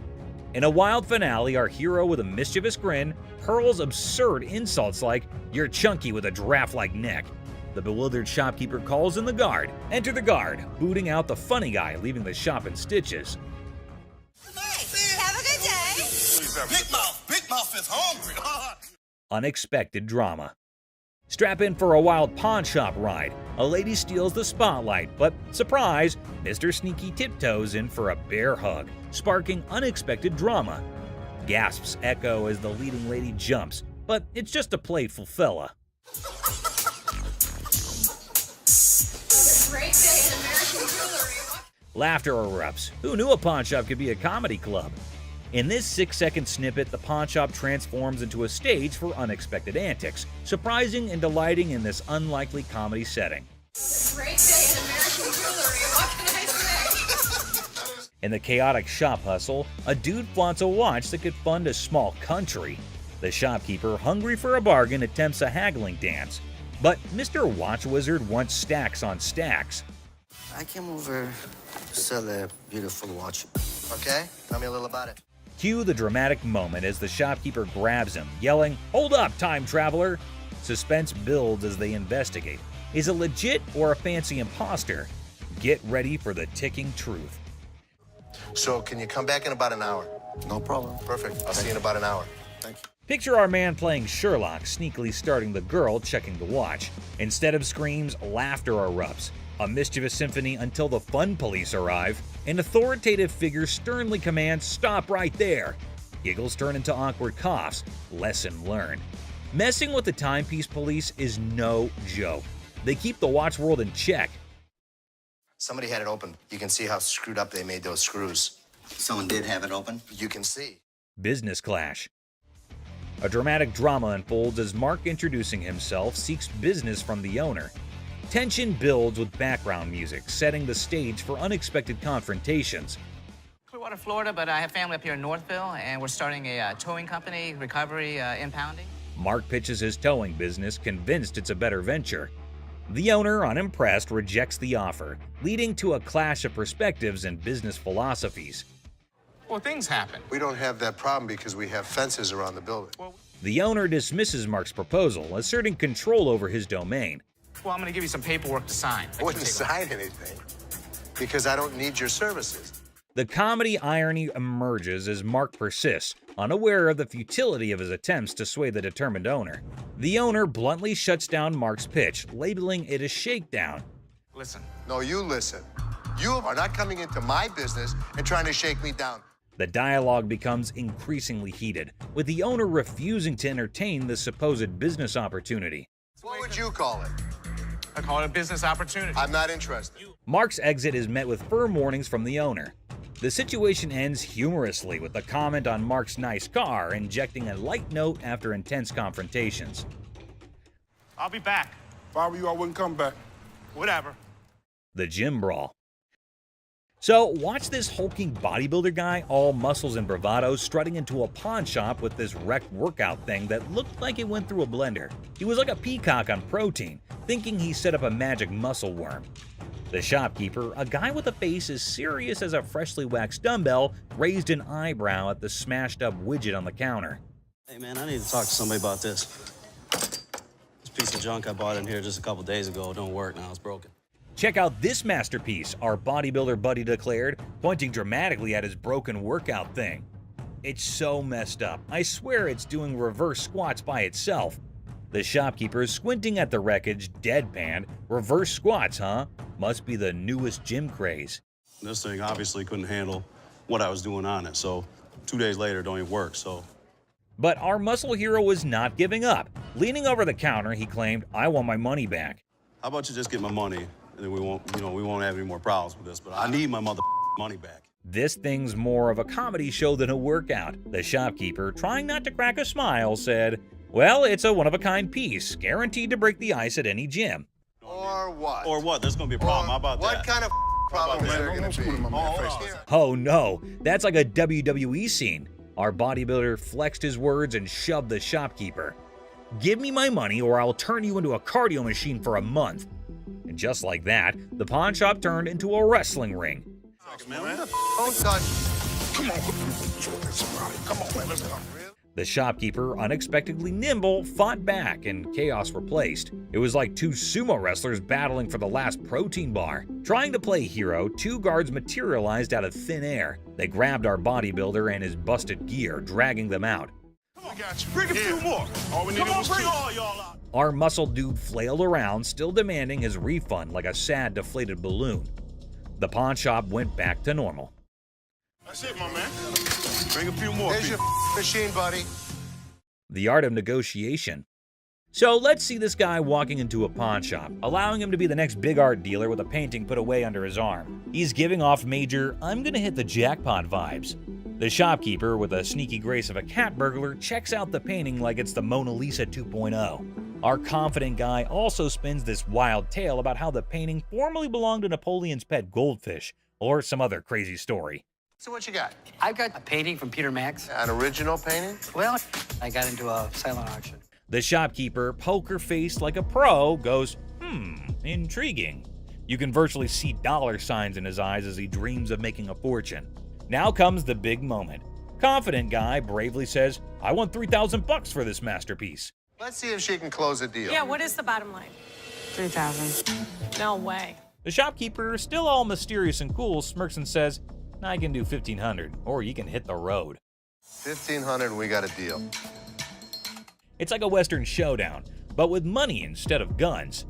In a wild finale, our hero with a mischievous grin hurls absurd insults like, "You're chunky with a giraffe-like neck." The bewildered shopkeeper calls in the guard. Enter the guard, booting out the funny guy, leaving the shop in stitches. Have a good day. Big Mouth is hungry. Unexpected drama. Strap in for a wild pawn shop ride. A lady steals the spotlight, but surprise, Mr. Sneaky tiptoes in for a bear hug, sparking unexpected drama. Gasps echo as the leading lady jumps, but it's just a playful fella. Laughter erupts. Who knew a pawn shop could be a comedy club? In this 6-second snippet, the pawn shop transforms into a stage for unexpected antics, surprising and delighting in this unlikely comedy setting. Great day in American jewelry. What can I say? In the chaotic shop hustle, a dude flaunts a watch that could fund a small country. The shopkeeper, hungry for a bargain, attempts a haggling dance. But Mr. Watch Wizard wants stacks on stacks. I came over to sell a beautiful watch. Okay? Tell me a little about it. Cue the dramatic moment as the shopkeeper grabs him, yelling, "Hold up, time traveler!" Suspense builds as they investigate. Is it legit or a fancy imposter? Get ready for the ticking truth. So, can you come back in about an hour? No problem. Perfect. I'll see you in about an hour. Thank you. Picture our man playing Sherlock, sneakily starting the girl checking the watch. Instead of screams, laughter erupts. A mischievous symphony until the fun police arrive. An authoritative figure sternly commands, "Stop right there!" Giggles turn into awkward coughs. Lesson learned. Messing with the timepiece police is no joke. They keep the watch world in check. Somebody had it open. You can see how screwed up they made those screws. Someone did have it open? You can see. Business clash. A dramatic drama unfolds as Mark, introducing himself, seeks business from the owner. Tension builds with background music, setting the stage for unexpected confrontations. Clearwater, Florida, but I have family up here in Northville, and we're starting a towing company, recovery, impounding. Mark pitches his towing business, convinced it's a better venture. The owner, unimpressed, rejects the offer, leading to a clash of perspectives and business philosophies. Well, things happen. We don't have that problem because we have fences around the building. The owner dismisses Mark's proposal, asserting control over his domain. Well, I'm going to give you some paperwork to sign. I wouldn't sign anything because I don't need your services. The comedy irony emerges as Mark persists, unaware of the futility of his attempts to sway the determined owner. The owner bluntly shuts down Mark's pitch, labeling it a shakedown. Listen. No, you listen. You are not coming into my business and trying to shake me down. The dialogue becomes increasingly heated, with the owner refusing to entertain the supposed business opportunity. What would you call it? I call it a business opportunity. I'm not interested. Mark's exit is met with firm warnings from the owner. The situation ends humorously with a comment on Mark's nice car, injecting a light note after intense confrontations. I'll be back. If I were you, I wouldn't come back. Whatever. The gym brawl. So, watch this hulking bodybuilder guy, all muscles and bravado, strutting into a pawn shop with this wrecked workout thing that looked like it went through a blender. He was like a peacock on protein, thinking he set up a magic muscle worm. The shopkeeper, a guy with a face as serious as a freshly waxed dumbbell, raised an eyebrow at the smashed up widget on the counter. Hey man, I need to talk to somebody about this. This piece of junk I bought in here just a couple days ago don't work now, it's broken. Check out this masterpiece, our bodybuilder buddy declared, pointing dramatically at his broken workout thing. It's so messed up. I swear it's doing reverse squats by itself. The shopkeeper is squinting at the wreckage, deadpan. Reverse squats, huh? Must be the newest gym craze. This thing obviously couldn't handle what I was doing on it, so 2 days later it don't even work, so. But our muscle hero was not giving up. Leaning over the counter, he claimed, "I want my money back." How about you just get my money, and then we won't have any more problems with this, but I need my money back. This thing's more of a comedy show than a workout. The shopkeeper, trying not to crack a smile, said, "Well, it's a one-of-a-kind piece, guaranteed to break the ice at any gym." Or what? Or what? There's gonna be a problem. How about what that? kind of problem is there gonna be? Oh no, that's like a WWE scene. Our bodybuilder flexed his words and shoved the shopkeeper. "Give me my money or I'll turn you into a cardio machine for a month." And just like that, the pawn shop turned into a wrestling ring. Don't touch. Come on, come on, man, let's go. The shopkeeper, unexpectedly nimble, fought back and chaos replaced. It was like two sumo wrestlers battling for the last protein bar. Trying to play hero, two guards materialized out of thin air. They grabbed our bodybuilder and his busted gear, dragging them out. We got you. Bring a few more. All we need Come on, was bring two. all y'all out. Our muscle dude flailed around, still demanding his refund like a sad, deflated balloon. The pawn shop went back to normal. That's it, my man. Bring a few more. There's your machine, buddy. The art of negotiation. So let's see this guy walking into a pawn shop, allowing him to be the next big art dealer with a painting put away under his arm. He's giving off major, I'm gonna hit the jackpot vibes. The shopkeeper, with a sneaky grace of a cat burglar, checks out the painting like it's the Mona Lisa 2.0. Our confident guy also spins this wild tale about how the painting formerly belonged to Napoleon's pet goldfish, or some other crazy story. So what you got? I've got a painting from Peter Max. An original painting? Well, I got into a silent auction. The shopkeeper, poker-faced like a pro, goes, intriguing. You can virtually see dollar signs in his eyes as he dreams of making a fortune. Now comes the big moment. Confident guy bravely says, I want $3,000 for this masterpiece. Let's see if she can close a deal. Yeah, what is the bottom line? 3,000. No way. The shopkeeper, still all mysterious and cool, smirks and says, I can do 1,500, or you can hit the road. 1,500 and we got a deal. It's like a Western showdown, but with money instead of guns.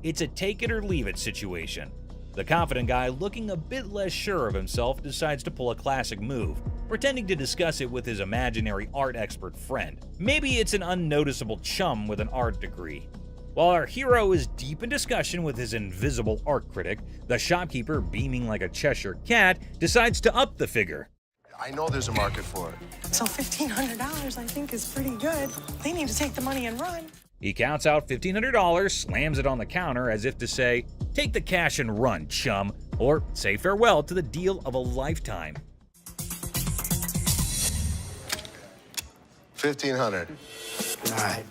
It's a take it or leave it situation. The confident guy, looking a bit less sure of himself, decides to pull a classic move, pretending to discuss it with his imaginary art expert friend. Maybe it's an unnoticeable chum with an art degree. While our hero is deep in discussion with his invisible art critic, the shopkeeper, beaming like a Cheshire cat, decides to up the figure. I know there's a market for it. So $1,500 I think is pretty good. They need to take the money and run. He counts out $1,500, slams it on the counter as if to say, take the cash and run, chum, or say farewell to the deal of a lifetime. 1,500. All right.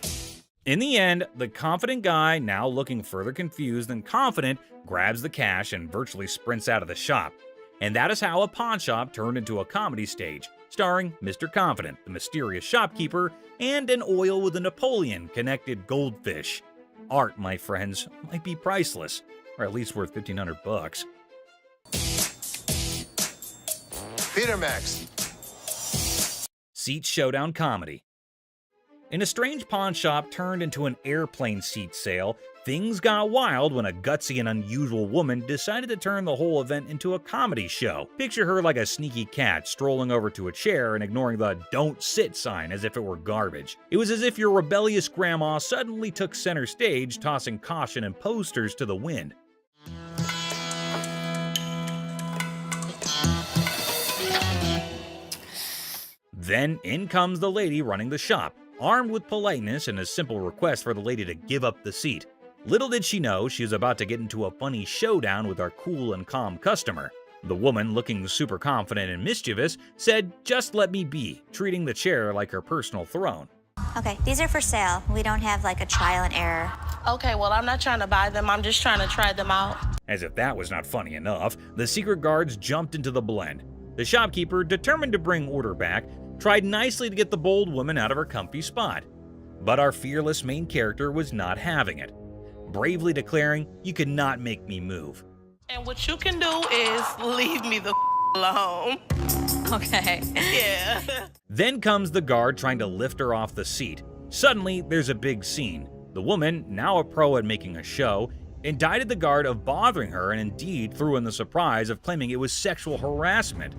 In the end, the confident guy, now looking further confused than confident, grabs the cash and virtually sprints out of the shop. And that is how a pawn shop turned into a comedy stage, starring Mr. Confident, the mysterious shopkeeper, and an oil with a Napoleon-connected goldfish. Art, my friends, might be priceless, or at least worth $1,500. Peter Max. Seat showdown comedy. In a strange pawn shop turned into an airplane seat sale, things got wild when a gutsy and unusual woman decided to turn the whole event into a comedy show. Picture her like a sneaky cat strolling over to a chair and ignoring the "Don't Sit" sign as if it were garbage. It was as if your rebellious grandma suddenly took center stage, tossing caution and posters to the wind. Then in comes the lady running the shop, armed with politeness and a simple request for the lady to give up the seat. Little did she know she was about to get into a funny showdown with our cool and calm customer. The woman, looking super confident and mischievous, said, "Just let me be," treating the chair like her personal throne. Okay, these are for sale. We don't have like a trial and error. Okay, well, I'm not trying to buy them. I'm just trying to try them out. As if that was not funny enough, the secret guards jumped into the blend. The shopkeeper, determined to bring order back, tried nicely to get the bold woman out of her comfy spot. But our fearless main character was not having it, bravely declaring, "You cannot make me move." And what you can do is leave me the alone. Okay. Yeah. Then comes the guard trying to lift her off the seat. Suddenly, there's a big scene. The woman, now a pro at making a show, indicted the guard of bothering her and indeed threw in the surprise of claiming it was sexual harassment.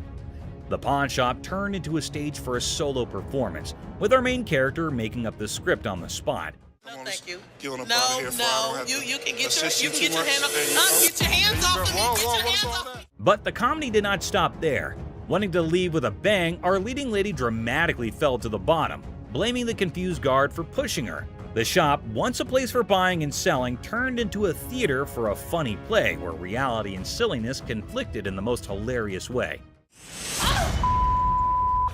The pawn shop turned into a stage for a solo performance, with our main character making up the script on the spot. No, thank you. Get on up No, out of here before I no, don't have you to can get assist your you get too your much. hand off. There you go. Get your hands off of me. Whoa, Get whoa, your what's hands all off. that? But the comedy did not stop there. Wanting to leave with a bang, our leading lady dramatically fell to the bottom, blaming the confused guard for pushing her. The shop, once a place for buying and selling, turned into a theater for a funny play where reality and silliness conflicted in the most hilarious way.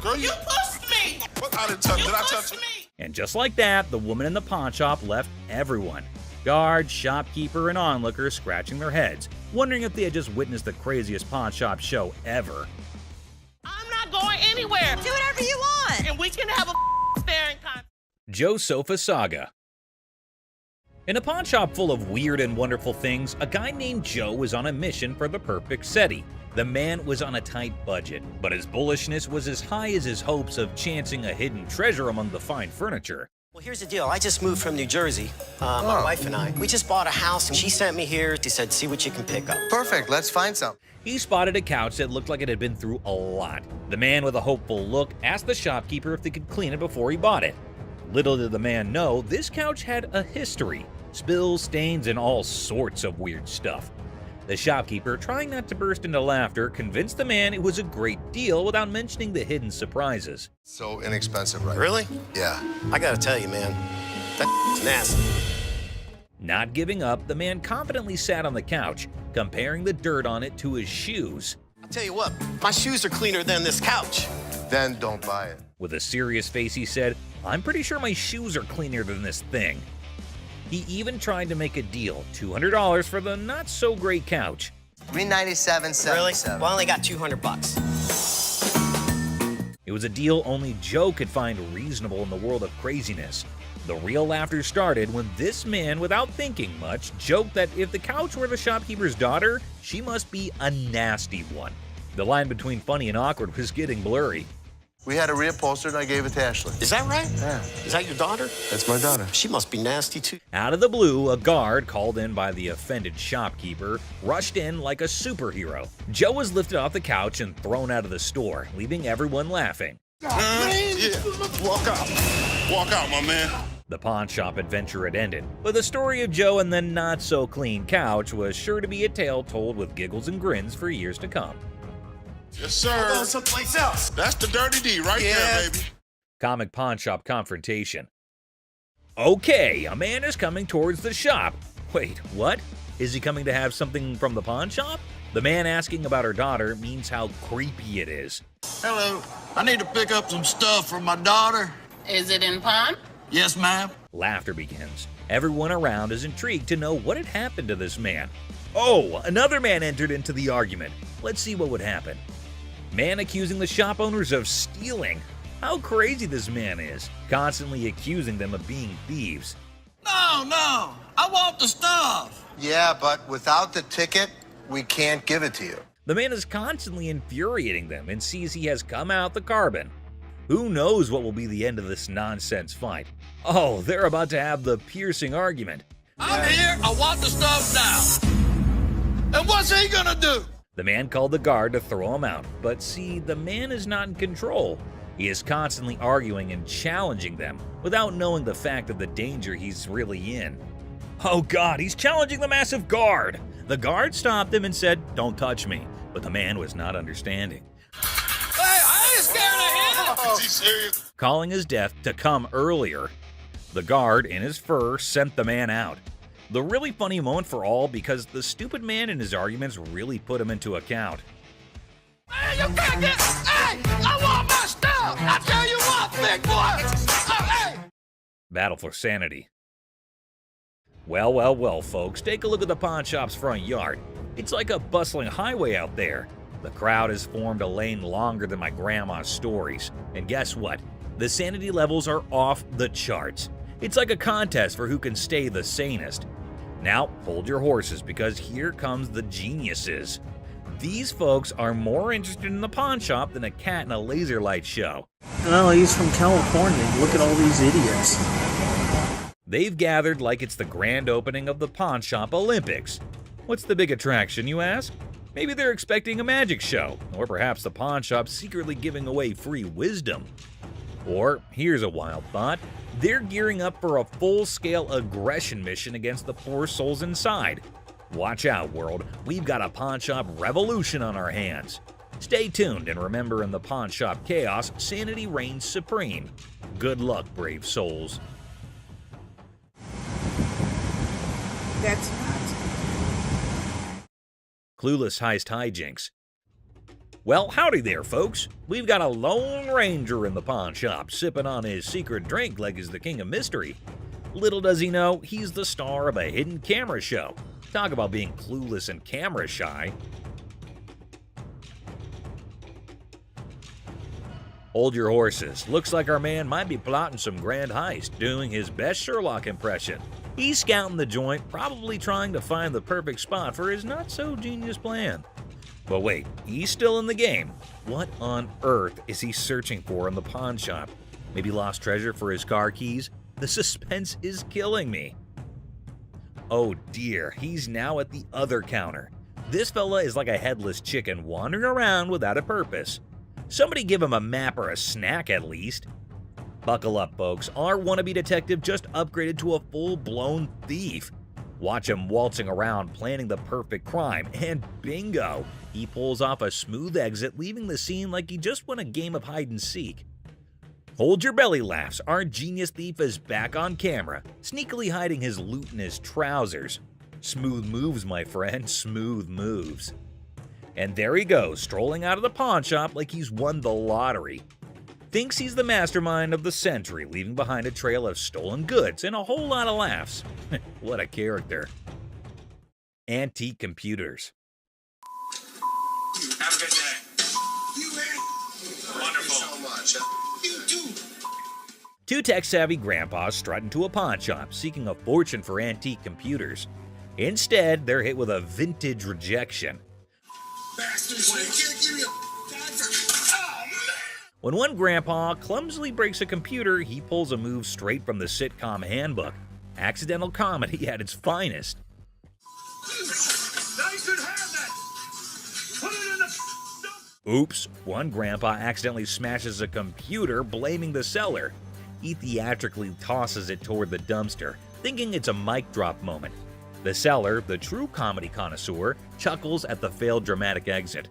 Girl, You pushed me. What? I didn't touch. You Did I pushed touch it? me. And just like that, the woman in the pawn shop left everyone. Guard, shopkeeper, and onlookers scratching their heads, wondering if they had just witnessed the craziest pawn shop show ever. I'm not going anywhere. Do whatever you want. And we can have a staring contest. Joe Sofa Saga. In a pawn shop full of weird and wonderful things, a guy named Joe was on a mission for the perfect SETI. The man was on a tight budget, but his bullishness was as high as his hopes of chancing a hidden treasure among the fine furniture. Well, here's the deal. I just moved from New Jersey. My wife and I. We just bought a house, and she sent me here. She said, see what you can pick up. Perfect. Let's find some. He spotted a couch that looked like it had been through a lot. The man with a hopeful look asked the shopkeeper if they could clean it before he bought it. Little did the man know, this couch had a history. Spills, stains, and all sorts of weird stuff. The shopkeeper, trying not to burst into laughter, convinced the man it was a great deal without mentioning the hidden surprises. So inexpensive, right? Really? Yeah. I gotta tell you, man, that's nasty. Not giving up, the man confidently sat on the couch, comparing the dirt on it to his shoes. I'll tell you what, my shoes are cleaner than this couch. Then don't buy it. With a serious face, he said, "I'm pretty sure my shoes are cleaner than this thing." He even tried to make a deal, $200 for the not-so-great couch. $397.77. Really? Well, I only got $200. It was a deal only Joe could find reasonable in the world of craziness. The real laughter started when this man, without thinking much, joked that if the couch were the shopkeeper's daughter, she must be a nasty one. The line between funny and awkward was getting blurry. We had a reupholstered and I gave it to Ashley. Is that right? Yeah. Is that your daughter? That's my daughter. She must be nasty, too. Out of the blue, a guard, called in by the offended shopkeeper, rushed in like a superhero. Joe was lifted off the couch and thrown out of the store, leaving everyone laughing. Walk out. Walk out, my man. The pawn shop adventure had ended, but the story of Joe and the not-so-clean couch was sure to be a tale told with giggles and grins for years to come. Yes, sir. Go someplace else. That's the Dirty D right there, baby. Comic pawn shop confrontation. Okay, a man is coming towards the shop. Wait, what? Is he coming to have something from the pawn shop? The man asking about her daughter means how creepy it is. Hello. I need to pick up some stuff from my daughter. Is it in pawn? Yes, ma'am. Laughter begins. Everyone around is intrigued to know what had happened to this man. Oh, another man entered into the argument. Let's see what would happen. Man accusing the shop owners of stealing. How crazy this man is, constantly accusing them of being thieves. No, I want the stuff. Yeah, but without the ticket, we can't give it to you. The man is constantly infuriating them and sees he has come out the carbon. Who knows what will be the end of this nonsense fight? Oh, they're about to have the piercing argument. I'm here, I want the stuff now. And what's he gonna do? The man called the guard to throw him out, but see, the man is not in control. He is constantly arguing and challenging them without knowing the fact of the danger he's really in. Oh God, he's challenging the massive guard! The guard stopped him and said, "Don't touch me," but the man was not understanding. Hey, I ain't scared of him! Is he serious? Calling his death to come earlier. The guard, in his fur, sent the man out. The really funny moment for all because the stupid man in his arguments really put him into account. Hey, you can't get... Hey, I want my stuff! I tell you what, big boy! Hey! Battle for sanity. Well, folks, take a look at the pawn shop's front yard. It's like a bustling highway out there. The crowd has formed a lane longer than my grandma's stories. And guess what? The sanity levels are off the charts. It's like a contest for who can stay the sanest. Now, hold your horses because here comes the geniuses. These folks are more interested in the pawn shop than a cat in a laser light show. Well, he's from California. Look at all these idiots. They've gathered like it's the grand opening of the Pawn Shop Olympics. What's the big attraction, you ask? Maybe they're expecting a magic show, or perhaps the pawn shop secretly giving away free wisdom. Or, here's a wild thought, they're gearing up for a full-scale aggression mission against the poor souls inside. Watch out, world, we've got a pawn shop revolution on our hands. Stay tuned and remember, in the pawn shop chaos, sanity reigns supreme. Good luck, brave souls. That's not... Clueless heist hijinks. Well, howdy there, folks. We've got a Lone Ranger in the pawn shop, sipping on his secret drink like he's the king of mystery. Little does he know, he's the star of a hidden camera show. Talk about being clueless and camera shy. Hold your horses. Looks like our man might be plotting some grand heist, doing his best Sherlock impression. He's scouting the joint, probably trying to find the perfect spot for his not-so-genius plan. But wait, he's still in the game. What on earth is he searching for in the pawn shop? Maybe lost treasure for his car keys? The suspense is killing me. Oh dear, he's now at the other counter. This fella is like a headless chicken wandering around without a purpose. Somebody give him a map or a snack at least. Buckle up, folks. Our wannabe detective just upgraded to a full-blown thief. Watch him waltzing around planning the perfect crime, and bingo! He pulls off a smooth exit, leaving the scene like he just won a game of hide-and-seek. Hold your belly laughs, our genius thief is back on camera, sneakily hiding his loot in his trousers. Smooth moves, my friend, smooth moves. And there he goes, strolling out of the pawn shop like he's won the lottery. Thinks he's the mastermind of the century, leaving behind a trail of stolen goods and a whole lot of laughs. What a character. Antique computers. Have a good day. You ready? Wonderful. Thank you so much. You too. Two tech-savvy grandpas strut into a pawn shop, seeking a fortune for antique computers. Instead, they're hit with a vintage rejection. Bastards, you can't give me a dime for... Oh, man! When one grandpa clumsily breaks a computer, he pulls a move straight from the sitcom handbook. Accidental comedy at its finest. Now you should have that. Put it in the... Oops, one grandpa accidentally smashes a computer, blaming the seller. He theatrically tosses it toward the dumpster, thinking it's a mic drop moment. The seller, the true comedy connoisseur, chuckles at the failed dramatic exit.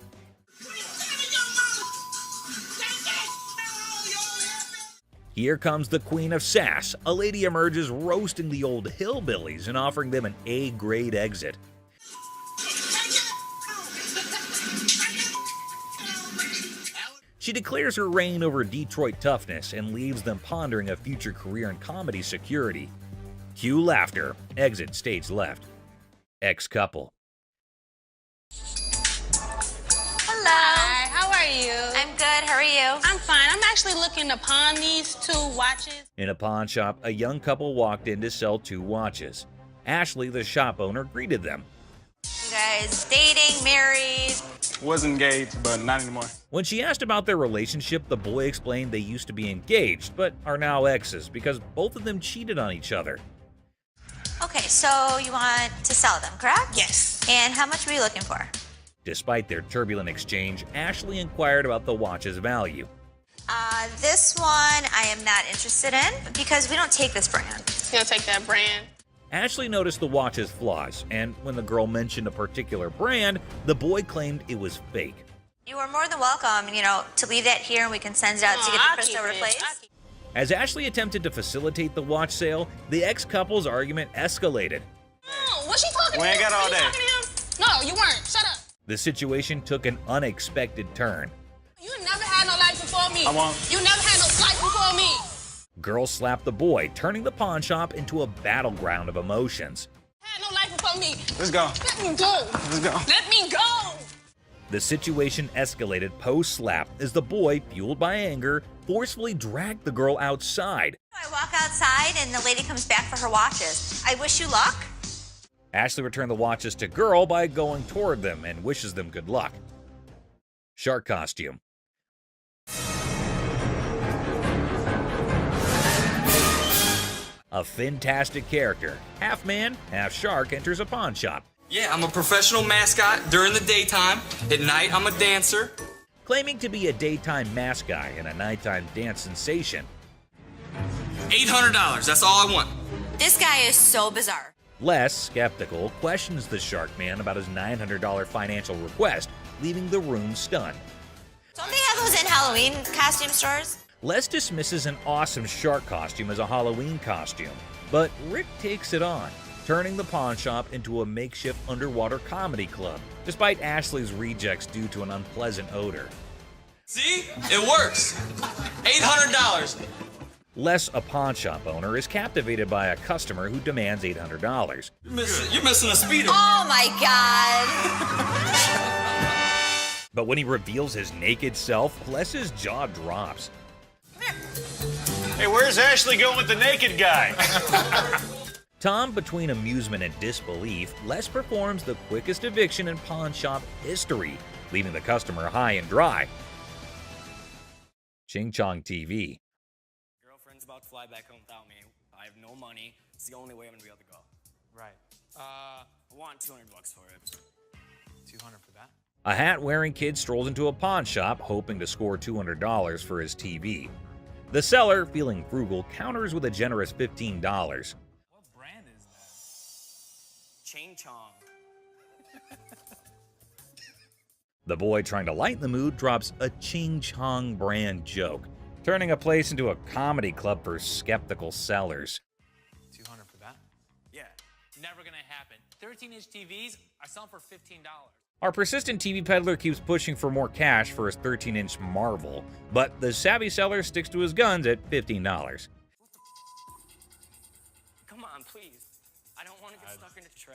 Here comes the queen of sass. A lady emerges roasting the old hillbillies and offering them an A-grade exit. She declares her reign over Detroit toughness and leaves them pondering a future career in comedy security. Cue laughter. Exit stage left. Ex-couple. Hello. Hi, how are you? I'm good. How are you? I'm fine. I'm actually looking to pawn these 2 watches. In a pawn shop, a young couple walked in to sell 2 watches. Ashley, the shop owner, greeted them. You guys dating, married? Was engaged, but not anymore. When she asked about their relationship, the boy explained they used to be engaged, but are now exes because both of them cheated on each other. Okay, so you want to sell them, correct? Yes. And how much were you looking for? Despite their turbulent exchange, Ashley inquired about the watch's value. This one I am not interested in because we don't take this brand. You'll take that brand. Ashley noticed the watch's flaws, and when the girl mentioned a particular brand, the boy claimed it was fake. You are more than welcome, to leave that here and we can send it out to get the crystal replaced. As Ashley attempted to facilitate the watch sale, the ex-couple's argument escalated. Oh, what's she talking to? We ain't got all Were you day. talking to him? No, you weren't. Shut up. The situation took an unexpected turn. You never had no life before me. I won't. You never had no life before me. Girl slapped the boy, turning the pawn shop into a battleground of emotions. Had no life before me. Let's go. Let me go. Let's go. Let me go. The situation escalated post-slap as the boy, fueled by anger, forcefully dragged the girl outside. I walk outside and the lady comes back for her watches. I wish you luck. Ashley returned the watches to girl by going toward them and wishes them good luck. Shark costume. A fantastic character, half man, half shark, enters a pawn shop. Yeah, I'm a professional mascot during the daytime. At night, I'm a dancer. Claiming to be a daytime mascot and a nighttime dance sensation. $800, that's all I want. This guy is so bizarre. Les, skeptical, questions the shark man about his $900 financial request, leaving the room stunned. Don't they have those in Halloween costume stores? Les dismisses an awesome shark costume as a Halloween costume, but Rick takes it on, turning the pawn shop into a makeshift underwater comedy club, despite Ashley's rejects due to an unpleasant odor. See? It works. $800. Les, a pawn shop owner, is captivated by a customer who demands $800. You're missing a speeder. Oh my God. But when he reveals his naked self, Les's jaw drops. Hey, where's Ashley going with the naked guy? Tom, between amusement and disbelief, Les performs the quickest eviction in pawn shop history, leaving the customer high and dry. Ching Chong TV. Girlfriend's about to fly back home without me. I have no money. It's the only way I'm gonna be able to go. Right. I want $200 for it. 200 for that? A hat-wearing kid strolls into a pawn shop, hoping to score $200 for his TV. The seller, feeling frugal, counters with a generous $15. What brand is that? Ching Chong. The boy, trying to lighten the mood, drops a Ching Chong brand joke, turning a place into a comedy club for skeptical sellers. 200 for that? Yeah, never gonna happen. 13-inch TVs, I sell them for $15. Our persistent TV peddler keeps pushing for more cash for his 13-inch Marvel, but the savvy seller sticks to his guns at $15. Come on, please. I don't want to get stuck in a tray.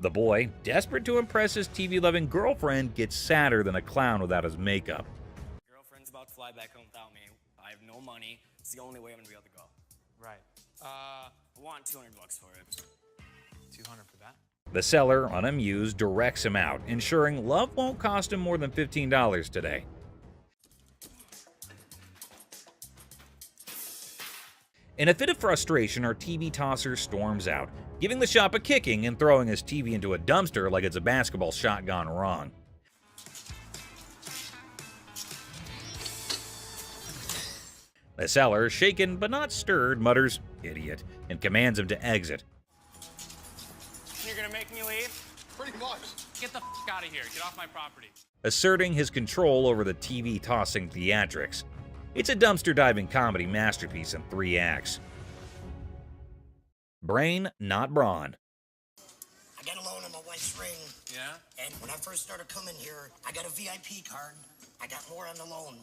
The boy, desperate to impress his TV-loving girlfriend, gets sadder than a clown without his makeup. Girlfriend's about to fly back home without me. I have no money. It's the only way I'm gonna be able to go. Right. I want $200 for it. 200 for that? The seller, unamused, directs him out, ensuring love won't cost him more than $15 today. In a fit of frustration, our TV tosser storms out, giving the shop a kicking and throwing his TV into a dumpster like it's a basketball shot gone wrong. The seller, shaken but not stirred, mutters, "Idiot," and commands him to exit. You're gonna make me leave? Pretty much. Get the f out of here. Get off my property. Asserting his control over the TV-tossing theatrics. It's a dumpster-diving comedy masterpiece in 3 acts. Brain, not brawn. I got a loan on my wife's ring. Yeah? And when I first started coming here, I got a VIP card. I got more on the loan.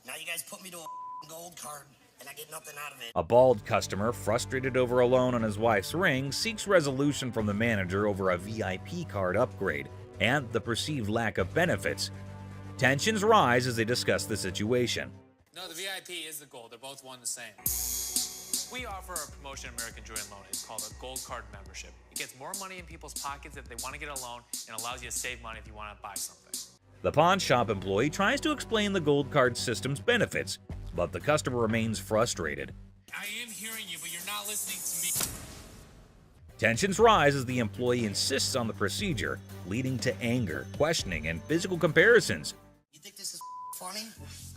Now you guys put me to a gold card, and I get nothing out of it. A bald customer, frustrated over a loan on his wife's ring, seeks resolution from the manager over a VIP card upgrade and the perceived lack of benefits. Tensions rise as they discuss the situation. No, the VIP is the gold. They're both one the same. We offer a promotion at American Jewelry and Loan. It's called a Gold Card membership. It gets more money in people's pockets if they want to get a loan and allows you to save money if you want to buy something. The pawn shop employee tries to explain the gold card system's benefits, but the customer remains frustrated. I am hearing you, but you're not listening to me. Tensions rise as the employee insists on the procedure, leading to anger, questioning, and physical comparisons. You think this is funny?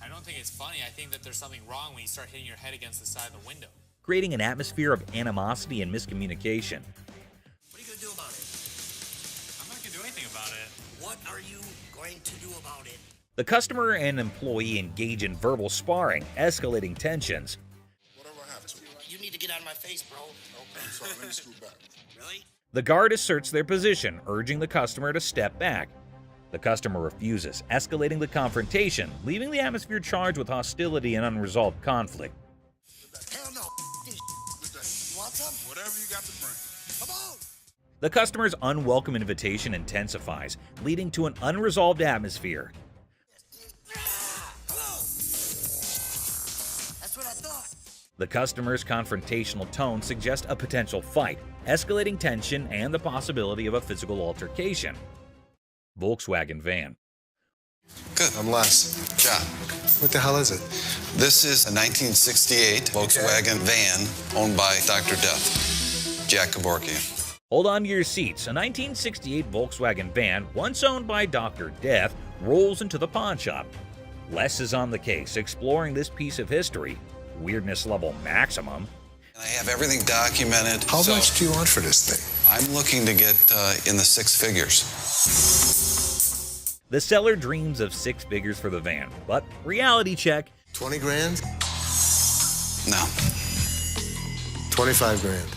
I don't think it's funny. I think that there's something wrong when you start hitting your head against the side of the window. Creating an atmosphere of animosity and miscommunication. What are you gonna do about it? I'm not gonna do anything about it. What are you going to do about it? The customer and employee engage in verbal sparring, escalating tensions. Whatever I have to. You need to get out of my face, bro. Okay, I'm sorry. Let me scoot back. Really? The guard asserts their position, urging the customer to step back. The customer refuses, escalating the confrontation, leaving the atmosphere charged with hostility and unresolved conflict. Hell no. You want some? Whatever you got to bring. Come on. The customer's unwelcome invitation intensifies, leading to an unresolved atmosphere. That's what I thought. The customer's confrontational tone suggests a potential fight, escalating tension and the possibility of a physical altercation. Volkswagen van. Good. I'm Les. John. What the hell is it? This is a 1968 Volkswagen van owned by Dr. Death, Jack Kevorkian. Hold on to your seats. A 1968 Volkswagen van, once owned by Dr. Death, rolls into the pawn shop. Les is on the case, exploring this piece of history. Weirdness level maximum. I have everything documented. How much do you want for this thing? I'm looking to get in the 6 figures. The seller dreams of 6 figures for the van, but reality check. 20 grand? No. 25 grand.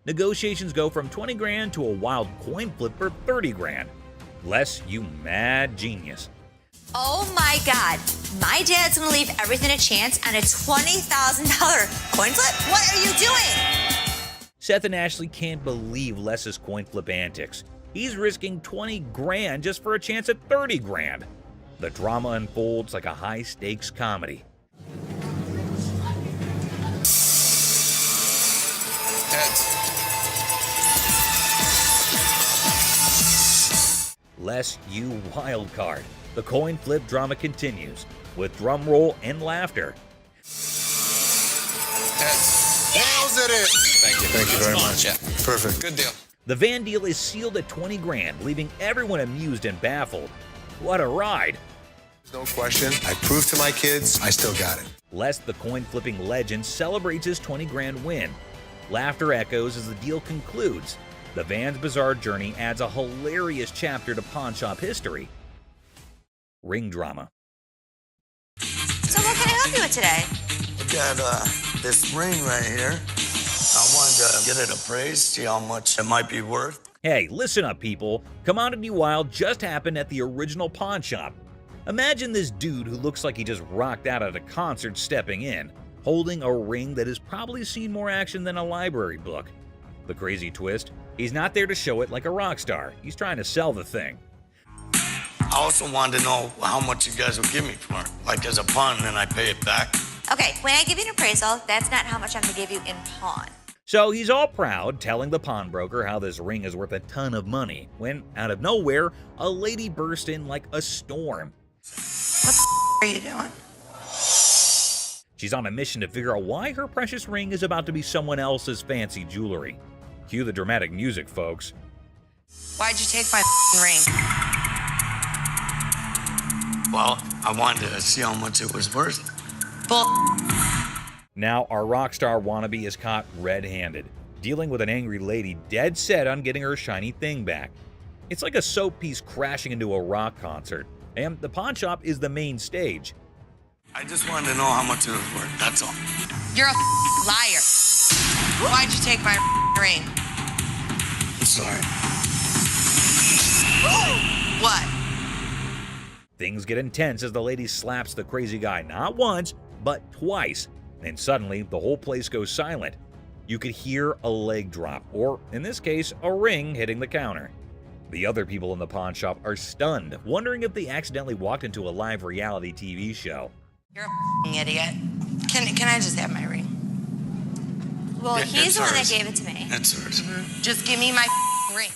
Negotiations go from 20 grand to a wild coin flip for 30 grand. Les, you mad genius. Oh my God. My dad's gonna leave everything a chance on a $20,000 coin flip? What are you doing? Seth and Ashley can't believe Les's coin flip antics. He's risking 20 grand just for a chance at 30 grand. The drama unfolds like a high-stakes comedy. Heads. Les, you wild card. The coin flip drama continues, with drum roll and laughter. Heads. Nails it! Thank you. Thank you very much. Yeah. Perfect. Good deal. The van deal is sealed at 20 grand, leaving everyone amused and baffled. What a ride! No question. I proved to my kids I still got it. Les, the coin-flipping legend, celebrates his 20 grand win. Laughter echoes as the deal concludes. The Van's bizarre journey adds a hilarious chapter to pawn shop history. Ring drama. So what can I help you with today? I got this ring right here. I wanted to get it appraised, see how much it might be worth. Hey, listen up, people. Commodity Wild just happened at the original pawn shop. Imagine this dude who looks like he just rocked out at a concert stepping in, holding a ring that has probably seen more action than a library book. The crazy twist, he's not there to show it like a rock star. He's trying to sell the thing. I also wanted to know how much you guys would give me for it. Like as a pawn, and then I pay it back. Okay, when I give you an appraisal, that's not how much I'm gonna give you in pawn. So he's all proud, telling the pawnbroker how this ring is worth a ton of money, when, out of nowhere, a lady burst in like a storm. What the are you doing? She's on a mission to figure out why her precious ring is about to be someone else's fancy jewelry. Cue the dramatic music, folks. Why'd you take my ring? Well, I wanted to see how much it was worth. Now, our rock star wannabe is caught red-handed, dealing with an angry lady dead set on getting her shiny thing back. It's like a soap piece crashing into a rock concert, and the pawn shop is the main stage. I just wanted to know how much it was worth, that's all. You're a liar. Why'd you take my ring? I'm sorry. What? Things get intense as the lady slaps the crazy guy not once, but twice. And suddenly, the whole place goes silent. You could hear a leg drop, or in this case, a ring hitting the counter. The other people in the pawn shop are stunned, wondering if they accidentally walked into a live reality TV show. You're a idiot. Can I just have my ring? Well, Yeah, he's the it's one that hers. gave it to me. That's hers. Just give me my ring.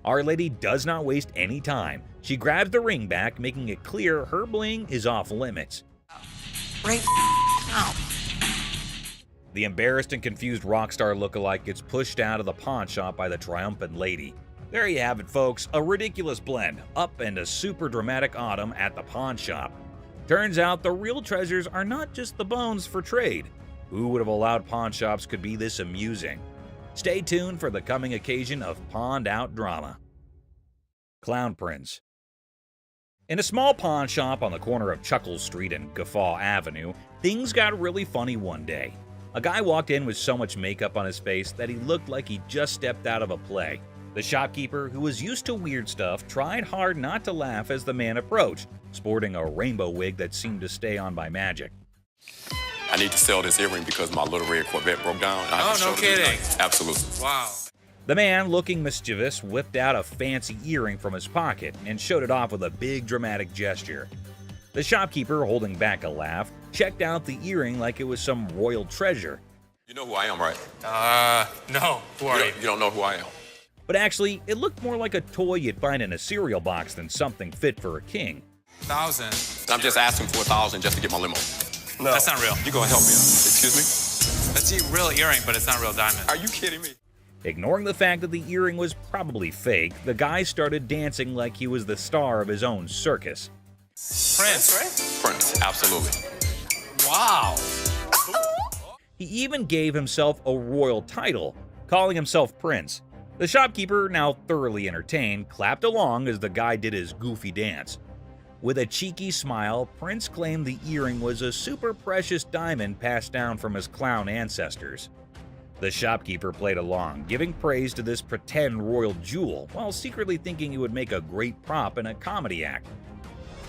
Our lady does not waste any time. She grabs the ring back, making it clear her bling is off limits. Right now. The embarrassed and confused rock star lookalike gets pushed out of the pawn shop by the triumphant lady. There you have it, folks, a ridiculous blend, up and a super dramatic autumn at the pawn shop. Turns out the real treasures are not just the bones for trade. Who would have allowed pawn shops could be this amusing? Stay tuned for the coming occasion of pawned out drama. Clown Prince. In a small pawn shop on the corner of Chuckles Street and Guffaw Avenue, things got really funny one day. A guy walked in with so much makeup on his face that he looked like he just stepped out of a play. The shopkeeper, who was used to weird stuff, tried hard not to laugh as the man approached, sporting a rainbow wig that seemed to stay on by magic. I need to sell this earring because my little red Corvette broke down. Oh, no kidding. Absolutely. Wow. The man, looking mischievous, whipped out a fancy earring from his pocket and showed it off with a big dramatic gesture. The shopkeeper, holding back a laugh, checked out the earring like it was some royal treasure. You know who I am, right? No. Who are you? You don't know who I am. But actually, it looked more like a toy you'd find in a cereal box than something fit for a king. 1,000. I'm just asking for 1,000 just to get my limo. No. That's not real. You gonna help me out? Excuse me? That's a real earring, but it's not real diamond. Are you kidding me? Ignoring the fact that the earring was probably fake, the guy started dancing like he was the star of his own circus. Prince, right? Prince, absolutely. Wow. He even gave himself a royal title, calling himself Prince. The shopkeeper, now thoroughly entertained, clapped along as the guy did his goofy dance. With a cheeky smile, Prince claimed the earring was a super precious diamond passed down from his clown ancestors. The shopkeeper played along, giving praise to this pretend royal jewel, while secretly thinking it would make a great prop in a comedy act.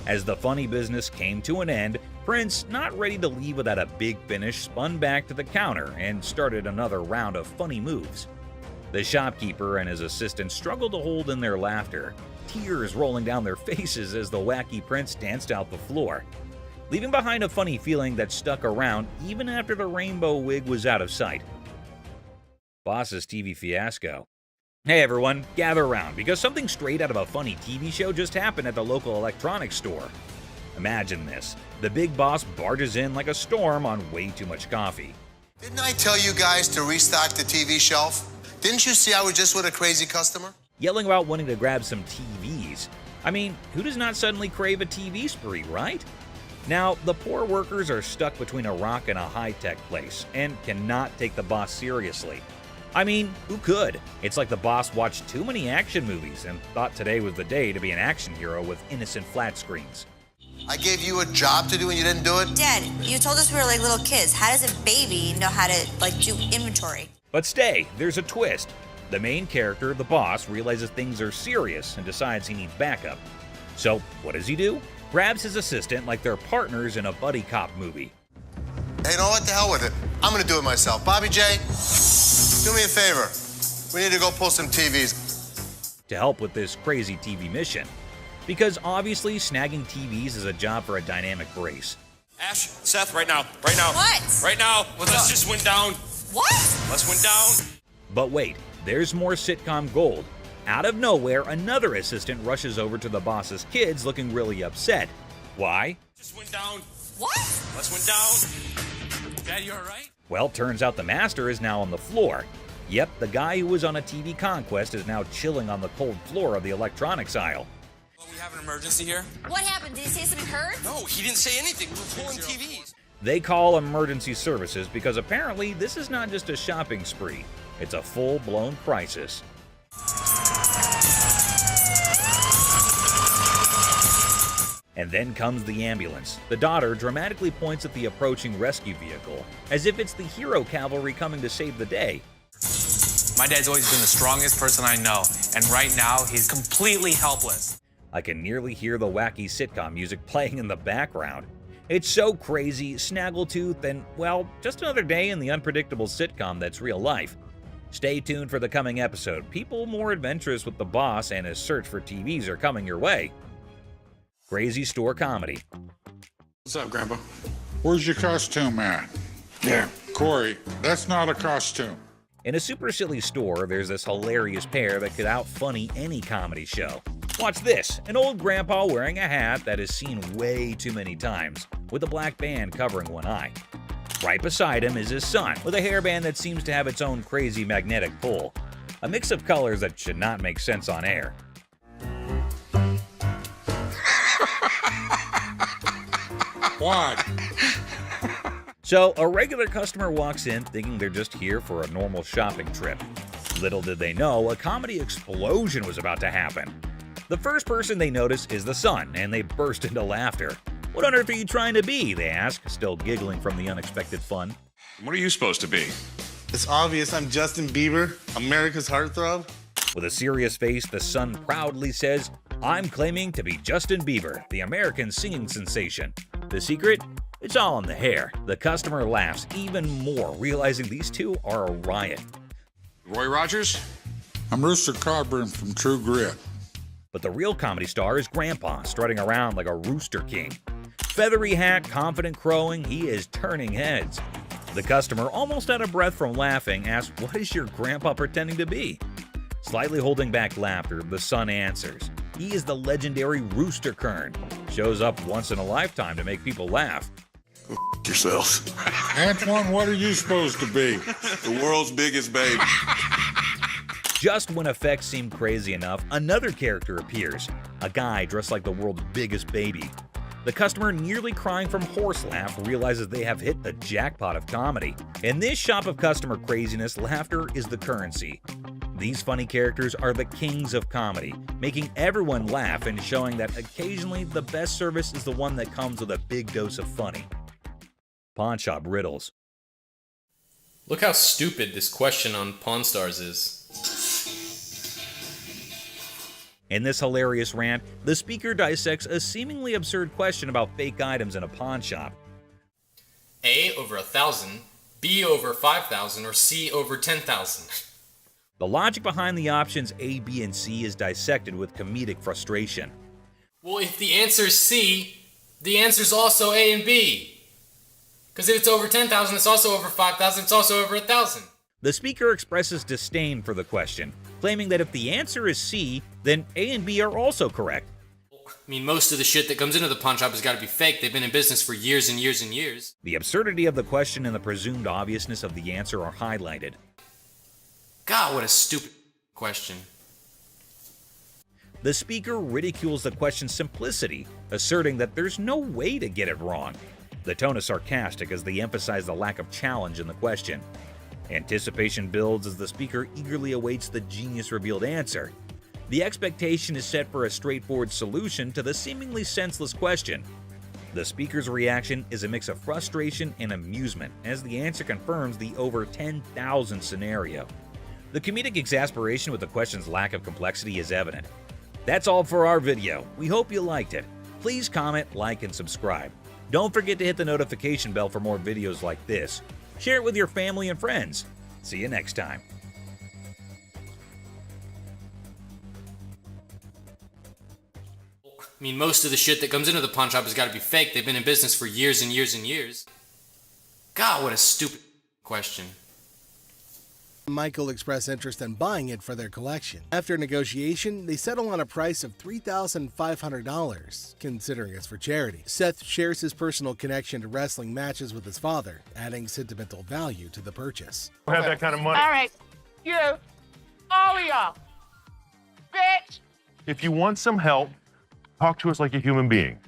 As the funny business came to an end, Prince, not ready to leave without a big finish, spun back to the counter and started another round of funny moves. The shopkeeper and his assistant struggled to hold in their laughter, tears rolling down their faces as the wacky Prince danced out the floor, leaving behind a funny feeling that stuck around even after the rainbow wig was out of sight. Boss's TV fiasco. Hey everyone, gather around because something straight out of a funny TV show just happened at the local electronics store. Imagine this. The big boss barges in like a storm on way too much coffee. Didn't I tell you guys to restock the TV shelf? Didn't you see I was just with a crazy customer? Yelling about wanting to grab some TVs. I mean, who does not suddenly crave a TV spree, right? Now, the poor workers are stuck between a rock and a high-tech place and cannot take the boss seriously. I mean, who could? It's like the boss watched too many action movies and thought today was the day to be an action hero with innocent flat screens. I gave you a job to do and you didn't do it? Dad, you told us we were like little kids. How does a baby know how to do inventory? But stay, there's a twist. The main character, the boss, realizes things are serious and decides he needs backup. So, what does he do? Grabs his assistant like they're partners in a buddy cop movie. Hey, you know what? The hell with it. I'm gonna do it myself. Bobby J, do me a favor. We need to go pull some TVs. To help with this crazy TV mission. Because obviously, snagging TVs is a job for a dynamic brace. Ash, Seth, right now. Right now. What? Right now. Let's just went down. What? Let's went down. But wait, there's more sitcom gold. Out of nowhere, another assistant rushes over to the boss's kids looking really upset. Why? Just went down. What? Let's went down. Dad, you all right? Well, turns out the master is now on the floor. Yep, the guy who was on a TV conquest is now chilling on the cold floor of the electronics aisle. Well, we have an emergency here. What happened? Did he say something hurt? No, he didn't say anything. We're pulling TVs. They call emergency services because apparently this is not just a shopping spree. It's a full-blown crisis. And then comes the ambulance. The daughter dramatically points at the approaching rescue vehicle, as if it's the hero cavalry coming to save the day. My dad's always been the strongest person I know, and right now he's completely helpless. I can nearly hear the wacky sitcom music playing in the background. It's so crazy, snaggletooth, and, well, just another day in the unpredictable sitcom that's real life. Stay tuned for the coming episode. People more adventurous with the boss and his search for TVs are coming your way. Crazy Store Comedy. What's up, Grandpa? Where's your costume at? There. Corey, that's not a costume. In a super silly store, there's this hilarious pair that could out-funny any comedy show. Watch this, an old grandpa wearing a hat that is seen way too many times, with a black band covering one eye. Right beside him is his son, with a hairband that seems to have its own crazy magnetic pull. A mix of colors that should not make sense on air. What? So, a regular customer walks in thinking they're just here for a normal shopping trip. Little did they know, a comedy explosion was about to happen. The first person they notice is the son, and they burst into laughter. "What on earth are you trying to be?" they ask, still giggling from the unexpected fun. What are you supposed to be? It's obvious I'm Justin Bieber, America's heartthrob. With a serious face, the son proudly says, "I'm claiming to be Justin Bieber, the American singing sensation." The secret? It's all in the hair. The customer laughs even more, realizing these two are a riot. Roy Rogers? I'm Rooster Cogburn from True Grit. But the real comedy star is Grandpa, strutting around like a rooster king. Feathery hat, confident crowing, he is turning heads. The customer, almost out of breath from laughing, asks, "What is your grandpa pretending to be?" Slightly holding back laughter, the son answers, "He is the legendary Rooster Kern. Shows up once in a lifetime to make people laugh." Go yourself. Antoine, what are you supposed to be? The world's biggest baby. Just when effects seem crazy enough, another character appears, a guy dressed like the world's biggest baby. The customer, nearly crying from horse laugh, realizes they have hit the jackpot of comedy. In this shop of customer craziness, laughter is the currency. These funny characters are the kings of comedy, making everyone laugh and showing that occasionally the best service is the one that comes with a big dose of funny. Pawn Shop Riddles. Look how stupid this question on Pawn Stars is. In this hilarious rant, the speaker dissects a seemingly absurd question about fake items in a pawn shop. A over 1,000, B over 5,000, or C over 10,000. The logic behind the options A, B, and C is dissected with comedic frustration. Well, if the answer is C, the answer is also A and B. Because if it's over 10,000, it's also over 5,000, it's also over 1,000. The speaker expresses disdain for the question, claiming that if the answer is C, then A and B are also correct. I mean, most of the shit that comes into the pawn shop has got to be fake. They've been in business for years and years and years. The absurdity of the question and the presumed obviousness of the answer are highlighted. God, what a stupid question. The speaker ridicules the question's simplicity, asserting that there's no way to get it wrong. The tone is sarcastic as they emphasize the lack of challenge in the question. Anticipation builds as the speaker eagerly awaits the genius-revealed answer. The expectation is set for a straightforward solution to the seemingly senseless question. The speaker's reaction is a mix of frustration and amusement as the answer confirms the over 10,000 scenario. The comedic exasperation with the question's lack of complexity is evident. That's all for our video. We hope you liked it. Please comment, like, and subscribe. Don't forget to hit the notification bell for more videos like this. Share it with your family and friends. See you next time. I mean, most of the shit that comes into the pawn shop has got to be fake. They've been in business for years and years and years. God, what a stupid question. Michael expressed interest in buying it for their collection. After negotiation, they settle on a price of $3,500, considering it's for charity. Seth shares his personal connection to wrestling matches with his father, adding sentimental value to the purchase. I don't have that kind of money. All right, you, all of y'all, bitch. If you want some help, talk to us like a human being.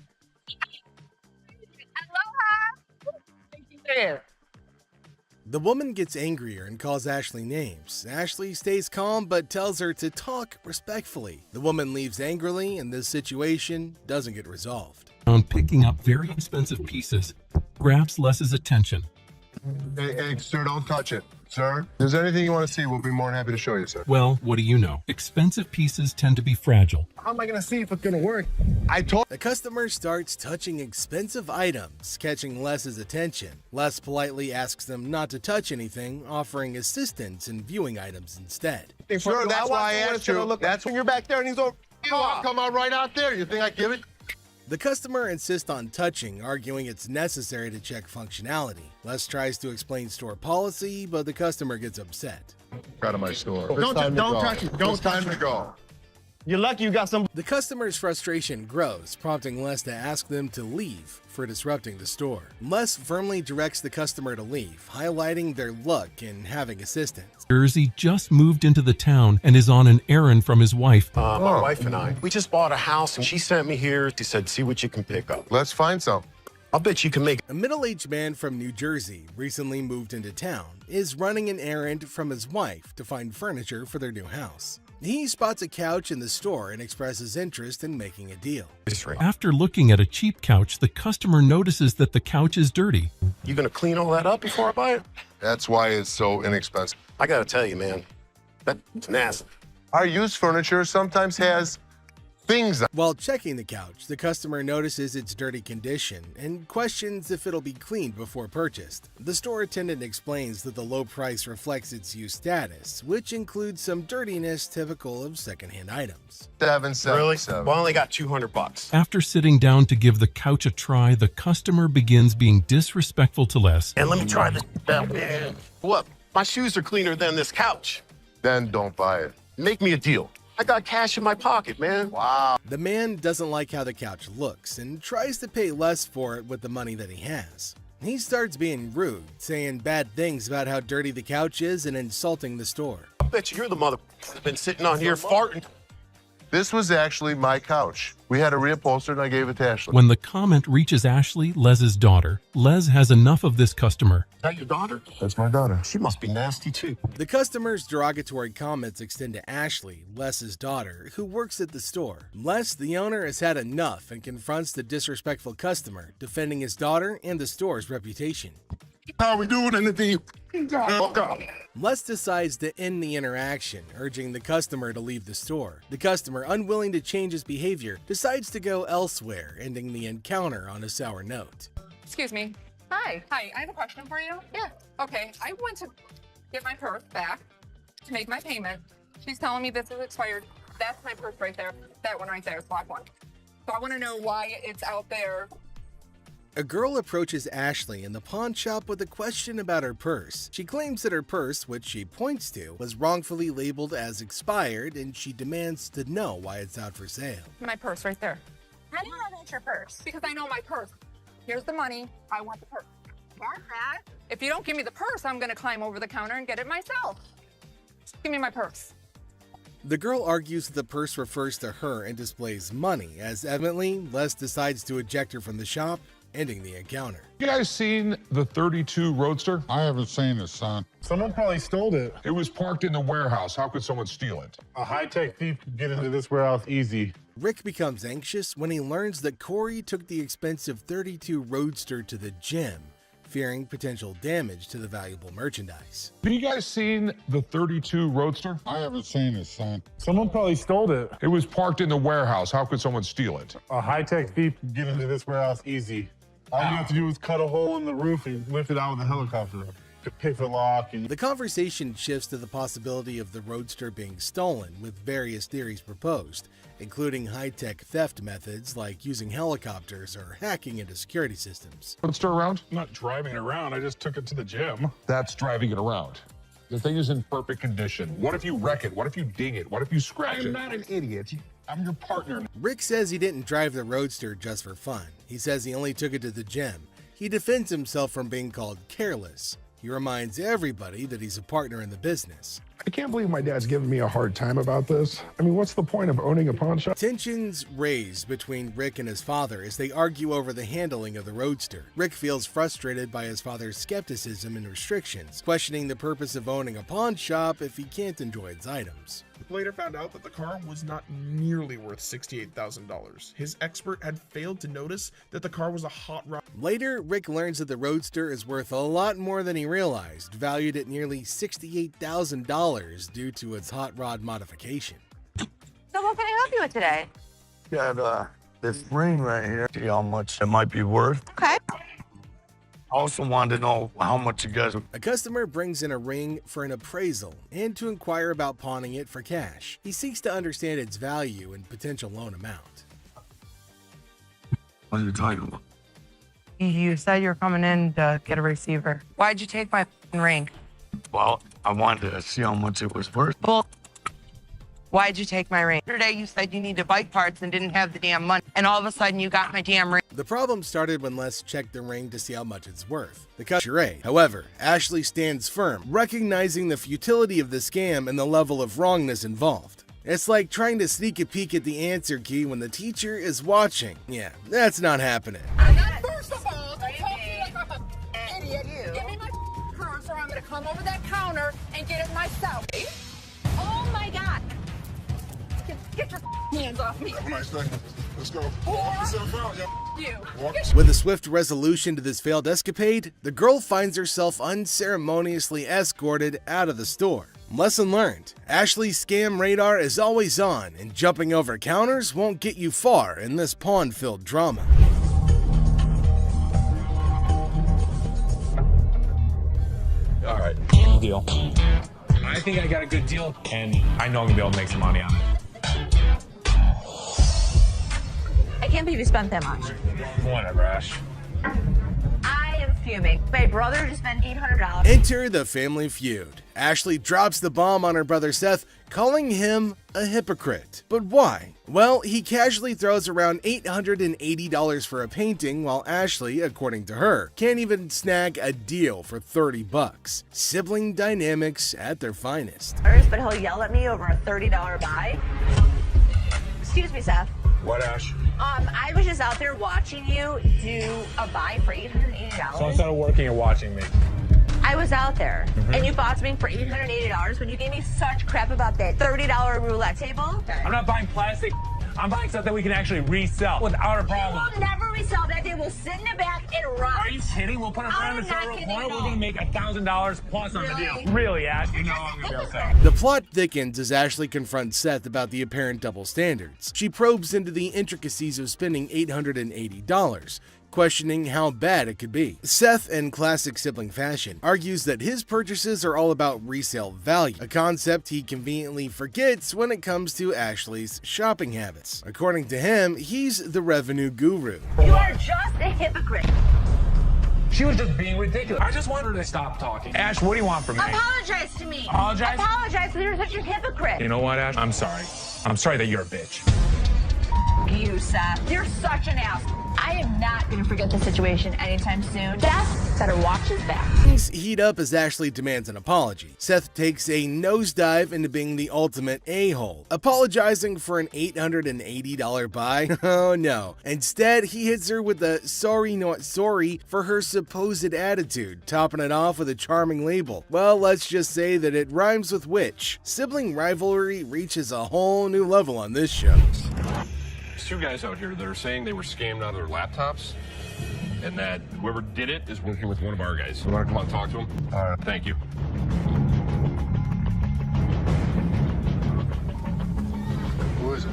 Aloha. There. The woman gets angrier and calls Ashley names. Ashley stays calm but tells her to talk respectfully. The woman leaves angrily and this situation doesn't get resolved. On picking up very expensive pieces grabs Les's attention. Hey, sir, don't touch it. Sir, if there's anything you want to see, we'll be more than happy to show you, sir. Well, what do you know? Expensive pieces tend to be fragile. How am I going to see if it's going to work? The customer starts touching expensive items, catching Les's attention. Les politely asks them not to touch anything, offering assistance in viewing items instead. Sure, that's why I asked you. That's when you're back there and he's over. I'll come out right out there. You think I give it? The customer insists on touching, arguing it's necessary to check functionality. Les tries to explain store policy, but the customer gets upset. Out of my store. Don't touch it. Don't touch it. Go. You're lucky you got some. The customer's frustration grows, prompting Les to ask them to leave for disrupting the store. Les firmly directs the customer to leave, highlighting their luck in having assistance. Jersey just moved into the town and is on an errand from his wife. My wife and I, we just bought a house and she sent me here. She said, see what you can pick up. Let's find some. I'll bet you can make. A middle-aged man from New Jersey, recently moved into town, is running an errand from his wife to find furniture for their new house. He spots a couch in the store and expresses interest in making a deal. After looking at a cheap couch, the customer notices that the couch is dirty. You gonna clean all that up before I buy it? That's why it's so inexpensive. I gotta tell you, man, that's nasty. Our used furniture sometimes has things. While checking the couch, the customer notices its dirty condition and questions if it'll be cleaned before purchased. The store attendant explains that the low price reflects its used status, which includes some dirtiness typical of secondhand items. Really? Well, I only got $200. After sitting down to give the couch a try, the customer begins being disrespectful to Les. And let me try this. What? My shoes are cleaner than this couch. Then don't buy it. Make me a deal. I got cash in my pocket, man. Wow. The man doesn't like how the couch looks and tries to pay less for it with the money that he has. He starts being rude, saying bad things about how dirty the couch is and insulting the store. I bet you're the mother that's been sitting on here farting. This was actually my couch. We had a reupholster and I gave it to Ashley. When the comment reaches Ashley, Les's daughter, Les has enough of this customer. Is that your daughter? That's my daughter. She must be nasty too. The customer's derogatory comments extend to Ashley, Les's daughter, who works at the store. Les, the owner, has had enough and confronts the disrespectful customer, defending his daughter and the store's reputation. How we doing in the deep? Les decides to end the interaction, urging the customer to leave the store. The customer, unwilling to change his behavior, decides to go elsewhere, ending the encounter on a sour note. Excuse me. Hi. Hi, I have a question for you. Yeah. Okay, I went to get my purse back to make my payment. She's telling me this is expired. That's my purse right there. That one right there is black one. So I want to know why it's out there. A girl approaches Ashley in the pawn shop with a question about her purse. She claims that her purse, which she points to, was wrongfully labeled as expired, and she demands to know why it's out for sale. My purse right there. How do you know that's your purse? Because I know my purse. Here's the money. I want the purse. Want that? If you don't give me the purse, I'm going to climb over the counter and get it myself. Give me my purse. The girl argues that the purse refers to her and displays money, as evidently Les decides to eject her from the shop, ending the encounter. You guys seen the 32 Roadster? I haven't seen it, son. Someone probably stole it. It was parked in the warehouse. How could someone steal it? A high-tech thief could get into this warehouse easy. Rick becomes anxious when he learns that Corey took the expensive 32 Roadster to the gym, fearing potential damage to the valuable merchandise. Have you guys seen the 32 Roadster? I haven't seen it, son. Someone probably stole it. It was parked in the warehouse. How could someone steal it? A high-tech thief could get into this warehouse easy. All you have to do is cut a hole in the roof and lift it out with a helicopter. To pick the lock. The conversation shifts to the possibility of the Roadster being stolen, with various theories proposed, including high-tech theft methods like using helicopters or hacking into security systems. Roadster around? I'm not driving it around. I just took it to the gym. That's driving it around. The thing is in perfect condition. What if you wreck it? What if you ding it? What if you scratch it? I'm not an idiot. I'm your partner. Rick says he didn't drive the Roadster just for fun. He says he only took it to the gym. He defends himself from being called careless. He reminds everybody that he's a partner in the business. I can't believe my dad's giving me a hard time about this. I mean, what's the point of owning a pawn shop? Tensions raise between Rick and his father as they argue over the handling of the Roadster. Rick feels frustrated by his father's skepticism and restrictions, questioning the purpose of owning a pawn shop if he can't enjoy its items. Later found out that the car was not nearly worth $68,000. His expert had failed to notice that the car was a hot rod. Later, Rick learns that the Roadster is worth a lot more than he realized, valued at nearly $68,000 due to its hot rod modification. So what can I help you with today? Got this ring right here. See how much it might be worth. Okay. I also wanted to know how much you guys... A customer brings in a ring for an appraisal and to inquire about pawning it for cash. He seeks to understand its value and potential loan amount. What are you talking about? You said you were coming in to get a receiver. Why'd you take my ring? Well, I wanted to see how much it was worth. Well, why'd you take my ring? Yesterday you said you needed bike parts and didn't have the damn money. And all of a sudden you got my damn ring. The problem started when Les checked the ring to see how much it's worth. The customer. However, Ashley stands firm, recognizing the futility of the scam and the level of wrongness involved. It's like trying to sneak a peek at the answer key when the teacher is watching. Yeah, that's not happening. First of all, don't talk to me like I'm an idiot. Give me my purse or I'm going to come over that counter and get it myself. Oh my God. Get your hands off me. Let's go. You. With a swift resolution to this failed escapade, the girl finds herself unceremoniously escorted out of the store. Lesson learned. Ashley's scam radar is always on, and jumping over counters won't get you far in this pawn-filled drama. All right, deal. I think I got a good deal, and I know I'm gonna be able to make some money on it. I can't believe you spent that much. Whatever, Ash. I am fuming. My brother just spent $800. Enter the family feud. Ashley drops the bomb on her brother Seth, calling him a hypocrite. But why? Well, he casually throws around $880 for a painting, while Ashley, according to her, can't even snag a deal for $30. Sibling dynamics at their finest. But he'll yell at me over a $30 buy. Excuse me, Seth. What, Ash? I was just out there watching you do a buy for $880. So instead of working, you're watching me. I was out there, and you bought something for $880 when you gave me such crap about that $30 roulette table. I'm not buying plastic. I'm buying stuff that we can actually resell without a problem. We'll never resell that. They will sit in the back and rot. Are you kidding? We'll put it on the server corner. We're going to make $1,000 plus on the deal. Really, Ash? You know I'm going to be upset. The plot thickens as Ashley confronts Seth about the apparent double standards. She probes into the intricacies of spending $880, questioning how bad it could be. Seth, in classic sibling fashion, argues that his purchases are all about resale value, a concept he conveniently forgets when it comes to Ashley's shopping habits. According to him, he's the revenue guru. You are just a hypocrite. She was just being ridiculous. I just want her to stop talking. Ash, what do you want from me? Apologize to me. Apologize? Apologize because you're such a hypocrite. You know what, Ash? I'm sorry. I'm sorry that you're a bitch. You, Seth. You're such an ass. I am not going to forget the situation anytime soon. Beth set her watches back. Things heat up as Ashley demands an apology. Seth takes a nosedive into being the ultimate a-hole, apologizing for an $880 buy. Oh no. Instead, he hits her with a sorry not sorry for her supposed attitude, topping it off with a charming label. Well, let's just say that it rhymes with witch. Sibling rivalry reaches a whole new level on this show. There's two guys out here that are saying they were scammed out of their laptops, and that whoever did it is working with one of our guys. You want to come out and talk to him? All right. Thank you. Who is it?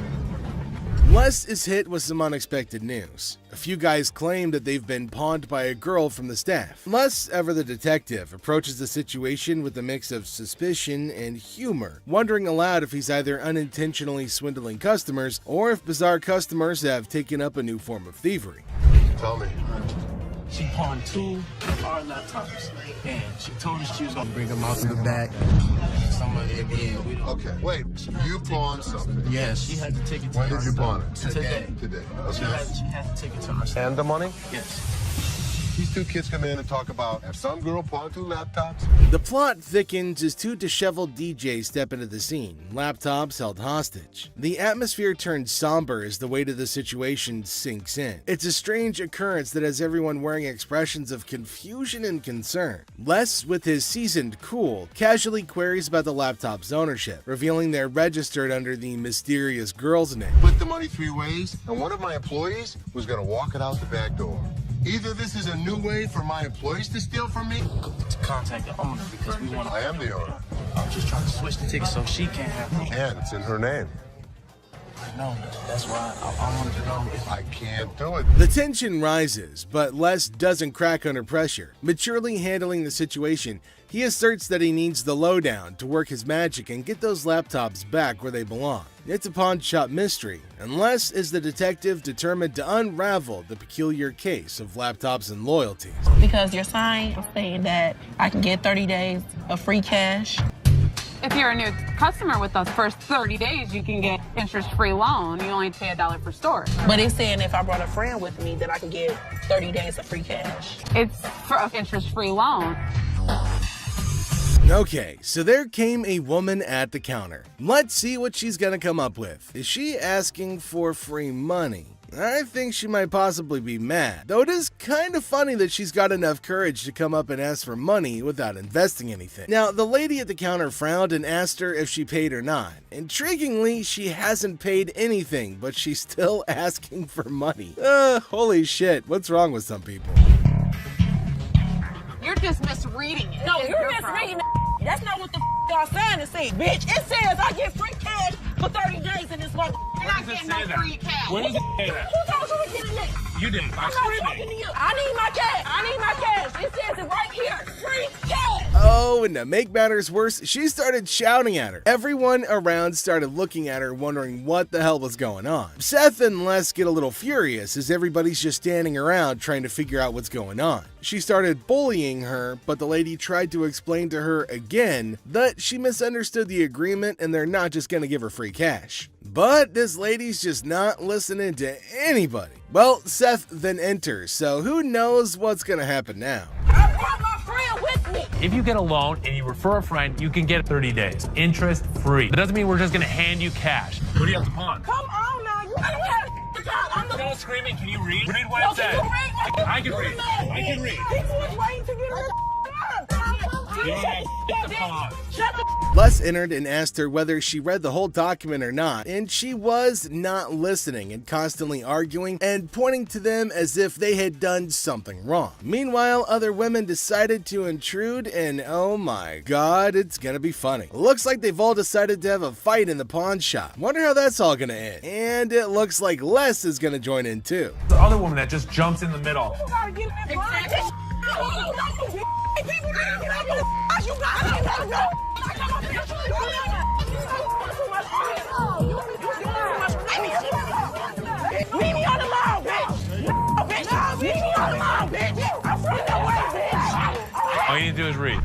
Les is hit with some unexpected news. A few guys claim that they've been pawned by a girl from the staff. Les, ever the detective, approaches the situation with a mix of suspicion and humor, wondering aloud if he's either unintentionally swindling customers or if bizarre customers have taken up a new form of thievery. Tell me. She pawned 2 of our laptops, and she told us she was gonna bring them out to the back. Some of it did. Okay, wait. You pawned something? Yes, she had to take it to When her. did you pawn it? Today. Today. She Okay. had to take it to her. And the money? Yes. These two kids come in and talk about have some girl pawned 2 laptops. The plot thickens as 2 disheveled DJs step into the scene, laptops held hostage. The atmosphere turns somber as the weight of the situation sinks in. It's a strange occurrence that has everyone wearing expressions of confusion and concern. Les, with his seasoned cool, casually queries about the laptop's ownership, revealing they're registered under the mysterious girl's name. Split the money 3 ways, and one of my employees was going to walk it out the back door. Either this is a new way for my employees to steal from me. To contact the owner because we want to. I am the owner. I'm just trying to switch the ticket so she can't have them. And it's in her name. No, that's why I wanted to know if I can't do it. The tension rises, but Les doesn't crack under pressure. Maturely handling the situation, he asserts that he needs the lowdown to work his magic and get those laptops back where they belong. It's a pawn shop mystery, and Les is the detective determined to unravel the peculiar case of laptops and loyalties. Because your sign is saying that I can get 30 days of free cash. If you're a new customer with those first 30 days, you can get interest-free loan. You only pay $1 per store. But it's saying if I brought a friend with me that I can get 30 days of free cash. It's for an interest-free loan. Okay, so there came a woman at the counter. Let's see what she's gonna come up with. Is she asking for free money? I think she might possibly be mad, though it is kind of funny that she's got enough courage to come up and ask for money without investing anything. Now, the lady at the counter frowned and asked her if she paid or not. Intriguingly, she hasn't paid anything, but she's still asking for money. Holy shit, what's wrong with some people? You're just misreading it. No, It's you're your misreading problem. it. That's not what the y'all sign is saying, bitch. It says I get free cash for 30 days in this month. You're not getting no free cash. Where does it say that? Who told you to get it? You didn't. I'm not talking to you. I need my cash. I need my cash. It says it right here. Free cash. Oh, and to make matters worse, she started shouting at her. Everyone around started looking at her, wondering what the hell was going on. Seth and Les get a little furious as everybody's just standing around trying to figure out what's going on. She started bullying her, but the lady tried to explain to her again that she misunderstood the agreement and they're not just gonna give her free cash. But this lady's just not listening to anybody. Well, Seth then enters, so who knows what's gonna happen now. I brought my friend with me. If you get a loan and you refer a friend, you can get 30 days, interest free. That doesn't mean we're just gonna hand you cash. What do you have to pawn? Come on now. You don't have to talk. I'm the Don't screaming. Can you read? Read what No, it says. can you read? I can read. I can read. People was waiting to get her. Shut the Les entered and asked her whether she read the whole document or not, and she was not listening and constantly arguing and pointing to them as if they had done something wrong. Meanwhile, other women decided to intrude, and oh my god, it's gonna be funny. Looks like they've all decided to have a fight in the pawn shop. Wonder how that's all gonna end. And it looks like Les is gonna join in too. The other woman that just jumps in the middle. You gotta get in that blind. People gotta get out your. You gotta go. Leave me on the lawn, bitch. Bitch, leave me on the lawn, bitch. I'm running away, bitch. All you need to do is read.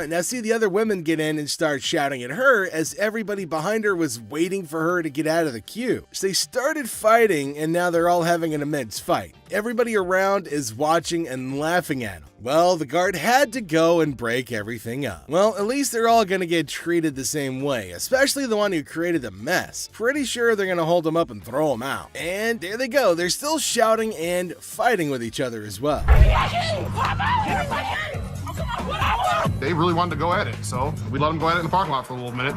Now see the other women get in and start shouting at her as everybody behind her was waiting for her to get out of the queue. So they started fighting and now they're all having an immense fight. Everybody around is watching and laughing at them. Well, the guard had to go and break everything up. Well, at least they're all gonna get treated the same way, especially the one who created the mess. Pretty sure they're gonna hold him up and throw him out. And there they go, they're still shouting and fighting with each other as well. They really wanted to go at it, so we let them go at it in the parking lot for a little minute.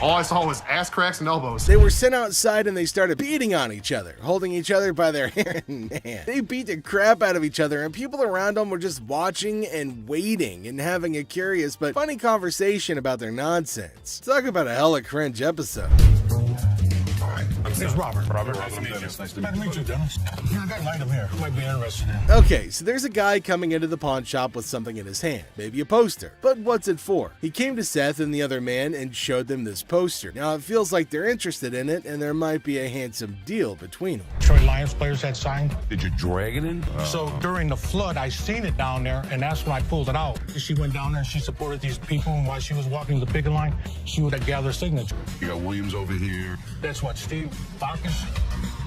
All I saw was ass cracks and elbows. They were sent outside and they started beating on each other, holding each other by their hair. Man, they beat the crap out of each other and people around them were just watching and waiting and having a curious but funny conversation about their nonsense. Talk about a hella cringe episode. It's Robert. Nice to meet you. Nice to meet you, Dennis. Yeah, I got an item here. Might be interested in. Okay, so there's a guy coming into the pawn shop with something in his hand, maybe a poster. But what's it for? He came to Seth and the other man and showed them this poster. Now it feels like they're interested in it and there might be a handsome deal between them. Detroit Lions players had signed. Did you drag it in? So during the flood, I seen it down there, and that's when I pulled it out. She went down there and she supported these people, and while she was walking the picket line, she would gather signatures. You got Williams over here. That's what, Steve Farkas?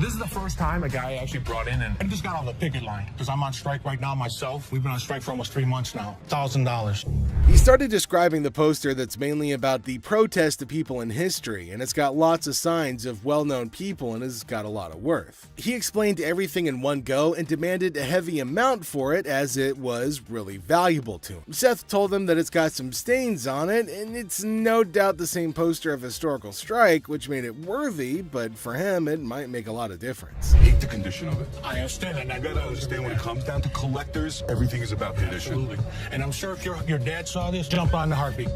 This is the first time a guy actually brought in, and I just got on the picket line because I'm on strike right now myself. We've been on strike for almost 3 months now. $1,000. He started describing the poster that's mainly about the protest of people in history, and it's got lots of signs of well-known people and has got a lot of worth. He explained everything in one go and demanded a heavy amount for it as it was really valuable to him. Seth told him that it's got some stains on it, and it's no doubt the same poster of historical strike, which made it worthy, but for him it might make a lot of difference. Hate the condition of it. I understand that. You gotta understand when it comes down to collectors, everything is about condition. Absolutely. And I'm sure if your dad saw this, jump on the heartbeat.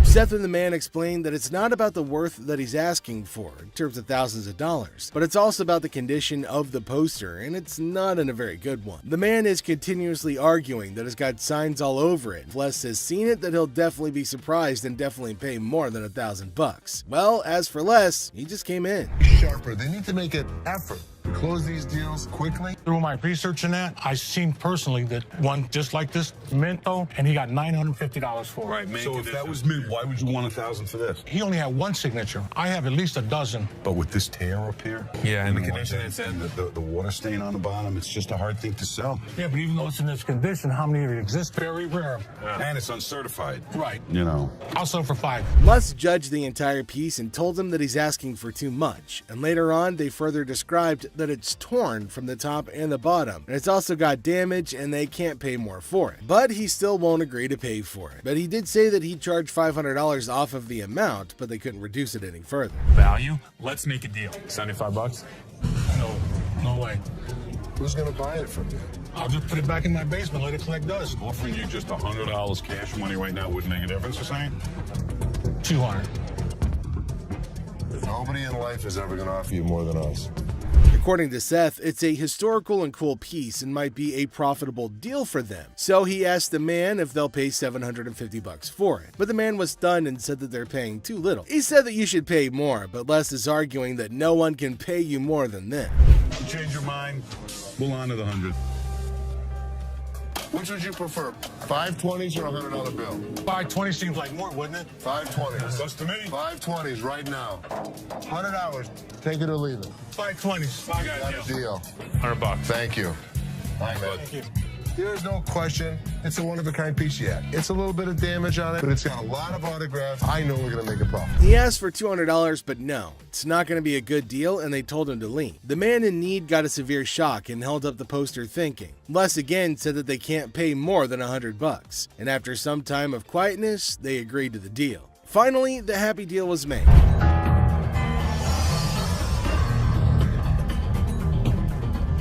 Seth and the man explained that it's not about the worth that he's asking for in terms of thousands of dollars, but it's also about the condition of the poster, and it's not in a very good one. The man is continuously arguing that it's got signs all over it. If Les has seen it, that he'll definitely be surprised and definitely pay more than $1,000. Well, as for Les, he just came in. Sharper, they need to make an effort to close these deals quickly. Through my research in that, I seen personally that one just like this, Minto, and he got $950 for it. Right, so if that was mint, why would you want $1,000 for this? He only had one signature. I have at least a dozen. But with this tear up here, and the condition it's in, the water stain on the bottom, it's just a hard thing to sell. Yeah, but even though it's in this condition, how many of it exist? Very rare. And it's uncertified. Right. You know. I'll sell for $5. Les judged the entire piece and told him that he's asking for too much. And later on, they further described that it's torn from the top and the bottom. And it's also got damage and they can't pay more for it. But he still won't agree to pay for it. But he did say that he'd charge $500 off of the amount, but they couldn't reduce it any further. Value? Let's make a deal. $75? No way. Who's gonna buy it from you? I'll just put it back in my basement, let it collect dust. Offering you just $100 cash money right now wouldn't make a difference, you're saying? $200. Nobody in life is ever gonna offer you more than us. According to Seth, it's a historical and cool piece and might be a profitable deal for them. So he asked the man if they'll pay $750 for it. But the man was stunned and said that they're paying too little. He said that you should pay more, but Les is arguing that no one can pay you more than this. You change your mind, we'll honor the 100. Which would you prefer, 520s or a $100 bill? 520 seems like more, wouldn't it? 520s. That's to me. 520s right now. $100. Take it or leave it. 520s. Got a deal. $100. Thank you. Thank you. There's no question. It's a one-of-a-kind piece yet. It's a little bit of damage on it, but it's got a lot of autographs. I know we're going to make a profit. He asked for $200, but no, it's not going to be a good deal, and they told him to leave. The man in need got a severe shock and held up the poster thinking. Les again said that they can't pay more than $100, and after some time of quietness, they agreed to the deal. Finally, the happy deal was made.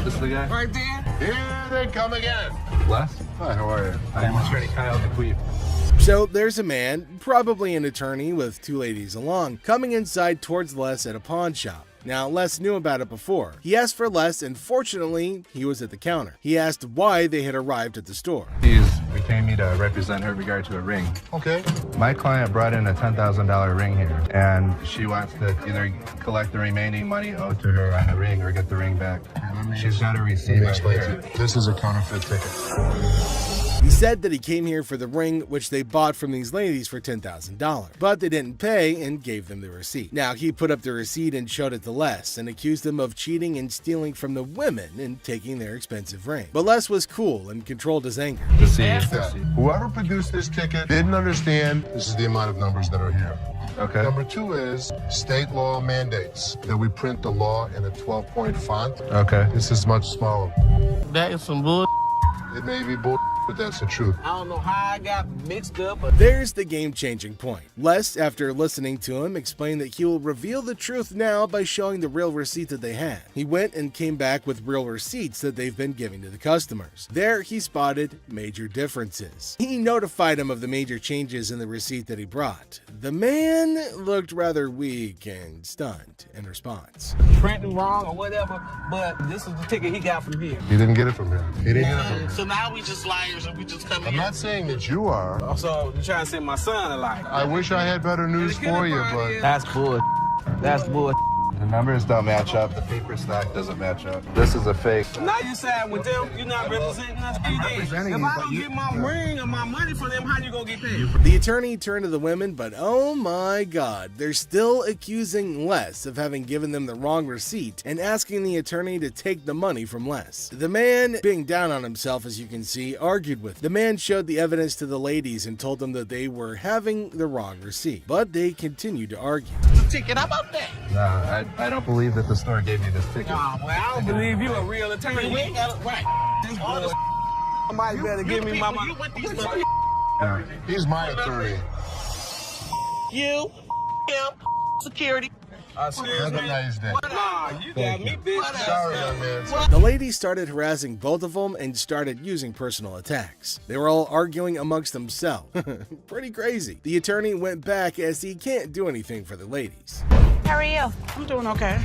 This is the guy? Right there. Here they come again. Les? Hi, how are you? I'm Attorney Kyle DeQueeve. So there's a man, probably an attorney with two ladies along, coming inside towards Les at a pawn shop. Now, Les knew about it before. He asked for less, and fortunately, he was at the counter. He asked why they had arrived at the store. She's retained me to represent her regard to a ring. Okay. My client brought in a $10,000 ring here, and she wants to either collect the remaining money owed to her on the ring or get the ring back. She's got a receipt. This is a counterfeit ticket. He said that he came here for the ring, which they bought from these ladies for $10,000, but they didn't pay and gave them the receipt. Now, he put up the receipt and showed it to Les and accused them of cheating and stealing from the women and taking their expensive ring. But Les was cool and controlled his anger. Whoever produced this ticket didn't understand this is the amount of numbers that are here. Okay. Number 2 is state law mandates that we print the law in a 12-point font. Okay. This is much smaller. That is some bull. It may be bull, but that's the truth. I don't know how I got mixed up. There's the game-changing point. Les, after listening to him, explained that he will reveal the truth now by showing the real receipt that they had. He went and came back with real receipts that they've been giving to the customers. There, he spotted major differences. He notified him of the major changes in the receipt that he brought. The man looked rather weak and stunned in response. Printing wrong or whatever, but this is the ticket he got from here. He didn't get it from him. He didn't get it from him. So now we just liars and we just come in. I'm not saying that you are. So you trying to send my son a liar? I wish I had better news for you, but That's bull. That's bull. The numbers don't match up. The paper stock doesn't match up. This is a fake. Now you side with them. You're not representing us. If I don't get my ring or my money from them, how you gonna get paid? The attorney turned to the women, but oh my god, they're still accusing Les of having given them the wrong receipt and asking the attorney to take the money from Les. The man, being down on himself as you can see, argued with. The man showed the evidence to the ladies and told them that they were having the wrong receipt, but they continued to argue. The ticket, how about that? No, I don't believe that the store gave you this ticket. Nah, well, I don't believe you a real attorney. We ain't got it right. This bull. Somebody better give me my money. he's my attorney. You, him, security. Have a nice day. Nah, you got me, bitch. Sorry, young man. The ladies started harassing both of them and started using personal attacks. They were all arguing amongst themselves. Pretty crazy. The attorney went back as he can't do anything for the ladies. How are you? I'm doing okay.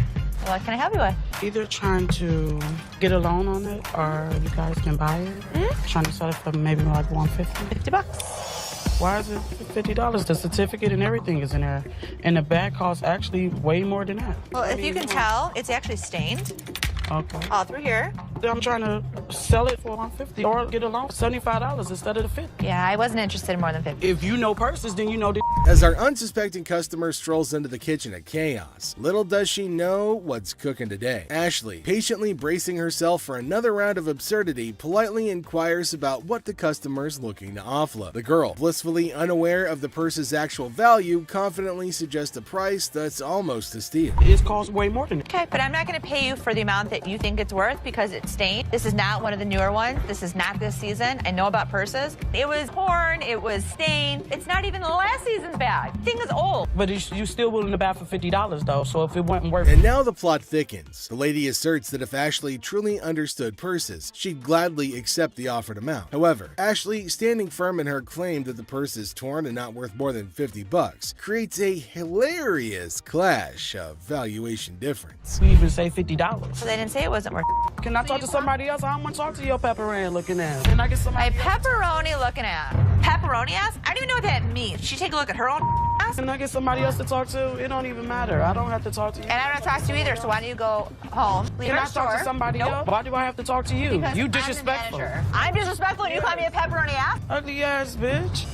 What can I help you with? Either trying to get a loan on it or you guys can buy it. Trying to sell it for maybe like $150. $50. Why is it $50? The certificate and everything is in there. And the bag costs actually way more than that. Well, if you can tell, it's actually stained. Okay. All through here. I'm trying to sell it for $150 or get a loan for $75 instead of the $50. Yeah, I wasn't interested in more than $50. If you know purses, then you know the. As our unsuspecting customer strolls into the kitchen at Chaos, little does she know what's cooking today. Ashley, patiently bracing herself for another round of absurdity, politely inquires about what the customer's looking to offload. The girl, blissfully unaware of the purse's actual value, confidently suggests a price that's almost a steal. It costs way more than that. Okay, but I'm not going to pay you for the amount that you think it's worth because it's stained. This is not one of the newer ones. This is not this season. I know about purses. It was torn. It was stained. It's not even the last season's bag. The thing is old. But you still willing to buy for $50 though, so if it wasn't worth. And now the plot thickens. The lady asserts that if Ashley truly understood purses, she'd gladly accept the offered amount. However, Ashley, standing firm in her claim that the purse is torn and not worth more than $50, creates a hilarious clash of valuation difference. We even say $50. So they didn't say it wasn't worth it. Can I talk to somebody else? I don't want to talk to your pepperoni looking ass. Can I get somebody? My pepperoni looking at. Pepperoni ass? I don't even know what that means. She take a look at her own ass? Can I get somebody else to talk to? It don't even matter. I don't have to talk to you. And I don't talk to you either, so why don't you go home? Leave Can our I talk store. to somebody Nope. else? Why do I have to talk to you? Because You I'm the disrespectful. manager. I'm disrespectful and you call me a pepperoni ass? Ugly ass bitch.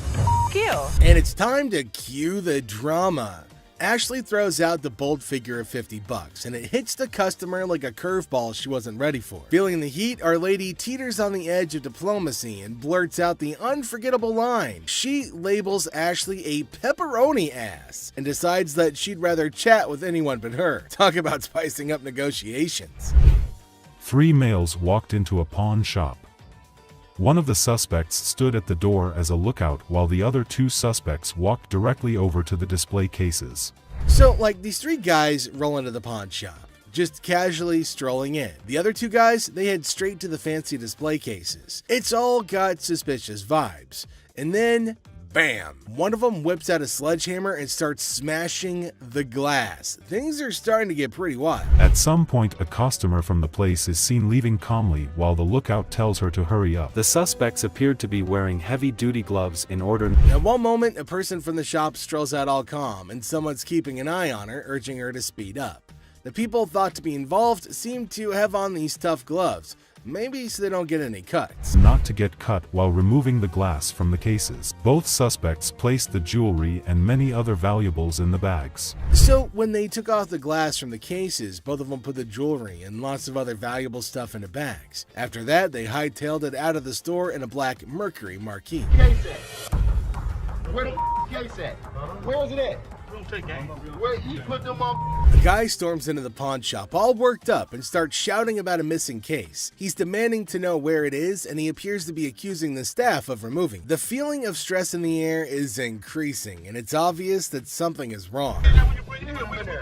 F you. And it's time to cue the drama. Ashley throws out the bold figure of $50, and it hits the customer like a curveball she wasn't ready for. Feeling the heat, our lady teeters on the edge of diplomacy and blurts out the unforgettable line. She labels Ashley a pepperoni ass and decides that she'd rather chat with anyone but her. Talk about spicing up negotiations. 3 males walked into a pawn shop. One of the suspects stood at the door as a lookout while the other 2 suspects walked directly over to the display cases. So, like, these 3 guys roll into the pawn shop, just casually strolling in. The other 2 guys, they head straight to the fancy display cases. It's all got suspicious vibes. And then, bam! One of them whips out a sledgehammer and starts smashing the glass. Things are starting to get pretty wild. At some point, a customer from the place is seen leaving calmly while the lookout tells her to hurry up. The suspects appeared to be wearing heavy-duty gloves in order. At one moment, a person from the shop strolls out all calm, and someone's keeping an eye on her, urging her to speed up. The people thought to be involved seem to have on these tough gloves, maybe so they don't get any cuts. Not to get cut while removing the glass from the cases. Both suspects placed the jewelry and many other valuables in the bags. So when they took off the glass from the cases, both of them put the jewelry and lots of other valuable stuff into bags. After that, they hightailed it out of the store in a black Mercury Marquis. Case at? Where the case at? Where is it at? Where he put them on? The guy storms into the pawn shop all worked up and starts shouting about a missing case. He's demanding to know where it is, and he appears to be accusing the staff of removing. The feeling of stress in the air is increasing, and it's obvious that something is wrong.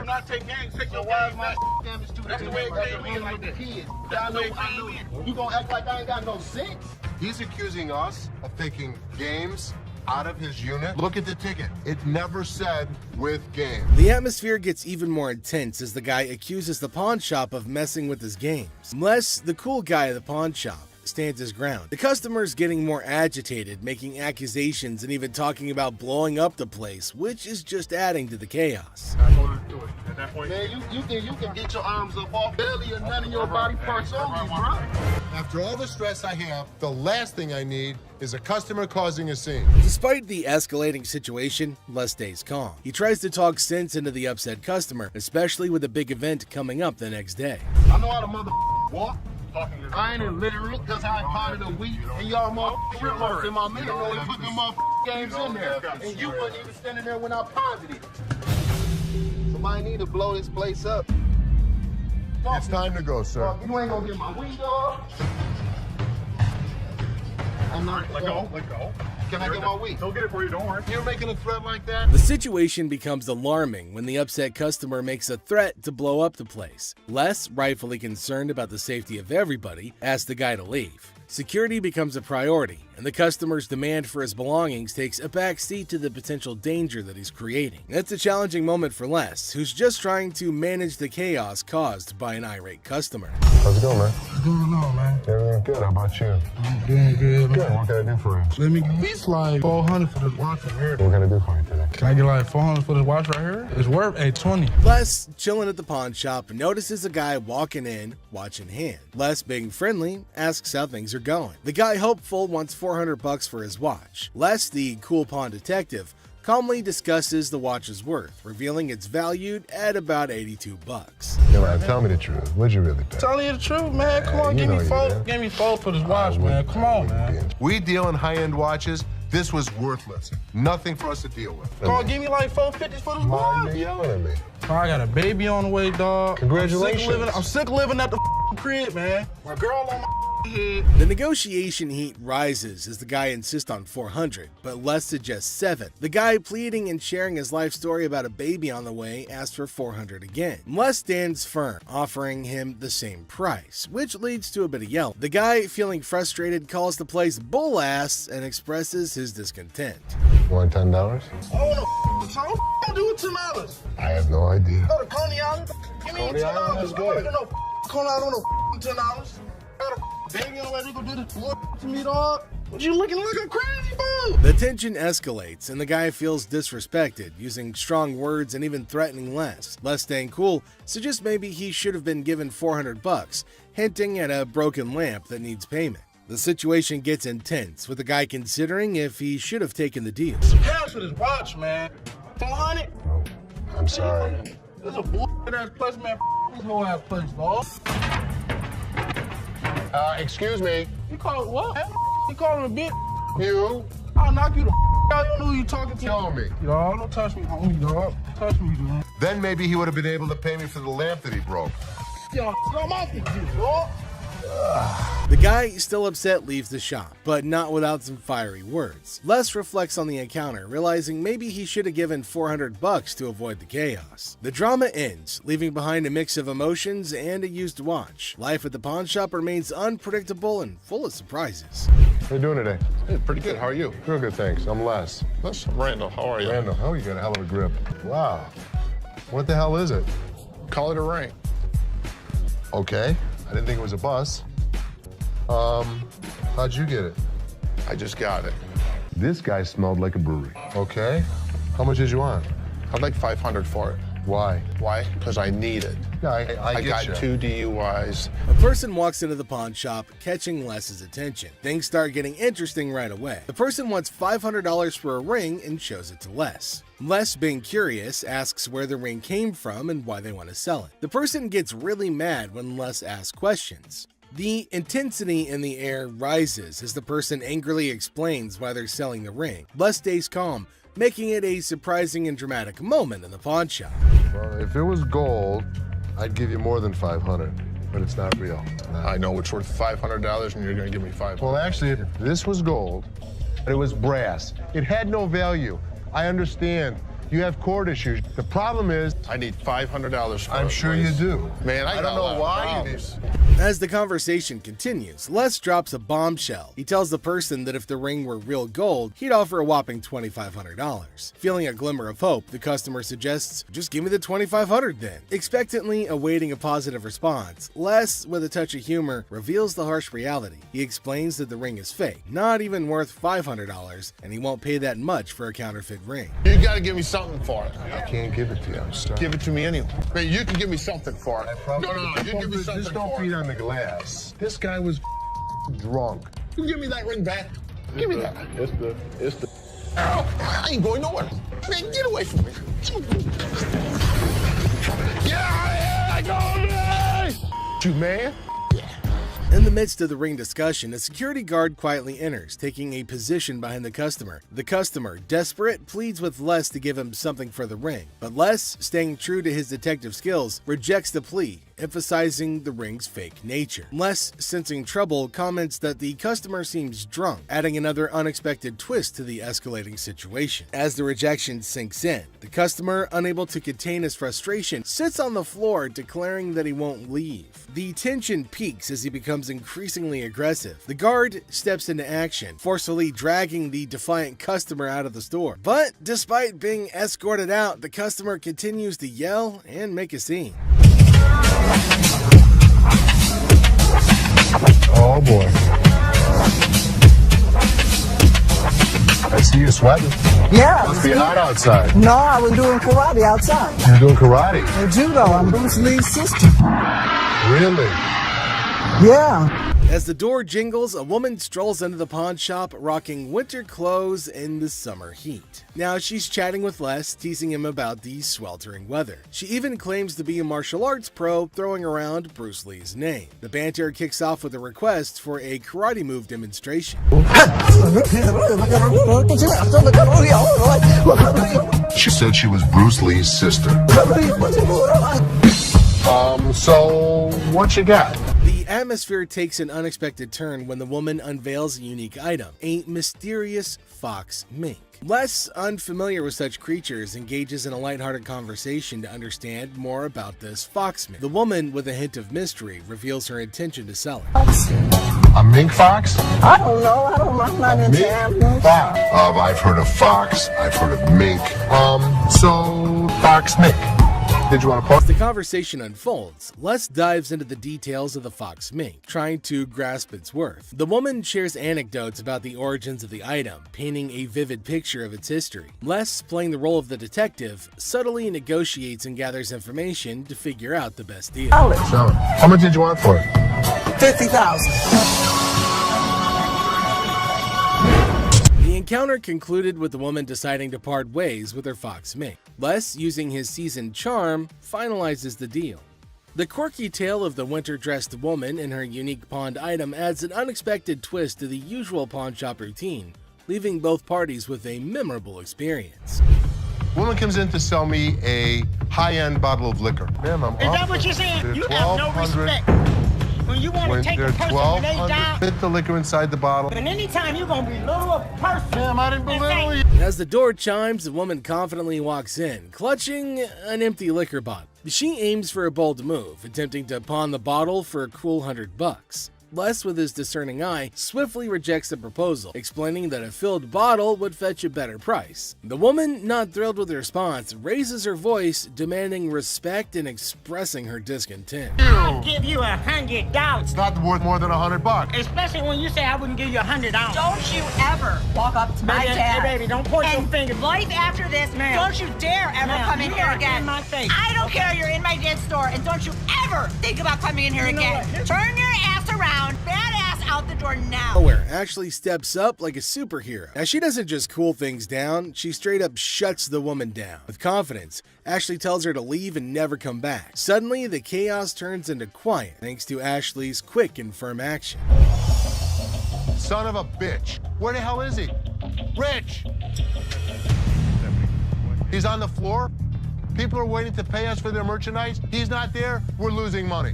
Not take gangs, take your wives, man. That's the way it came in like the kids. I know. You gonna act like I ain't got no sense? He's accusing us of taking games out of his unit. Look at the ticket. It never said with game. The atmosphere gets even more intense as the guy accuses the pawn shop of messing with his games. Les, the cool guy at the pawn shop, stands his ground. The customer's getting more agitated, making accusations and even talking about blowing up the place, which is just adding to the chaos. Man, you think you can get your arms up off belly and none of your body parts on me, bro? After all the stress I have, the last thing I need is a customer causing a scene. Despite the escalating situation, Les stays calm. He tries to talk sense into the upset customer, especially with a big event coming up the next day. I know how to walk. I ain't illiterate because I ain't part of the week, and y'all motherfuckers in my minute know they put them games in there, and you wasn't even standing there when I paused it. Somebody need to blow this place up. It's time to go, sir. You ain't gonna get my weed off. I'm not. Let go. Can I get my weed? Don't get it for you, don't worry. You're making a threat like that? The situation becomes alarming when the upset customer makes a threat to blow up the place. Les, rightfully concerned about the safety of everybody, asks the guy to leave. Security becomes a priority, and the customer's demand for his belongings takes a backseat to the potential danger that he's creating. It's a challenging moment for Les, who's just trying to manage the chaos caused by an irate customer. How's it going, man? What's going on, man? Everything good. How about you? I'm doing good. Good. What can I do for you? Let me get these like $400 for this watch right here. What can I do for you today? Can I get like $400 for this watch right here? It's worth $820. Les, chilling at the pawn shop, notices a guy walking in, watch in hand. Les, being friendly, asks how things are going. The guy, hopeful, wants $400 for his watch. Les, the cool pawn detective, calmly discusses the watch's worth, revealing it's valued at about $82. Hey, man, tell me the truth. What'd you really pay? Telling you the truth, man. Come on, give me $4 for this watch, man. Come on, man. We deal in high-end watches. This was worthless. Nothing for us to deal with. Come on, give me like $450 for this watch. You're yelling at me. I got a baby on the way, dog. Congratulations. I'm sick living at the crib, man. My girl on my head. The negotiation heat rises as the guy insists on $400, but Les suggests $7. The guy, pleading and sharing his life story about a baby on the way, asks for $400 again. Les stands firm, offering him the same price, which leads to a bit of yelling. The guy, feeling frustrated, calls the place bull ass and expresses his discontent. You want $10? I want to do with $10. I have no idea. Go to Coney Island. Give me $10. I don't know Coney Island on $10. Got a baby on the way to go do this to me, dog. What you looking like a crazy fool? The tension escalates and the guy feels disrespected, using strong words and even threatening Les. Les, staying cool, suggests maybe he should have been given $400, hinting at a broken lamp that needs payment. The situation gets intense, with the guy considering if he should have taken the deal. Some cash for this watch, man. $400? No, I'm sorry. This is a ass place, man. This whole ass place, dog. Excuse me. You call it what? You call him a bitch? You? I'll knock you the out. You don't know who you talking to. Tell me. Dog, don't touch me, homie, dog. Touch me, dog. Then maybe he would have been able to pay me for the lamp that he broke. Yo, I'm off with you, dog. The guy, still upset, leaves the shop, but not without some fiery words. Les reflects on the encounter, realizing maybe he should have given $400 to avoid the chaos. The drama ends, leaving behind a mix of emotions and a used watch. Life at the pawn shop remains unpredictable and full of surprises. How you doing today? Hey, pretty good. How are you? Real good, thanks. I'm Les. Les, I'm Randall. How are you? Randall, oh, you got a hell of a grip. Wow. What the hell is it? Call it a ring. Okay. I didn't think it was a bus. How'd you get it? I just got it. This guy smelled like a brewery. Okay. How much did you want? I'd like $500 for it. Why? Why? Because I need it. Yeah, I got you. 2 DUIs. A person walks into the pawn shop, catching Les's attention. Things start getting interesting right away. The person wants $500 for a ring and shows it to Les. Les, being curious, asks where the ring came from and why they want to sell it. The person gets really mad when Les asks questions. The intensity in the air rises as the person angrily explains why they're selling the ring. Les stays calm, making it a surprising and dramatic moment in the pawn shop. Well, if it was gold, I'd give you more than $500, but it's not real. I know it's worth $500 and you're going to give me $500. Well, actually, if this was gold, but it was brass, it had no value. I understand. You have court issues. The problem is, I need $500 for it. I'm sure you do. Man, I don't know why you need. As the conversation continues, Les drops a bombshell. He tells the person that if the ring were real gold, he'd offer a whopping $2,500. Feeling a glimmer of hope, the customer suggests, just give me the $2,500 then. Expectantly awaiting a positive response, Les, with a touch of humor, reveals the harsh reality. He explains that the ring is fake, not even worth $500, and he won't pay that much for a counterfeit ring. You got to give me something for it. I can't give it to you. I'm sorry. Give it to me anyway. Man, you can give me something for it. No, you give me something just don't for beat it. on the glass. This guy was drunk. You give me that ring back. Give me that. It's the. I ain't going nowhere. Man, get away from me. Yeah, I go. You man. In the midst of the ring discussion, a security guard quietly enters, taking a position behind the customer. The customer, desperate, pleads with Les to give him something for the ring, but Les, staying true to his detective skills, rejects the plea, emphasizing the ring's fake nature. Les, sensing trouble, comments that the customer seems drunk, adding another unexpected twist to the escalating situation. As the rejection sinks in, the customer, unable to contain his frustration, sits on the floor, declaring that he won't leave. The tension peaks as he becomes increasingly aggressive. The guard steps into action, forcefully dragging the defiant customer out of the store. But despite being escorted out, the customer continues to yell and make a scene. Oh boy. I see you sweating. Yeah. Must be hot outside. No, I was doing karate outside. You're doing karate? And judo. I'm Bruce Lee's sister. Really? Yeah. As the door jingles, a woman strolls into the pawn shop rocking winter clothes in the summer heat. Now she's chatting with Les, teasing him about the sweltering weather. She even claims to be a martial arts pro, throwing around Bruce Lee's name. The banter kicks off with a request for a karate move demonstration. She said she was Bruce Lee's sister. So what you got? The atmosphere takes an unexpected turn when the woman unveils a unique item, a mysterious fox mink. Les, unfamiliar with such creatures, engages in a lighthearted conversation to understand more about this fox mink. The woman, with a hint of mystery, reveals her intention to sell it. A mink fox? I don't know. I'm not into animals. Fox. I've heard of fox. I've heard of mink. So fox mink. Did you want to pause? As the conversation unfolds, Les dives into the details of the fox mink, trying to grasp its worth. The woman shares anecdotes about the origins of the item, painting a vivid picture of its history. Les, playing the role of the detective, subtly negotiates and gathers information to figure out the best deal. Sell it. How much did you want for it? $50,000. The encounter concluded with the woman deciding to part ways with her fox mink. Les, using his seasoned charm, finalizes the deal. The quirky tale of the winter-dressed woman and her unique pawned item adds an unexpected twist to the usual pawn shop routine, leaving both parties with a memorable experience. Woman comes in to sell me a high-end bottle of liquor. Ma'am, I'm Is that what you're saying? You have no respect. when you want to take a person when they die. Fit the liquor inside the bottle. And anytime you're going to belittle a person. Damn, I didn't belittle you. As the door chimes, a woman confidently walks in, clutching an empty liquor bottle. She aims for a bold move, attempting to pawn the bottle for a cool $100. Les, with his discerning eye, swiftly rejects the proposal, explaining that a filled bottle would fetch a better price. The woman, not thrilled with the response, raises her voice, demanding respect and expressing her discontent. I'll give you $100. It's not worth more than $100. Especially when you say I wouldn't give you $100. Don't you ever walk up to my dad. Hey, baby, don't point your finger. Life after this, don't you dare ever come in here again. In my face. I don't care, you're in my dad's store, and don't you ever think about coming in here again. Turn your ass around, badass out the door now. Where Ashley steps up like a superhero. Now, she doesn't just cool things down, she straight up shuts the woman down. With confidence, Ashley tells her to leave and never come back. Suddenly, the chaos turns into quiet thanks to Ashley's quick and firm action. Son of a bitch. Where the hell is he? Rich! He's on the floor. People are waiting to pay us for their merchandise. He's not there. We're losing money.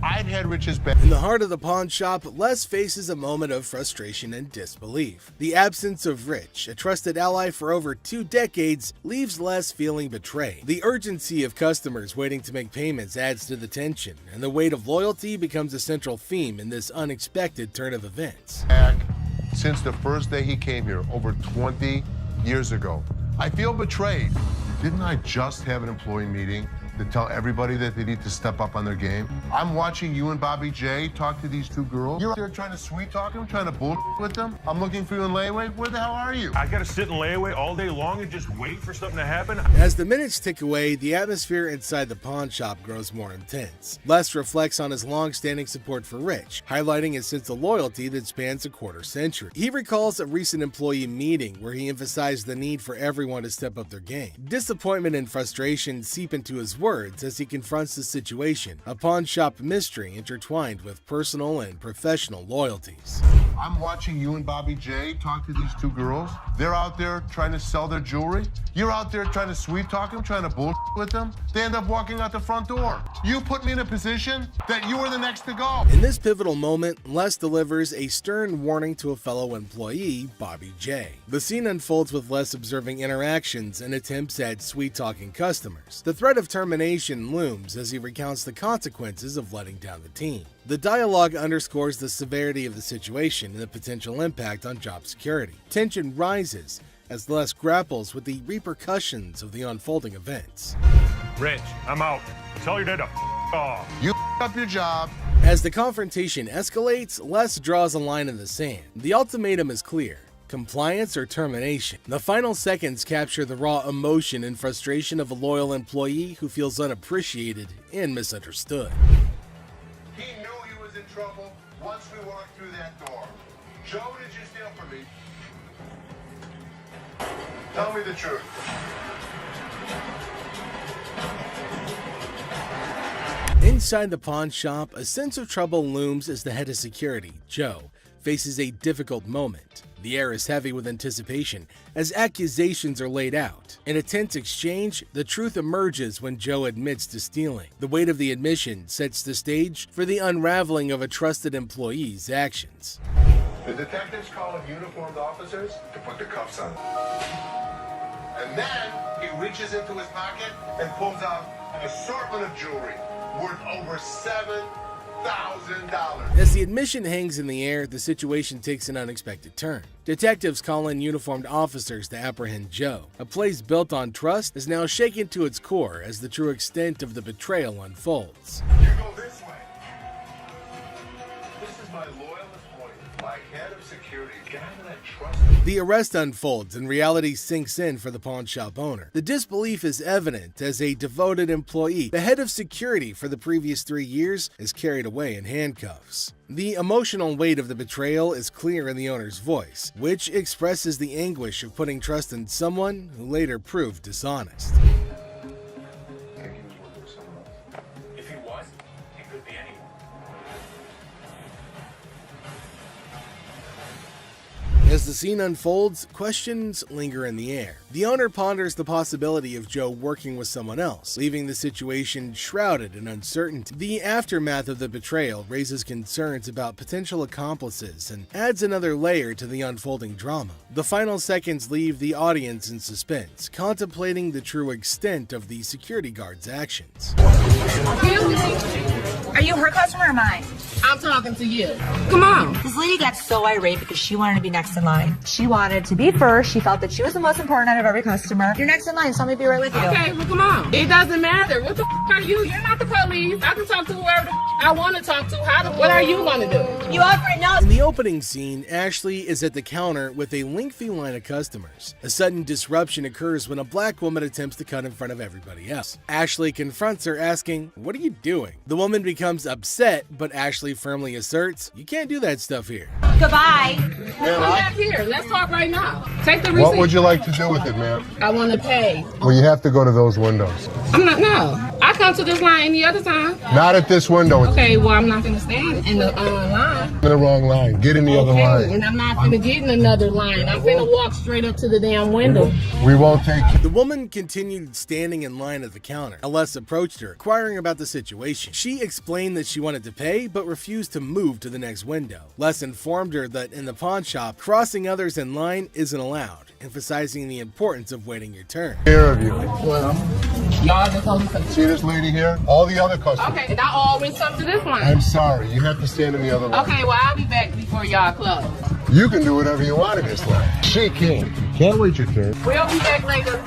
I'd had Rich's back. In the heart of the pawn shop, Les faces a moment of frustration and disbelief. The absence of Rich, a trusted ally for over 2 decades, leaves Les feeling betrayed. The urgency of customers waiting to make payments adds to the tension, and the weight of loyalty becomes a central theme in this unexpected turn of events. Since the first day he came here, over 20 years ago. I feel betrayed. Didn't I just have an employee meeting to tell everybody that they need to step up on their game? I'm watching you and Bobby J talk to these 2 girls. You're out there trying to sweet talk them, trying to bullshit with them. I'm looking for you in layaway. Where the hell are you? I gotta sit in layaway all day long and just wait for something to happen. As the minutes tick away, the atmosphere inside the pawn shop grows more intense. Les reflects on his long-standing support for Rich, highlighting his sense of loyalty that spans a quarter century. He recalls a recent employee meeting where he emphasized the need for everyone to step up their game. Disappointment and frustration seep into his words as he confronts the situation, a pawn shop mystery intertwined with personal and professional loyalties. I'm watching you and Bobby J talk to these 2 girls. They're out there trying to sell their jewelry. You're out there trying to sweet talk them, trying to bullshit with them. They end up walking out the front door. You put me in a position that you were the next to go. In this pivotal moment, Les delivers a stern warning to a fellow employee, Bobby J. The scene unfolds with Les observing interactions and attempts at sweet-talking customers. The threat of termination looms as he recounts the consequences of letting down the team. The dialogue underscores the severity of the situation and the potential impact on job security. Tension rises as Les grapples with the repercussions of the unfolding events. Rich, I'm out. Tell your dad to off. You up your job. As the confrontation escalates, Les draws a line in the sand. The ultimatum is clear: compliance or termination. The final seconds capture the raw emotion and frustration of a loyal employee who feels unappreciated and misunderstood. He knew he was in trouble once we walked through that door. Joe, what did you steal from me? Tell me the truth. Inside the pawn shop, a sense of trouble looms as the head of security, Joe, faces a difficult moment. The air is heavy with anticipation as accusations are laid out. In a tense exchange, the truth emerges when Joe admits to stealing. The weight of the admission sets the stage for the unraveling of a trusted employee's actions. The detectives call in uniformed officers to put the cuffs on. And then he reaches into his pocket and pulls out an assortment of jewelry worth over $7,000. As the admission hangs in the air, the situation takes an unexpected turn. Detectives call in uniformed officers to apprehend Joe. A place built on trust is now shaken to its core as the true extent of the betrayal unfolds. You go this way. This is my loyalist point, my head of security, guy that I trust. The arrest unfolds and reality sinks in for the pawn shop owner. The disbelief is evident as a devoted employee, the head of security for the previous 3 years, is carried away in handcuffs. The emotional weight of the betrayal is clear in the owner's voice, which expresses the anguish of putting trust in someone who later proved dishonest. If he was, he could be anyone. As the scene unfolds, questions linger in the air. The owner ponders the possibility of Joe working with someone else, leaving the situation shrouded in uncertainty. The aftermath of the betrayal raises concerns about potential accomplices and adds another layer to the unfolding drama. The final seconds leave the audience in suspense, contemplating the true extent of the security guard's actions. Are you her customer or mine? I'm talking to you. Come on. This lady got so irate because she wanted to be next in line. She wanted to be first. She felt that she was the most important out of every customer. You're next in line, so I'm gonna be right with you. Okay, well, come on. It doesn't matter. What the are you? You're not the police. I can talk to whoever I want to talk to. What are you gonna do? You already know. In the opening scene, Ashley is at the counter with a lengthy line of customers. A sudden disruption occurs when a black woman attempts to cut in front of everybody else. Ashley confronts her, asking, "What are you doing?" The woman becomes upset, but Ashley firmly asserts, "You can't do that stuff here." Goodbye. Come back here. Let's talk right now. Take the receipt. What would you like to do with it, ma'am? I want to pay. Well, you have to go to those windows. No. I come to this line any other time. Not at this window. It's Okay, well, I'm not going to stand in the line. in the wrong line. Get in the other line. And I'm not going to get in another line. I'm going to walk straight up to the damn window. We won't take you. The woman continued standing in line at the counter. Ellis approached her, inquiring about the situation. She explained that she wanted to pay, but refused to move to the next window. Les informed her that in the pawn shop, crossing others in line isn't allowed, emphasizing the importance of waiting your turn. Care of you. Well, y'all just told me to See this lady here? All the other customers. Okay, and I always come to this line. I'm sorry. You have to stand in the other line. Okay, well, I'll be back before y'all close. You can do whatever you want in this line. She can't. Can't wait your turn. We'll be back later.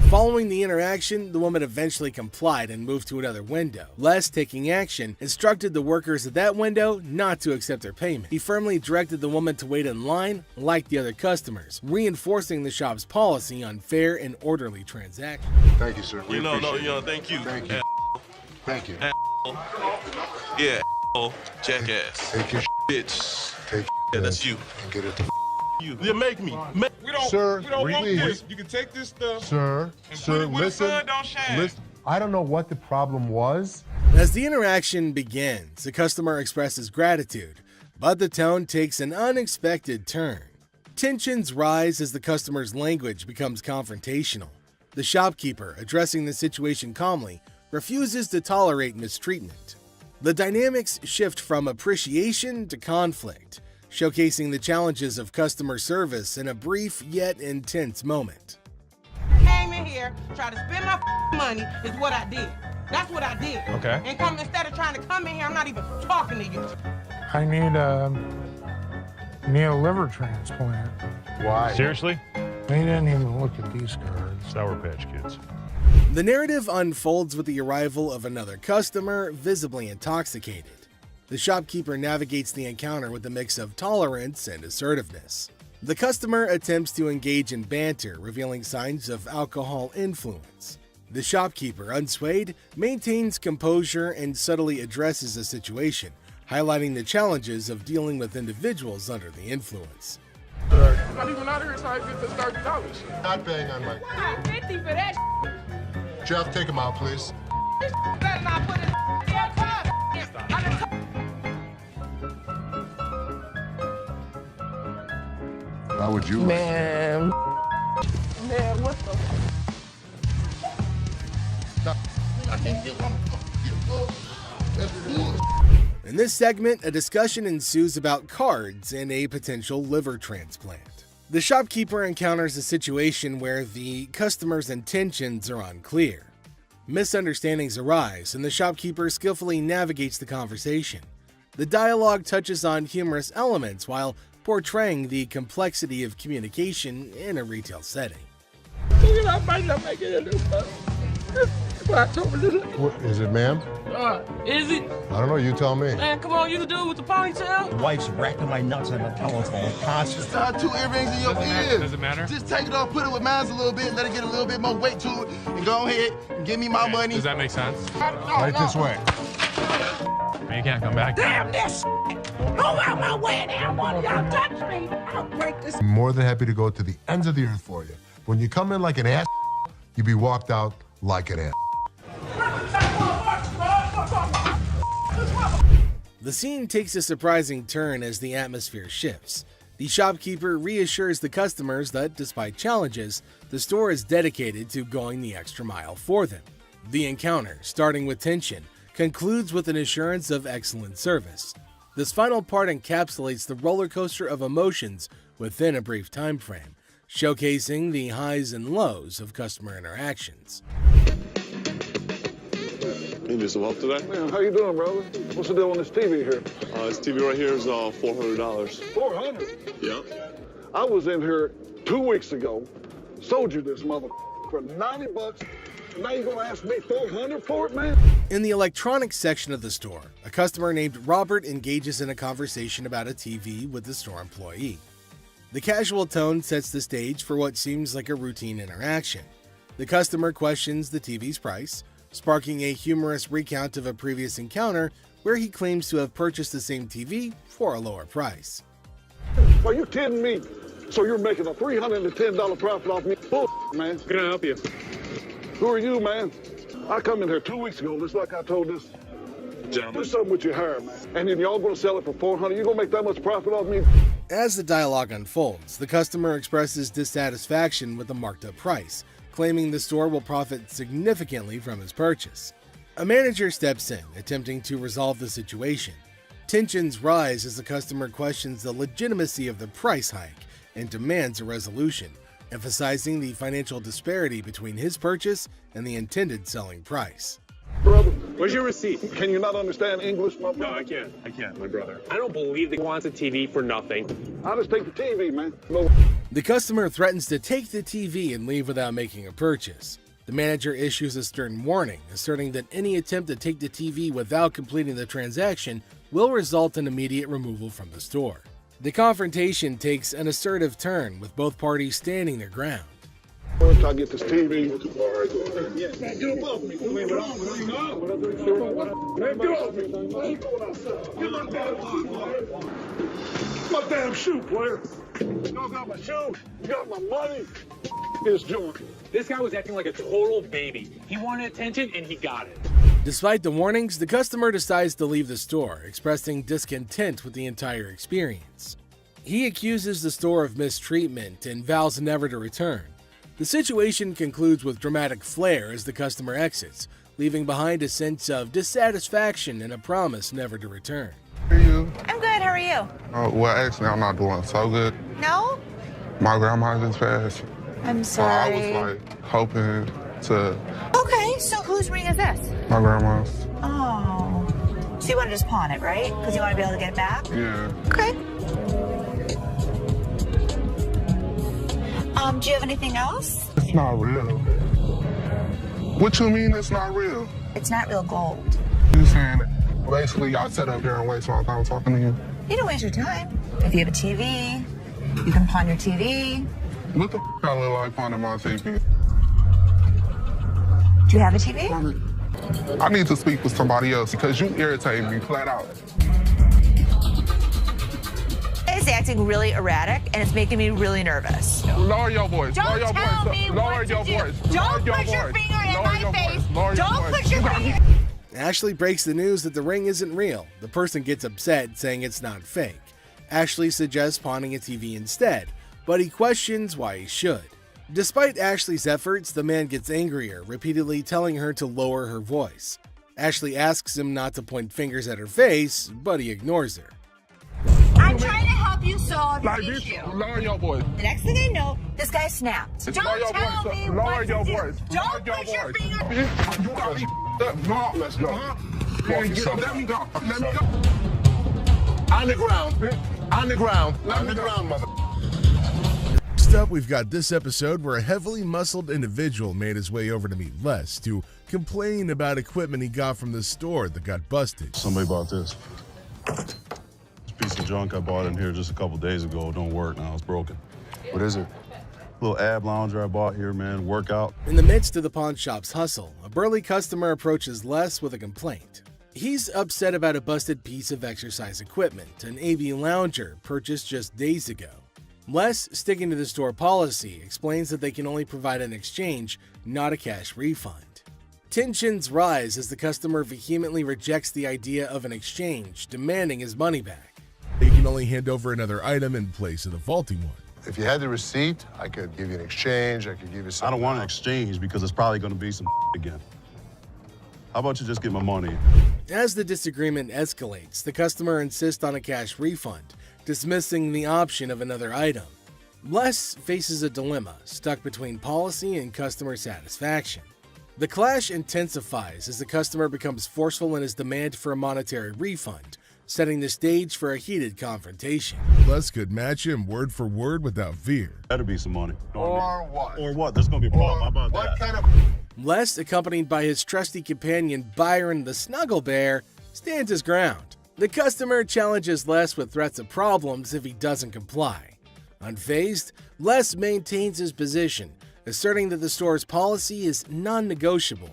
Following the interaction, the woman eventually complied and moved to another window. Les, taking action, instructed the workers at that window not to accept their payment. He firmly directed the woman to wait in line like the other customers, reinforcing the shop's policy on fair and orderly transactions. Thank you, sir. We appreciate it. Thank you. Thank you. Thank you. Yeah, jackass. Take your Bitch. Take Yeah, that's you. and get it. You make me. We don't, Sir, we don't want please. this. You can take this stuff. Sir, And sir, put it where the listen. sun don't shine. Listen. I don't know what the problem was. As the interaction begins, the customer expresses gratitude, but the tone takes an unexpected turn. Tensions rise as the customer's language becomes confrontational. The shopkeeper, addressing the situation calmly, refuses to tolerate mistreatment. The dynamics shift from appreciation to conflict, showcasing the challenges of customer service in a brief yet intense moment. Came in here, tried to spend my money, is what I did. That's what I did. Okay. And come instead of trying to come in here, I'm not even talking to you. I need a liver transplant. Why? Seriously? They didn't even look at these cards. Sour Patch Kids. The narrative unfolds with the arrival of another customer, visibly intoxicated. The shopkeeper navigates the encounter with a mix of tolerance and assertiveness. The customer attempts to engage in banter, revealing signs of alcohol influence. The shopkeeper, unswayed, maintains composure and subtly addresses the situation, highlighting the challenges of dealing with individuals under the influence. I'm not even out here trying to get this $30. Not paying on my. 50 for that. Jeff, take him out, please. This better not put in damn car. How would you? Man, what the? In this segment, a discussion ensues about cards and a potential liver transplant. The shopkeeper encounters a situation where the customer's intentions are unclear. Misunderstandings arise, and the shopkeeper skillfully navigates the conversation. The dialogue touches on humorous elements while portraying the complexity of communication in a retail setting. I might not make it in this What, is it, ma'am? Is it? I don't know. You tell me. Man, come on, you the dude with the ponytail? The wife's racking my nuts on the telephone constantly. Tie 2 earrings in your ears. Does it matter? Just take it off, put it with mine a little bit, let it get a little bit more weight to it, and go ahead and give me my money. Does that make sense? Right this way. You can't come back. Damn this! Go out my way, damn one of y'all touch me! I'll break this. I'm more than happy to go to the ends of the earth for you. When you come in like an ass, you be walked out like an ass. The scene takes a surprising turn as the atmosphere shifts. The shopkeeper reassures the customers that, despite challenges, the store is dedicated to going the extra mile for them. The encounter, starting with tension, concludes with an assurance of excellent service. This final part encapsulates the roller coaster of emotions within a brief time frame, showcasing the highs and lows of customer interactions. You need some help today? Man, how you doing, brother? What's the deal on this TV here? This TV right here is $400. $400? Yeah. I was in here 2 weeks ago, sold you this mother for $90. Now you're gonna ask me $400 for it, man? In the electronics section of the store, a customer named Robert engages in a conversation about a TV with the store employee. The casual tone sets the stage for what seems like a routine interaction. The customer questions the TV's price, sparking a humorous recount of a previous encounter where he claims to have purchased the same TV for a lower price. Are you kidding me? So you're making a $310 profit off me? Bull, man. Can I help you? Who are you, man? I come in here 2 weeks ago, just like I told this. Gentlemen. Do something with your hair, man. And then y'all gonna sell it for $400? You gonna make that much profit off me? As the dialogue unfolds, the customer expresses dissatisfaction with the marked up price, claiming the store will profit significantly from his purchase. A manager steps in, attempting to resolve the situation. Tensions rise as the customer questions the legitimacy of the price hike and demands a resolution, emphasizing the financial disparity between his purchase and the intended selling price. Brother, Where's your receipt? can you not understand English, my brother? No, I can't, my brother. I don't believe that he wants a TV for nothing. I'll just take the TV, man. No. The customer threatens to take the TV and leave without making a purchase. The manager issues a stern warning, asserting that any attempt to take the TV without completing the transaction will result in immediate removal from the store. The confrontation takes an assertive turn, with both parties standing their ground. Once I get this TV. Man, get above me. Man, get off me. Man, get off me. Get my damn shoe, my damn shoe, player. You got my shoe. You got my money. It's joint. This guy was acting like a total baby. He wanted attention and he got it. Despite the warnings, the customer decides to leave the store, expressing discontent with the entire experience. He accuses the store of mistreatment and vows never to return. The situation concludes with dramatic flair as the customer exits, leaving behind a sense of dissatisfaction and a promise never to return. How are you? I'm good. How are you? Well, actually, I'm not doing so good. No? My grandma just passed. I'm sorry. I was like hoping to. Okay, so whose ring is this? My grandma's. Oh. So you want to just pawn it, right? Because you want to be able to get it back? Yeah. Okay. Do you have anything else? It's not real. What you mean it's not real? It's not real gold. You saying basically y'all sit up here and waste my time talking to you? You don't waste your time. If you have a TV, you can pawn your TV. What the I look like pawning my TV? Do you have a TV? I need to speak with somebody else because you irritate me flat out. It's acting really erratic and it's making me really nervous. Lower your voice. Don't Lower your tell voice. me Lower what your to do. voice. Don't Lower put your voice. finger in Lower my your face. voice. Lower Don't your put voice. your finger. Ashley breaks the news that the ring isn't real. The person gets upset, saying it's not fake. Ashley suggests pawning a TV instead, but he questions why he should. Despite Ashley's efforts, the man gets angrier, repeatedly telling her to lower her voice. Ashley asks him not to point fingers at her face, but he ignores her. I'm trying to help you solve your Like this, issue. lower your voice. The next thing I know, this guy snapped. Lower Don't your tell voice. me Lower what your to do. voice. Don't Lower put your your voice. finger. You got me up. No, let's go. Man, get up. Let me go. Let me go. On the ground. On the ground. On the ground, mother. Next up, we've got this episode where a heavily muscled individual made his way over to meet Les to complain about equipment he got from the store that got busted. Somebody bought this. This piece of junk I bought in here just a couple days ago. It don't work now. It's broken. What is it? Little ab lounger I bought here, man. Workout. In the midst of the pawn shop's hustle, a burly customer approaches Les with a complaint. He's upset about a busted piece of exercise equipment, an AB lounger purchased just days ago. Les, sticking to the store policy, explains that they can only provide an exchange, not a cash refund. Tensions rise as the customer vehemently rejects the idea of an exchange, demanding his money back. You can only hand over another item in place of the faulty one. If you had the receipt, I could give you an exchange. I could give you some. I don't want an exchange because it's probably going to be some again. How about you just get my money? As the disagreement escalates, the customer insists on a cash refund, dismissing the option of another item. Les faces a dilemma, stuck between policy and customer satisfaction. The clash intensifies as the customer becomes forceful in his demand for a monetary refund, setting the stage for a heated confrontation. Les could match him word for word without fear. Better be some money. Or what? Or what? There's going to be a problem. How about What that? kind of... Les, accompanied by his trusty companion Byron the Snuggle Bear, stands his ground. The customer challenges Les with threats of problems if he doesn't comply. Unfazed, Les maintains his position, asserting that the store's policy is non-negotiable.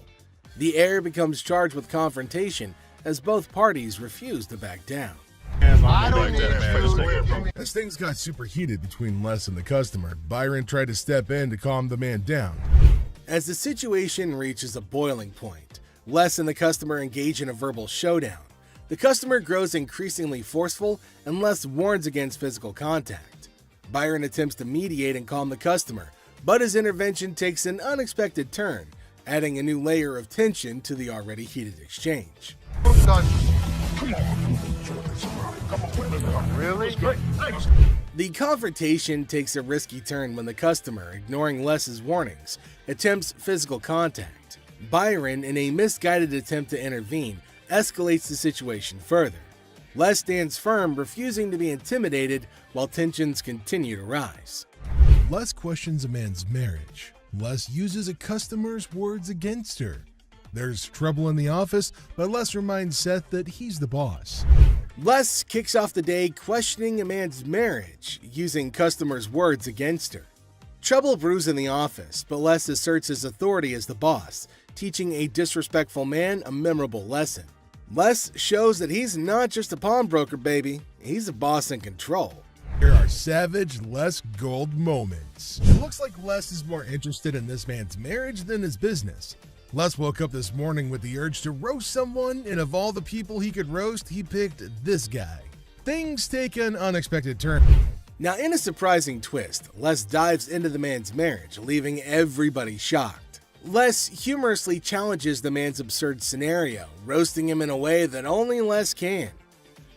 The heir becomes charged with confrontation as both parties refuse to back down. I don't need that. As things got super heated between Les and the customer, Byron tried to step in to calm the man down. As the situation reaches a boiling point, Les and the customer engage in a verbal showdown. The customer grows increasingly forceful and Les warns against physical contact. Byron attempts to mediate and calm the customer, but his intervention takes an unexpected turn, adding a new layer of tension to the already heated exchange. Really? The confrontation takes a risky turn when the customer, ignoring Les's warnings, attempts physical contact. Byron, in a misguided attempt to intervene, escalates the situation further. Les stands firm, refusing to be intimidated while tensions continue to rise. Les questions a man's marriage. Les uses a customer's words against her. There's trouble in the office, but Les reminds Seth that he's the boss. Les kicks off the day questioning a man's marriage, using customers' words against her. Trouble brews in the office, but Les asserts his authority as the boss, teaching a disrespectful man a memorable lesson. Les shows that he's not just a pawnbroker, baby. He's a boss in control. Here are savage Les Gold moments. It looks like Les is more interested in this man's marriage than his business. Les woke up this morning with the urge to roast someone, and of all the people he could roast, he picked this guy. Things take an unexpected turn. Now, in a surprising twist, Les dives into the man's marriage, leaving everybody shocked. Les humorously challenges the man's absurd scenario, roasting him in a way that only Les can.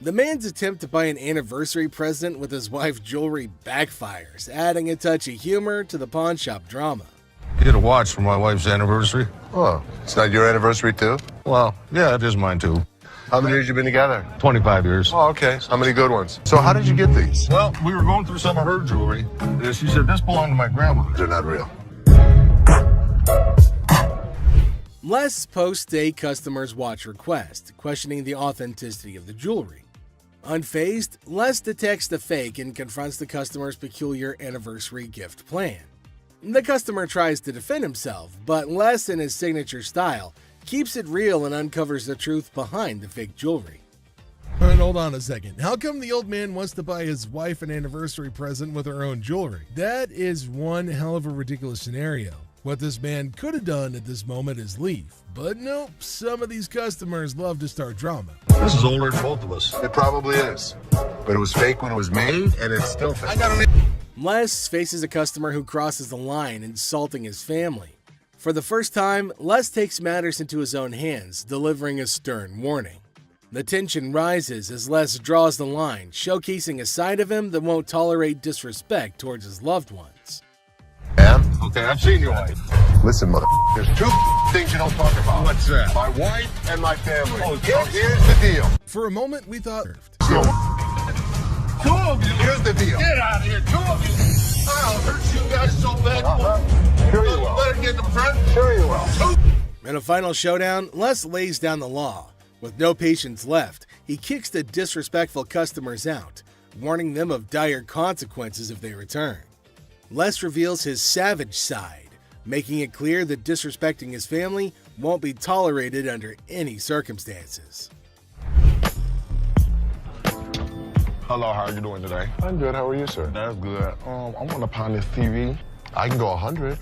The man's attempt to buy an anniversary present with his wife's jewelry backfires, adding a touch of humor to the pawn shop drama. Get a watch for my wife's anniversary. Oh, it's not your anniversary too? Well, yeah, it is mine too. How many years you been together? 25 years. Oh, okay. How many good ones? So how did you get these? Well, we were going through some of her jewelry. She said this belonged to my grandma. They're not real. Les posts a customer's watch request, questioning the authenticity of the jewelry. Unfazed, Les detects the fake and confronts the customer's peculiar anniversary gift plan. The customer tries to defend himself, but Les, in his signature style, keeps it real and uncovers the truth behind the fake jewelry. And hold on a second. How come the old man wants to buy his wife an anniversary present with her own jewelry? That is one hell of a ridiculous scenario. What this man could have done at this moment is leave. But nope, some of these customers love to start drama. This is older than both of us. It probably is. But it was fake when it was made, and it's still fake. Les faces a customer who crosses the line, insulting his family. For the first time, Les takes matters into his own hands, delivering a stern warning. The tension rises as Les draws the line, showcasing a side of him that won't tolerate disrespect towards his loved ones. Yeah? Okay, I've seen your wife. Listen, mother, there's two things you don't talk about. What's that? My wife and my family. Oh, So here's the deal. For a moment, we thought... Two of you. Here's the deal. Get out of here. Two of you. I'll hurt you guys so bad. Sure you will. Better get in the front. Sure you will. In a final showdown, Les lays down the law. With no patience left, he kicks the disrespectful customers out, warning them of dire consequences if they return. Les reveals his savage side, making it clear that disrespecting his family won't be tolerated under any circumstances. Hello, how are you doing today? I'm good. How are you, sir? That's good. I want to pawn this TV. I can go 100.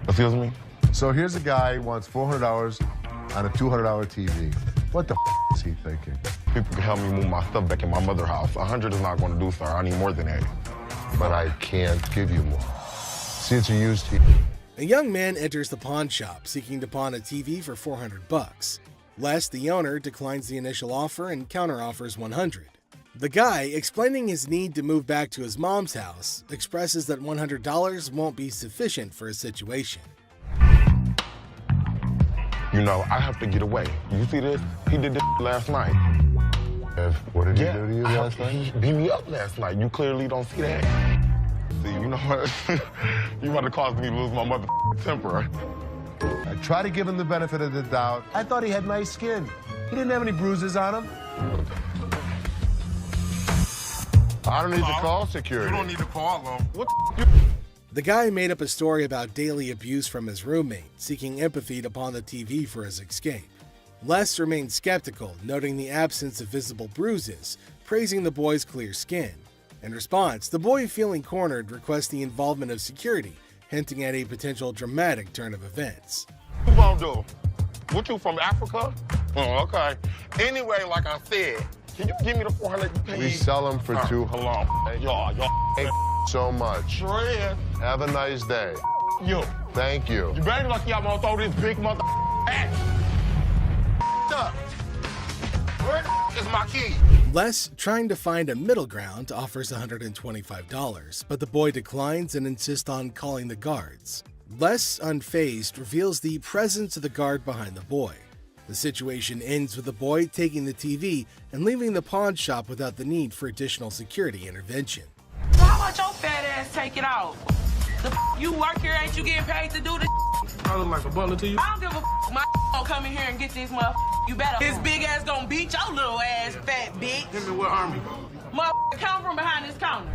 Excuse me? So here's a guy who wants $400 on a $200 TV. What the is he thinking? people can help me move my stuff back in my mother's house. 100 is not going to do, sir. I need more than that. But I can't give you more. See, it's a used TV. A young man enters the pawn shop seeking to pawn a TV for $400. Les, the owner, declines the initial offer and counteroffers $100. The guy, explaining his need to move back to his mom's house, expresses that $100 won't be sufficient for his situation. You know, I have to get away. You see this? He did this last night. What did he do to you last night? He beat me up last night. You clearly don't see that. See, you know what? You about to cause me to lose my mother temper. I try to give him the benefit of the doubt. I thought he had nice skin. He didn't have any bruises on him. I don't need to call security. You don't need to call them. What The guy made up a story about daily abuse from his roommate, seeking empathy to pawn the TV for his escape. Les remained skeptical, noting the absence of visible bruises, praising the boy's clear skin. In response, the boy, feeling cornered, requests the involvement of security, hinting at a potential dramatic turn of events. you gonna do? What, you from Africa? Oh, okay. Anyway, like I said, can you give me the 400 you paid? We sell them for $200. Hold on. Y'all. Thank you so much. Sure is. Have a nice day. You. Thank you. You better lucky I'm gonna throw this big mother at. Up. Where is my key? Les, trying to find a middle ground, offers $125, but the boy declines and insists on calling the guards. Les, unfazed, reveals the presence of the guard behind the boy. The situation ends with the boy taking the TV and leaving the pawn shop without the need for additional security intervention. How about your fat ass take it out? You work here, ain't you getting paid to do this? I look like a butler to you. I don't give a my gonna come in here and get this motherfucker. You better. His big ass gonna beat your little ass, fat bitch. Hit me with army. Motherfucker, come from behind this counter.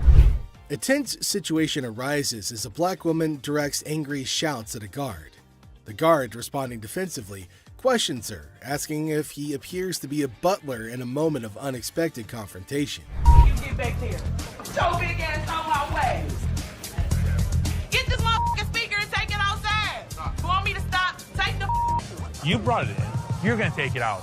A tense situation arises as a black woman directs angry shouts at a guard. The guard, responding defensively, questions her, asking if he appears to be a butler in a moment of unexpected confrontation. You get back here. Your big ass on my way. Get this motherfucking speaker and take it outside. You want me to stop? Take the. You brought it in. You're gonna take it out.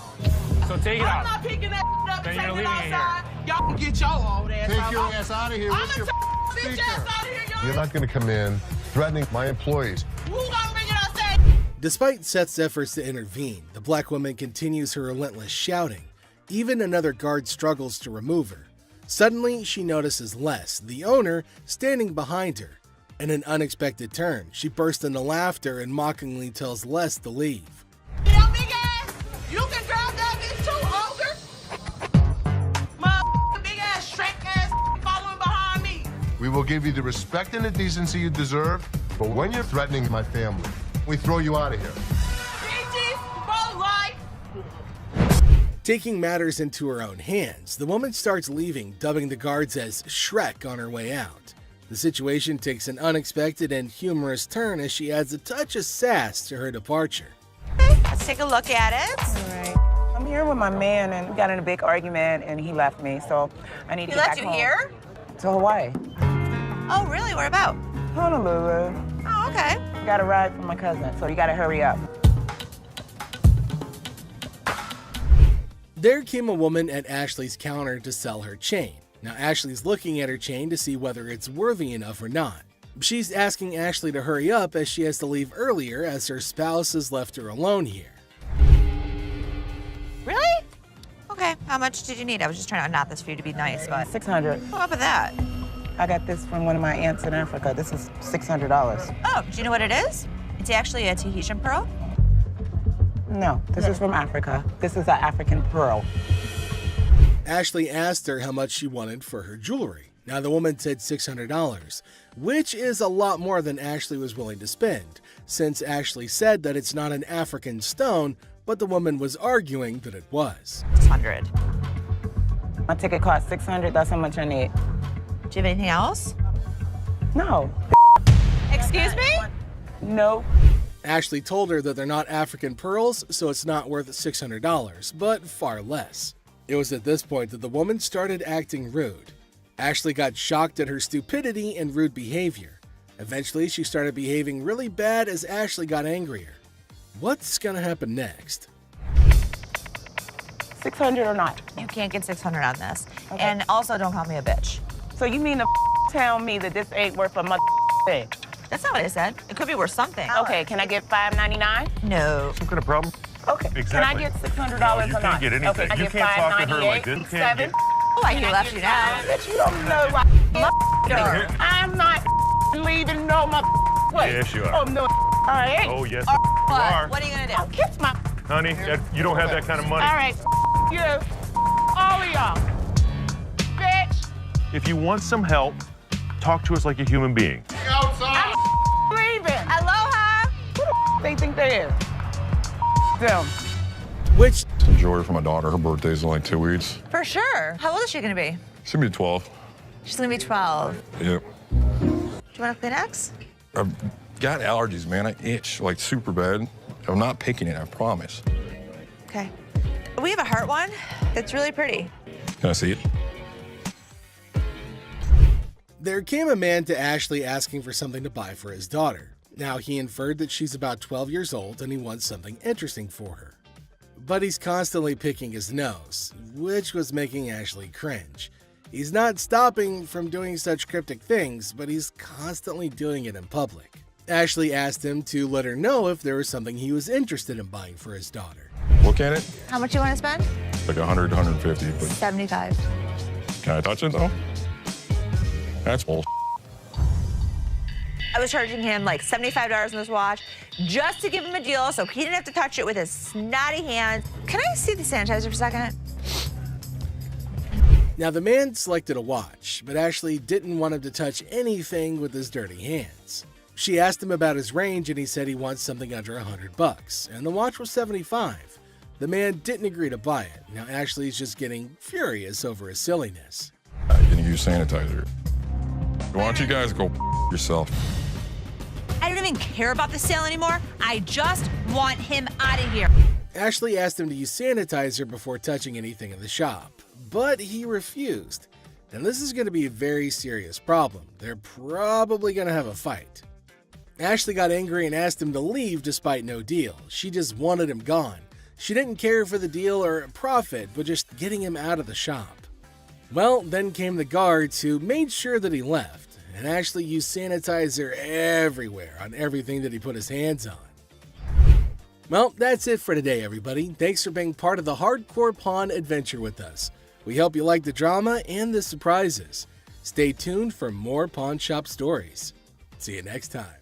So take it out. I'm not picking that up Then and you're taking it leaving it outside. Y'all can get your old ass Take out. your ass out of here. I'm What's gonna your take bitch ass out of here, y'all. You're not going to come in threatening my employees. Who gonna bring it outside? Despite Seth's efforts to intervene, the black woman continues her relentless shouting. Even another guard struggles to remove her. Suddenly, she notices Les, the owner, standing behind her. In an unexpected turn, she bursts into laughter and mockingly tells Les to leave. Yo, big ass, you can grab that bitch too, ogre. My big ass, Shrek ass, following behind me. We will give you the respect and the decency you deserve, but when you're threatening my family, we throw you out of here. Bitches, both life. Taking matters into her own hands, the woman starts leaving, dubbing the guards as Shrek on her way out. The situation takes an unexpected and humorous turn as she adds a touch of sass to her departure. Let's take a look at it. All right. I'm here with my man, and we got in a big argument, and he left me, so I need to He get left back you home. here? To Hawaii. Oh, really? Where about? Honolulu. Oh, okay. Got a ride from my cousin, so you gotta hurry up. There came a woman at Ashley's counter to sell her chain. Now Ashley's looking at her chain to see whether it's worthy enough or not. She's asking Ashley to hurry up as she has to leave earlier as her spouse has left her alone here. Really? Okay, how much did you need? I was just trying to knot this for you to be nice, but... $600. What up with that? I got this from one of my aunts in Africa. This is $600. Oh, do you know what it is? It's actually a Tahitian pearl. No, this is from Africa. This is an African pearl. Ashley asked her how much she wanted for her jewelry. Now the woman said $600, which is a lot more than Ashley was willing to spend, since Ashley said that it's not an African stone, but the woman was arguing that it was. 600. My ticket cost $600. That's how much I need. Do you have anything else? No. Excuse me? No. Ashley told her that they're not African pearls, so it's not worth $600, but far less. It was at this point that the woman started acting rude. Ashley got shocked at her stupidity and rude behavior. Eventually, she started behaving really bad as Ashley got angrier. What's gonna happen next? 600 or not? You can't get 600 on this. Okay. And also, don't call me a bitch. So you mean to tell me that this ain't worth a mother thing? That's not what I said. It could be worth something. Okay, can I get $5.99? No. Some kind of problem? Okay. Exactly. Can I get $600 No, or you not? can't get anything. Okay, I You get can't talk to her like $5.98, this. You can't $7. Oh, I left you now. Bitch, you don't know my mother. I'm not leaving no my place. Yes, you are. Oh, no. All right. Oh, yes, What? you are. What are you gonna do? I'll kiss my. Honey, you don't have that kind of money. All right. You. All of y'all. Bitch. If you want some help, talk to us like a human being. Outside. I'm leaving. Aloha. Who the they think they is? Them. Which Some jewelry for my daughter. Her birthday's in like 2 weeks. For sure. How old is she gonna be? She's gonna be 12. She's gonna be 12. Yep. Do you want a Kleenex? I've got allergies, man. I itch like super bad. I'm not picking it, I promise. Okay. We have a heart one that's really pretty. Can I see it? there came a man to Ashley asking for something to buy for his daughter. Now, he inferred that she's about 12 years old and he wants something interesting for her. But he's constantly picking his nose, which was making Ashley cringe. He's not stopping from doing such cryptic things, but he's constantly doing it in public. Ashley asked him to let her know if there was something he was interested in buying for his daughter. Look at it. How much you want to spend? Like 100, 150, but 75. can I touch it though? That's bull. I was charging him like $75 on this watch just to give him a deal so he didn't have to touch it with his snotty hands. Can I see the sanitizer for a second? Now, the man selected a watch, but Ashley didn't want him to touch anything with his dirty hands. She asked him about his range and he said he wants something under $100, and the watch was $75. The man didn't agree to buy it. Now Ashley's just getting furious over his silliness. Can you use sanitizer? Why don't you guys go yourself? I don't even care about the sale anymore. I just want him out of here. Ashley asked him to use sanitizer before touching anything in the shop, but he refused. Now this is going to be a very serious problem. They're probably going to have a fight. Ashley got angry and asked him to leave despite no deal. She just wanted him gone. She didn't care for the deal or profit, but just getting him out of the shop. Well, then came the guards who made sure that he left, and Ashley used sanitizer everywhere on everything that he put his hands on. Well, that's it for today, everybody. Thanks for being part of the Hardcore Pawn adventure with us. We hope you like the drama and the surprises. Stay tuned for more pawn shop stories. See you next time.